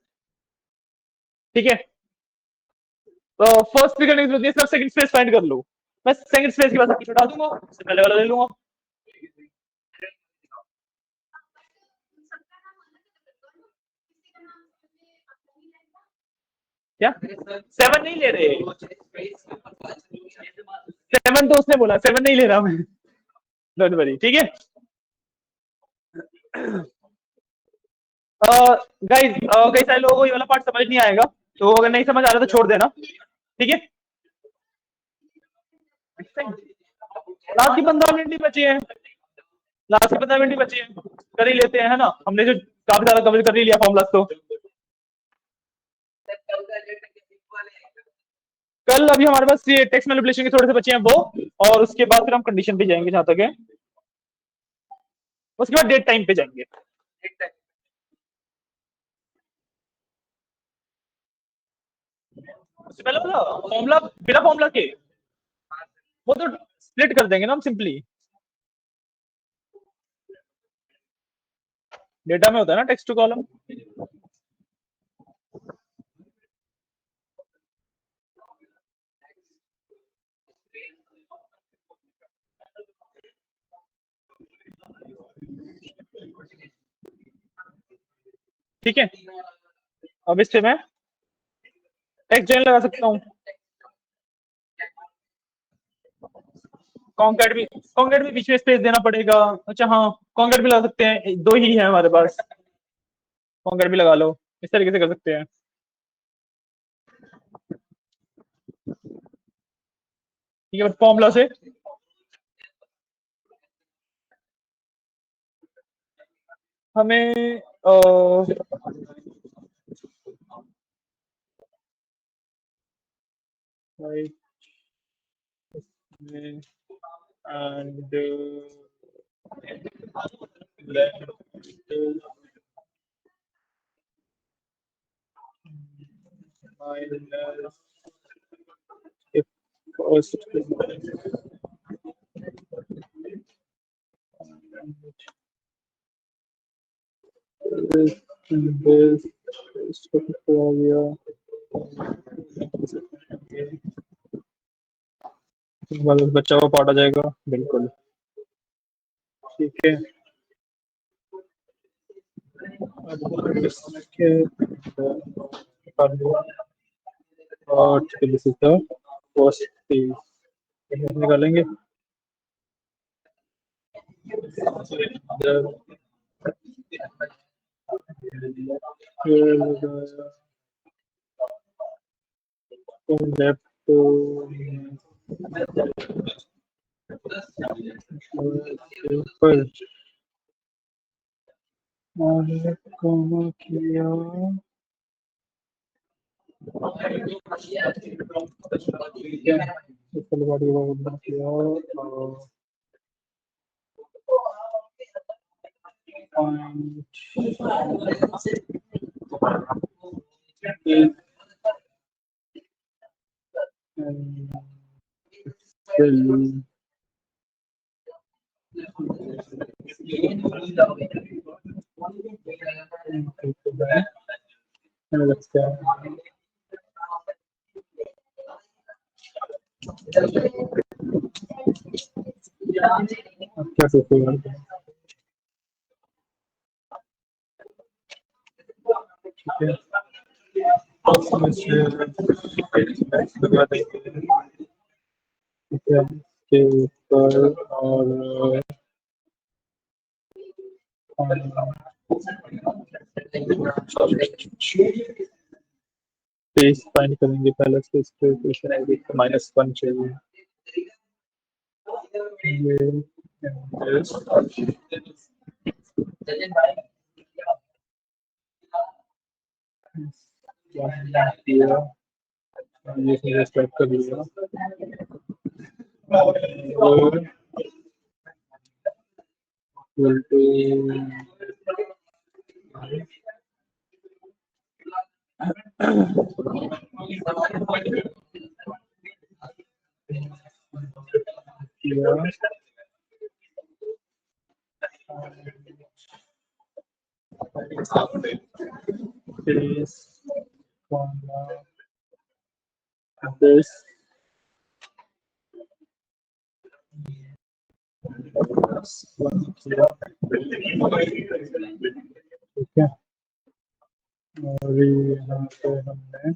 ठीक है, तो फर्स्ट भी करने की जरूरत नहीं है, सिर्फ सेकंड स्पेस फाइंड कर लूं, मैं सेकंड स्पेस के बाद सब कुछ हटा दूंगा, उससे पहले वाला ले लूंगा। क्या 7 नहीं ले रहे, 7 तो उसने बोला, 7 नहीं ले रहा मैं, डोंट वरी, ठीक है। गाइस कई सारे लोगों को ये वाला पार्ट समझ नहीं आएगा, तो अगर नहीं समझ आ रहा तो छोड़ देना, ठीक है। लास्ट की 15 मिनट ही बचे हैं, लास्ट की 15 मिनट ही बचे हैं, कर ही लेते हैं, है ना, हमने जो काफी ज्यादा कवर कर ही लिया फॉर्मूला तो। कल अभी हमारे पास ये टेक्स्ट मैनिपुलेशन के थोड़े से बचे हैं वो, और उसके बाद फिर हम कंडीशन पे जाएंगे जहां तक है, उसके बाद डेट टाइम पे जाएंगे। उससे पहले फॉर्मूला, बिना फॉर्मूला के वो तो स्प्लिट कर देंगे ना हम सिंपली, डेटा में होता है ना टेक्स्ट टू कॉलम। ठीक है, अब इस पे मैं टेक्स्ट जॉइन लगा सकता हूँ, कॉन्कैट भी बीच में स्पेस देना पड़ेगा। अच्छा हाँ, कॉन्कैट भी लगा सकते हैं, 2 ही है हमारे पास, कॉन्कैट भी लगा लो, इस तरीके से कर सकते हैं। ठीक है, फॉर्मूला से हमें and if first बच्चा को पाटा जाएगा, बिल्कुल ठीक है। और this is the first page निकालेंगे। लेफ्ट ऊपर किया क्या सोचेगा ठीक है के ऊपर और पेज फाइंड करेंगे पहले से इसके क्वेश्चन आईडी -1 चाहिए ये स्टार्ट कर दिया this ठीक है और यहाँ पे हमने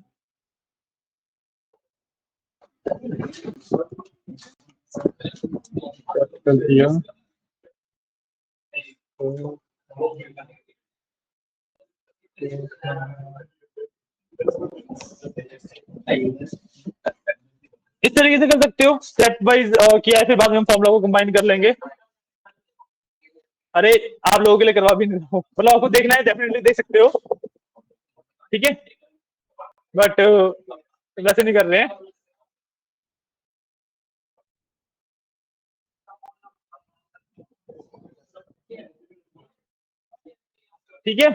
कर दिया तो इस तरीके से कर सकते हो स्टेप वाइज किया है, फिर बाद में हम फॉर्मूला को कंबाइन कर लेंगे। अरे आप लोगों के लिए करवा भी नहीं रहा हूं, मतलब आपको देखना है डेफिनेटली देख सकते हो, ठीक है, बट वैसे नहीं कर रहे हैं। ठीक है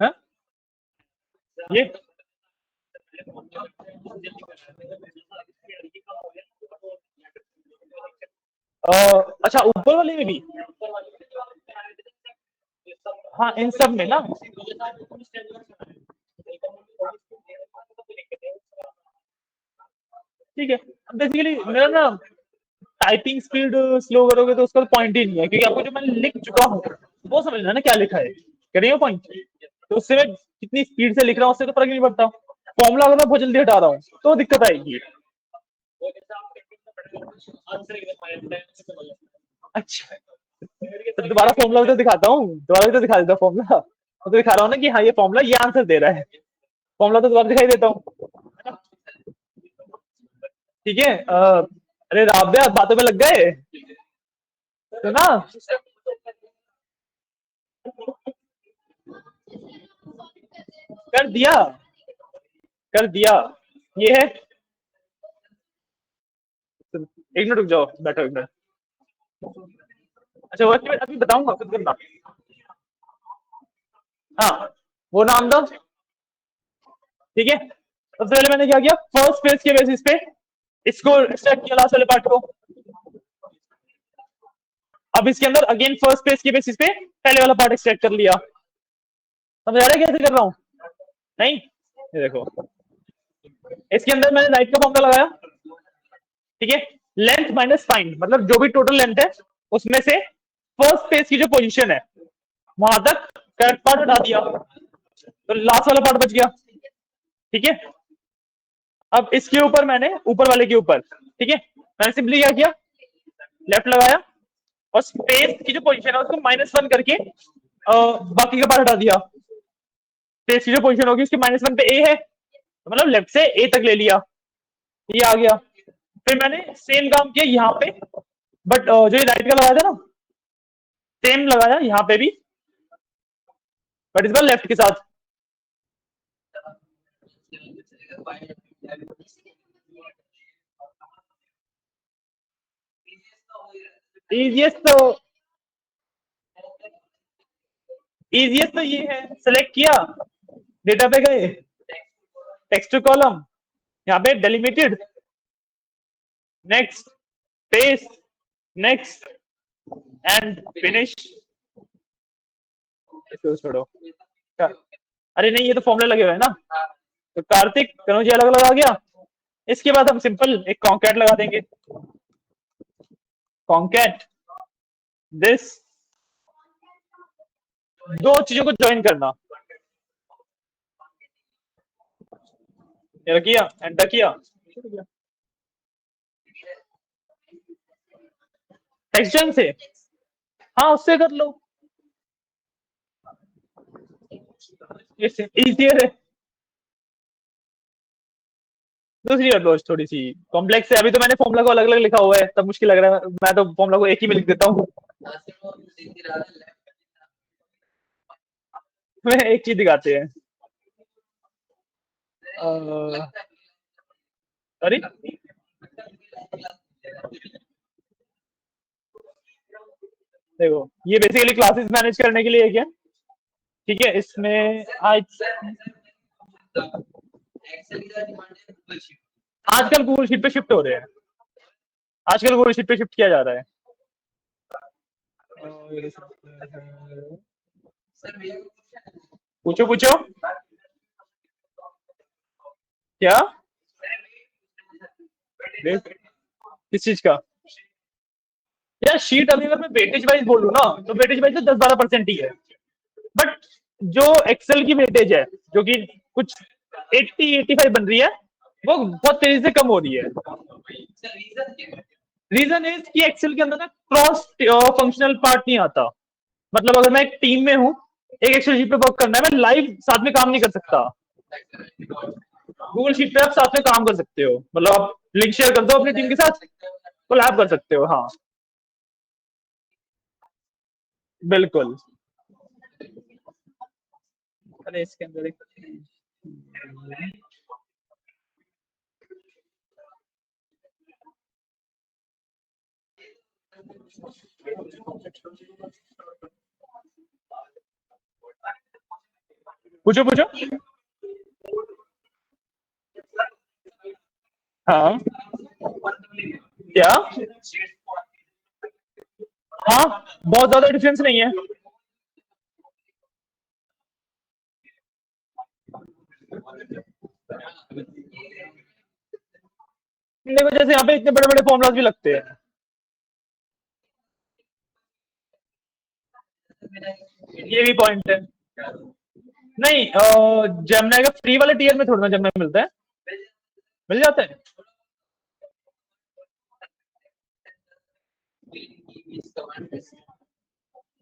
हाँ? ये अच्छा ऊपर वाले में भी, हाँ इन सब में ना, ठीक है। बेसिकली मेरा ना टाइपिंग स्पीड स्लो करोगे तो उसका पॉइंट ही नहीं है, क्योंकि आपको जो मैंने लिख चुका हूँ वो समझना है ना क्या लिखा है, कह रही हो पॉइंट, तो उससे मैं कितनी स्पीड से लिख रहा हूँ उससे तो फर्क नहीं पड़ता। फॉर्मूला अगर मैं बहुत जल्दी हटा रहा हूँ तो दिक्कत आएगी। अच्छा तो दोबारा फॉर्मूला भी तो दिखाता हूँ, दोबारा भी तो दिखा देता हूँ फॉर्मूला, तो दिखा रहा हूँ ना कि हाँ ये फॉर्मूला ये आंसर दे रहा है, फॉर्मूला तो दोबारा दिखाई देता हूँ, ठीक है। अरे राब्या बातों में लग गए तो ना, कर दिया कर दिया, ये है, एक मिनट रुक जाओ, बैठो एक मिनट। अच्छा वर्क अभी बताऊंगा खुद करना, हाँ वो नाम दो, ठीक है। सबसे पहले मैंने क्या किया, फर्स्ट पेज के बेसिस पे इसको एक्सट्रैक्ट किया लास्ट वाले पार्ट को, अब इसके अंदर अगेन फर्स्ट पेज के बेसिस पे पहले वाला पार्ट एक्सट्रैक्ट कर लिया। समझ आ रहा है कैसे कर रहा हूँ? नहीं ये देखो, इसके अंदर मैंने राइट का फॉर्मूला लगाया, ठीक है, लेंथ माइनस फाइंड, मतलब जो भी टोटल लेंथ है उसमें से फर्स्ट पेज की जो पोजीशन है वहां तक करेक्ट पार्ट हटा दिया, तो लास्ट वाला पार्ट बच गया। ठीक है, अब इसके ऊपर मैंने ऊपर वाले के ऊपर, ठीक है, मैंने सिंपली क्या किया, लेफ्ट लगाया और स्पेस की जो पोजीशन है उसको -1 करके बाकी का पार्ट हटा दिया। स्पेस की जो पोजीशन होगी उसकी -1 पे ए है, तो मतलब लेफ्ट से ए तक ले लिया, ये आ गया। फिर मैंने सेम काम किया यहाँ पे, बट जो ये राइट का लगाया था ना, सेम लगाया यहाँ पे भी, बट इस बार लेफ्ट के साथ। इजिएस्ट तो ये है, सेलेक्ट किया, डेटा पे गए, टेक्स्ट टू कॉलम, यहाँ पे delimited, next, paste, next and finish. इसको छोड़ो, अरे नहीं ये तो फॉर्मूला लगे हुए हैं ना, तो कार्तिक कनौजी अलग अलग आ गया। इसके बाद हम सिंपल एक कॉन्कैट लगा देंगे, कॉन्कैट दिस, दो चीजों को ज्वाइन करना, ये किया, एंटर किया, टेक्सचर से, हाँ उससे कर लो, इजियर है। दूसरी अप्रोच थोड़ी सी कॉम्प्लेक्स है, अभी तो मैंने फॉर्मूला को अलग अलग लिखा हुआ है, तब मुश्किल लग रहा है, मैं तो फॉर्मूला को एक ही में लिख देता हूँ। मैं एक चीज दिखाते हैं, सॉरी, देखो ये बेसिकली क्लासेस मैनेज करने के लिए क्या, ठीक है, इसमें आजकल गूगल शीट पे शिफ्ट हो रहे हैं, आजकल गूगल शीट पे शिफ्ट किया जा रहा है। पूछो पूछो, क्या, किस चीज का, यार शीट अभी अगर मैं वेटेज वाइज बोलूँ ना, तो वेटेज वाइज तो 10-12% ही है, बट जो एक्सेल की वेटेज है जो कि कुछ 80-85 बन रही है, वो बहुत तेजी से कम हो रही है। रीजन इज कि एक्सेल के अंदर ना क्रॉस फंक्शनल पार्ट नहीं आता, मतलब अगर मैं एक टीम में हूँ, एक एक्सेल शीट पे वर्क करना है, मैं लाइव साथ में काम नहीं कर सकता। गूगल शीट पे आप साथ में काम कर सकते हो, मतलब आप लिंक शेयर कर दो अपनी टीम के साथ, कोलैब कर सकते हो, हाँ बिल्कुल। अरे इसके अंदर एक पूछो पूछो, हाँ क्या, हाँ बहुत ज्यादा डिफरेंस नहीं है, देखो जैसे यहाँ पे इतने बड़े बड़े फॉर्मूलाज भी लगते हैं, ये भी पॉइंट है। नहीं जेमिनी का फ्री वाले टीयर में थोड़ा ना जेमिनी मिलता है, मिल जाता है।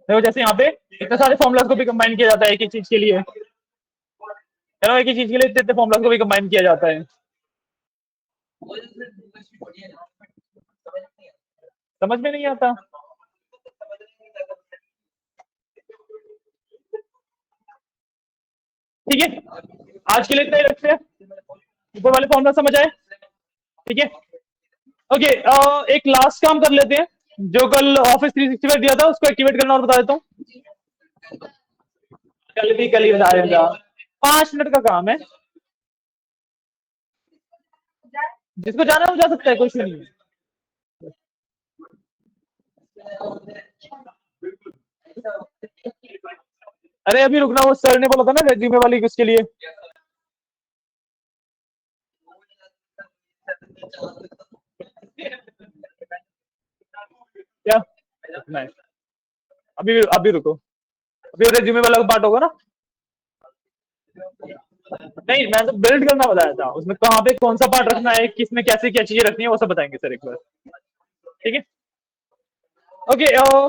देखो जैसे यहाँ पे इतने सारे फॉर्मूलाज को भी कंबाइन किया जाता है एक ही चीज के लिए, चलो एक ही चीज के लिए इतने फॉर्मूलाज को भी कंबाइन किया जाता है, समझ में नहीं आता। ठीक है, आज के लिए इतना ही रखते हैं, ऊपर वाले फॉर्मूला समझ आए, ठीक है, ओके। एक लास्ट काम कर लेते हैं, जो कल ऑफिस 365 दिया था उसको एक्टिवेट करना और बता देता हूँ, कल ही बता देगा, 5 मिनट का काम है, जिसको जाना है वो जा सकता है, कोई इशू नहीं है। अरे अभी रुकना, वो सर ने बोला था ना रेज्यूमे वाली उसके लिए, क्या रुकना है। अभी रुको, अभी रेज्यूमे वाला पार्ट होगा ना। नहीं, मैं तो बिल्ड करना बताया था, उसमें कहाँ पे कौन सा पार्ट रखना है, किसमें कैसे क्या चीजें रखनी है, वो सब बताएंगे सर एक बार। ठीक है, ओके।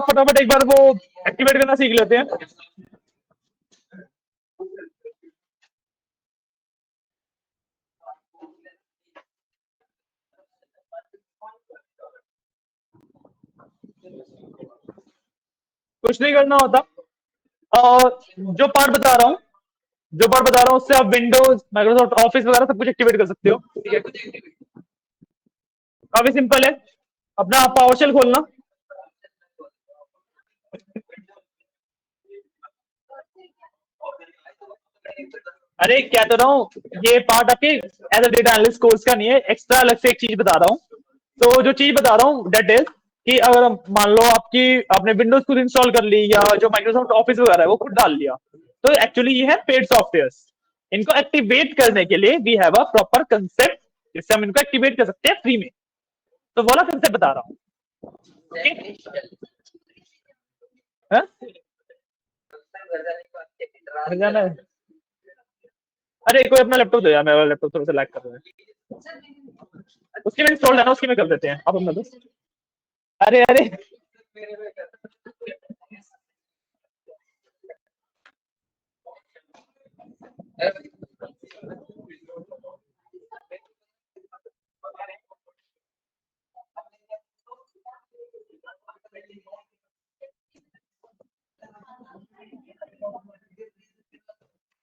फटाफट एक बार वो एक्टिवेट करना सीख लेते हैं। कुछ नहीं करना होता, जो पार्ट बता रहा हूँ उससे आप विंडोज, माइक्रोसॉफ्ट ऑफिस वगैरह सब कुछ एक्टिवेट कर सकते हो। ठीक है, काफी सिंपल है। अपना पावर शेल खोलना, अरे क्या तो रहा हूँ, ये पार्ट आपके as a data analyst course का नहीं है, एक्स्ट्रा अलग से एक चीज बता रहा हूँ। तो जो चीज बता रहा हूँ डेट इज कि अगर मान लो आपने विंडोज खुद इंस्टॉल कर ली या जो माइक्रोसॉफ्ट ऑफिस वगैरह है वो खुद डाल लिया, तो एक्चुअली ये है पेड सॉफ्टवेयर। इनको एक्टिवेट करने के लिए we have a proper concept जिससे हम इनको एक्टिवेट कर सकते हैं फ्री में। तो वाला कंसेप्ट बता रहा हूँ। जाना है, अरे कोई अपना लैपटॉप दे यार, मेरा लैपटॉप थोड़ा सा लैग कर रहा है। उसकी में इंस्टॉल है ना, उसकी में कर देते हैं आप अपना दोस्त। अरे अरे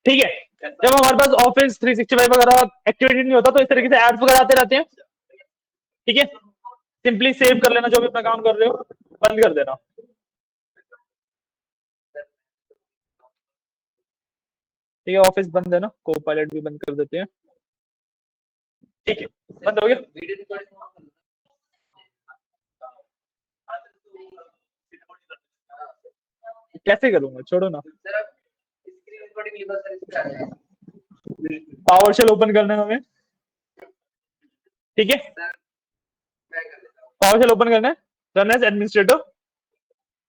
ठीक है, जब हमारे पास ऑफिस 365 वगैरह एक्टिवेटेड नहीं होता तो इस तरीके से एड्स वगैरह आते रहते हैं। ठीक है, सिंपली सेव कर लेना जो भी अपना काम कर रहे हो, बंद कर देना। ठीक है, ऑफिस बंद है ना, को पायलट भी बंद कर देते हैं। ठीक है, बंद हो गया। कैसे करूंगा, छोड़ो ना। पावर शेल ओपन करना है हमें। ठीक है, पावर शेल ओपन करना है, run as administrator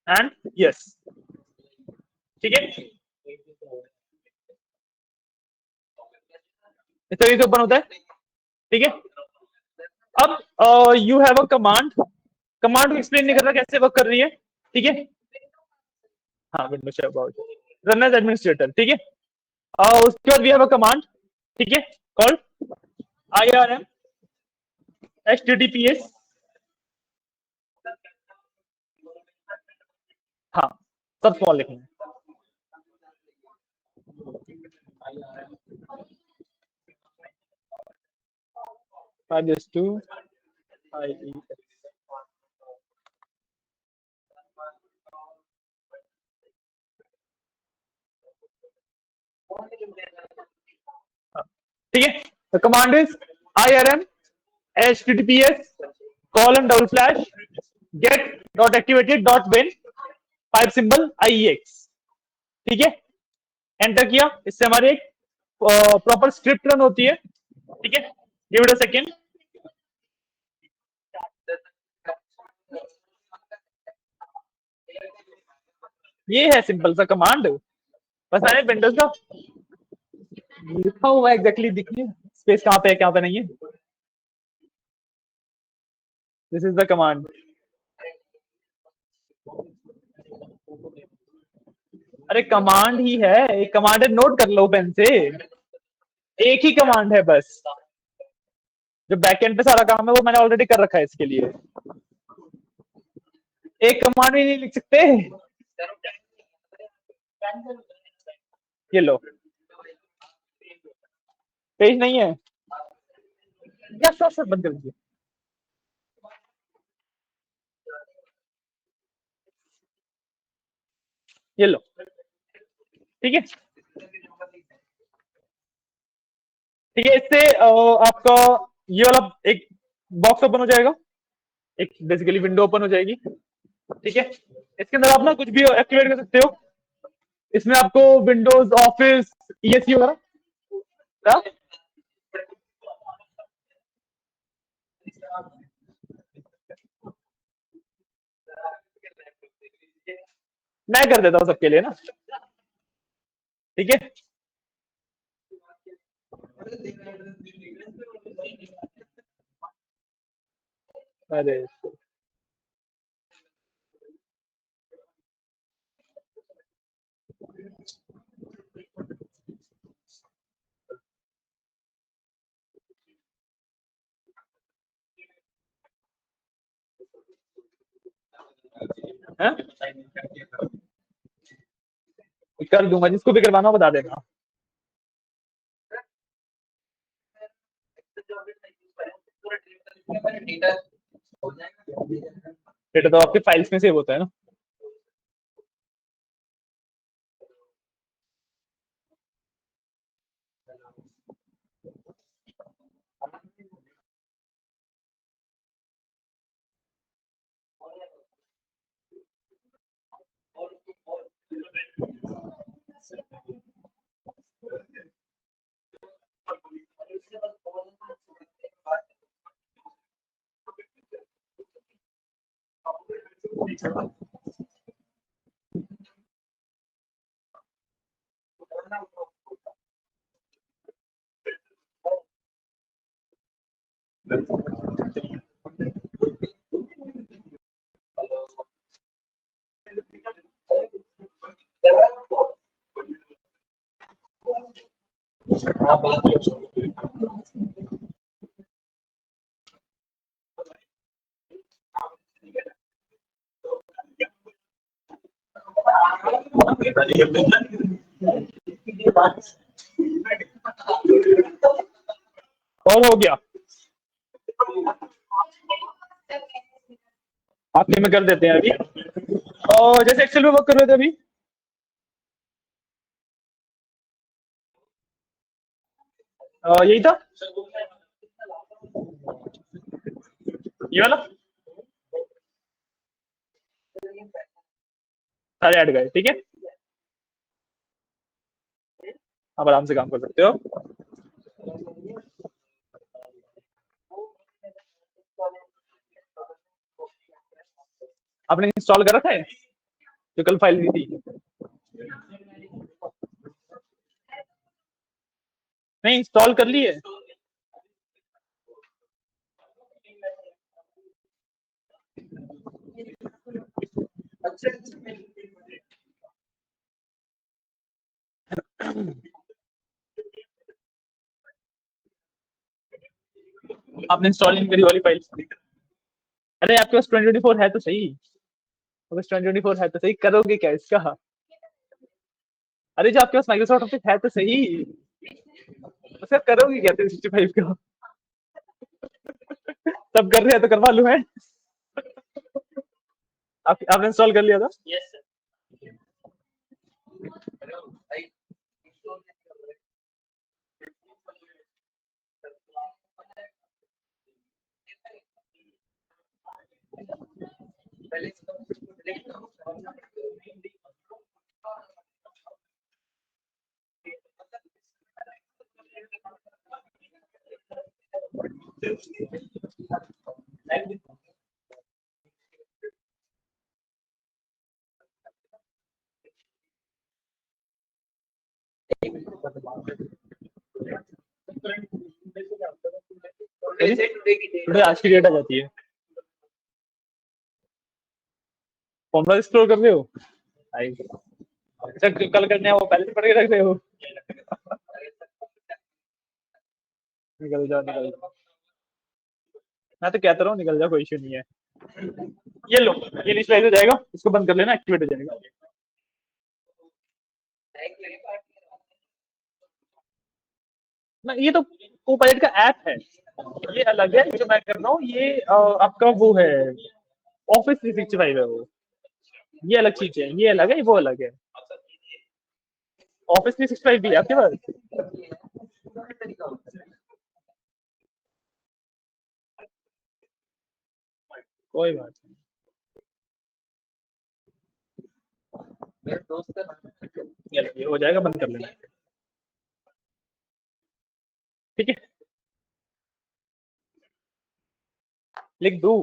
and yes. ठीक है, इस तरीके से ओपन होता है। ठीक है, अब you have a command, command को एक्सप्लेन नहीं कर रहा कैसे वर्क कर रही है। ठीक है, हाँ window share about run as administrator. ठीक है, उसके बाद वी हैव अ कमांड, ठीक है, कॉल्ड IRM HTTPS। हाँ, सब स्मॉल लिखना है। IES। ठीक है, the command is IRM HTTPS :/ get dot activated dot win pipe symbol IEX। ठीक है, एंटर किया, इससे हमारी एक प्रॉपर स्क्रिप्ट रन होती है। ठीक है, गिव इट अ सेकेंड। ये है सिंपल सा कमांड, बस मैंने विंडोज का लिखा हुआ एग्जैक्टली दिखिए स्पेस कहाँ पे है कहाँ पे नहीं है। This is the command. अरे कमांड ही है, एक कमांड है, नोट कर लो पेन से, एक ही कमांड है बस। जो बैकएंड पे सारा काम है वो मैंने ऑलरेडी कर रखा है इसके लिए, एक कमांड भी नहीं लिख सकते। ये लो, पेज नहीं है या शॉर्ट शॉर्ट बंद कर दीजिए। ये लो, ठीक है, ठीक है, इससे आपका ये वाला एक बॉक्स ओपन हो जाएगा, एक बेसिकली विंडो ओपन हो जाएगी। ठीक है, इसके अंदर आप ना कुछ भी एक्टिवेट कर सकते हो, इसमें आपको विंडोज ऑफिस ESC वगैरह क्या? मैं कर देता हूँ सबके लिए ना, ठीक है। अरे हैं? कर दूंगा, जिसको भी करवाना हो बता देना। डेटा तो आपके फाइल्स में सेव होता है ना। और हो गया, आपके में कर देते हैं अभी। और जैसे एक्सेल में वर्क कर रहे थे अभी, यही था ये वाला, सारे ऐड गए, ठीक है। आप आराम से काम कर सकते हो। आपने इंस्टॉल कर रखा है जो कल फाइल दी थी? नहीं, इंस्टॉल कर लिए। आपने इंस्टॉल नहीं करी वाली फाइल? अरे आपके पास 2024 है तो सही, बस 2024 है तो सही, करोगे क्या इसका? अरे जो आपके पास माइक्रोसॉफ्ट ऑफिस है तो सही, उसका करोगे क्या 365 का? सब कर रहे हैं तो करवा लूं है। आपने इंस्टॉल कर लिया था? टुडे आज की डेट आ जाती है, फॉर्मूला एक्सप्लोर कर रहे हो? अच्छा, कल करने हैं वो पहले से पढ़ के रख रहे हो? निकल जाओ निकल जाओ, मैं तो कहता रहा हूँ निकल जाओ, कोई इशू नहीं है। ये लो, ये इनिशियलाइज हो जाएगा, इसको बंद कर लेना, एक्टिवेट हो जाएगा। ना ये तो कोपायलट का ऐप है, ये अलग है। जो मैं कर रहा हूँ ये आपका वो है, ऑफिस 365 है वो, ये अलग चीज है, ये अलग है, वो अलग है। ऑफिस 365 भी है आपके पास? कोई बात नहीं, ये हो जाएगा, बंद कर लेना, ठीक है। लिख दू?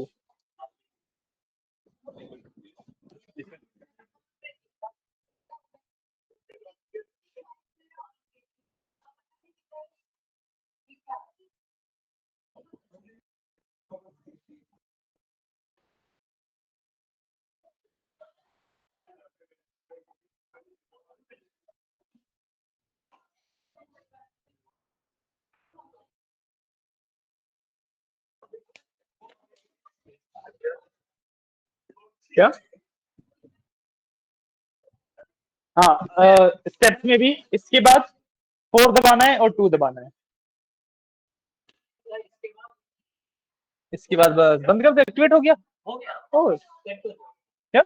क्या? हाँ, स्टेप्स में भी इसके बाद 4 दबाना है और 2 दबाना है। इसके बाद बस बंद कर दे, एक्टिवेट हो गया। और क्या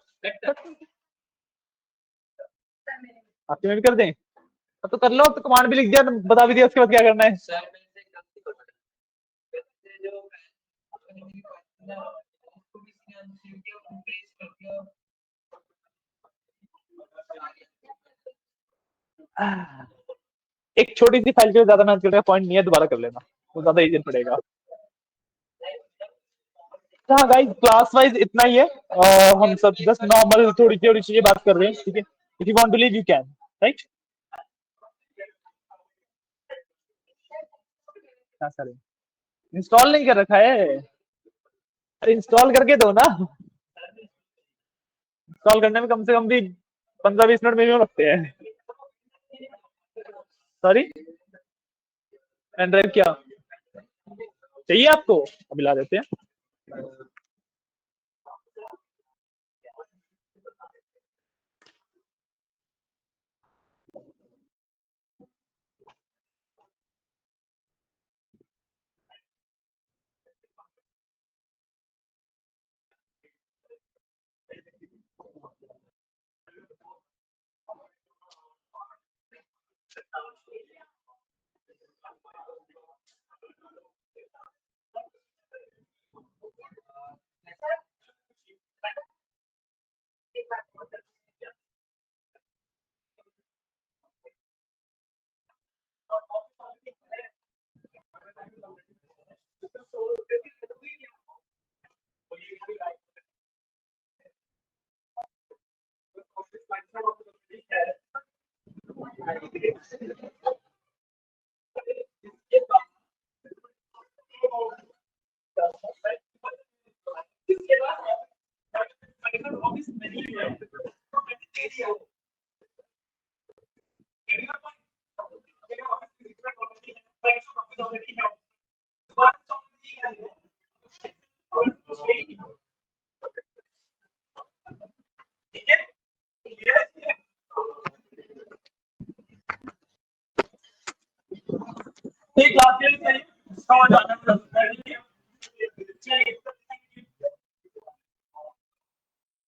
आपके में भी कर दें? अब तो कर लो, अब तो कमांड भी लिख दिया, बता भी दिया, उसके बाद क्या करना है। एक छोटी सी फाइल के ज्यादा मेहनत करने का पॉइंट नहीं है, दोबारा कर लेना, वो ज्यादा इजी पड़ेगा। हाँ गाइस, क्लास वाइज इतना ही है। हम सब जस्ट नॉर्मल थोड़ी थोड़ी चीजें बात कर रहे हैं, ठीक है। If you want to leave you can, right. हाँ सर, इंस्टॉल नहीं कर रखा है। अरे इंस्टॉल करके दो ना। इंस्टॉल करने में कम से कम भी 15-20 मिनट मिनिमम लगते हैं। सॉरी, पेनड्राइव क्या चाहिए आपको? अभी ला देते हैं। ठीक, लास्ट ईयर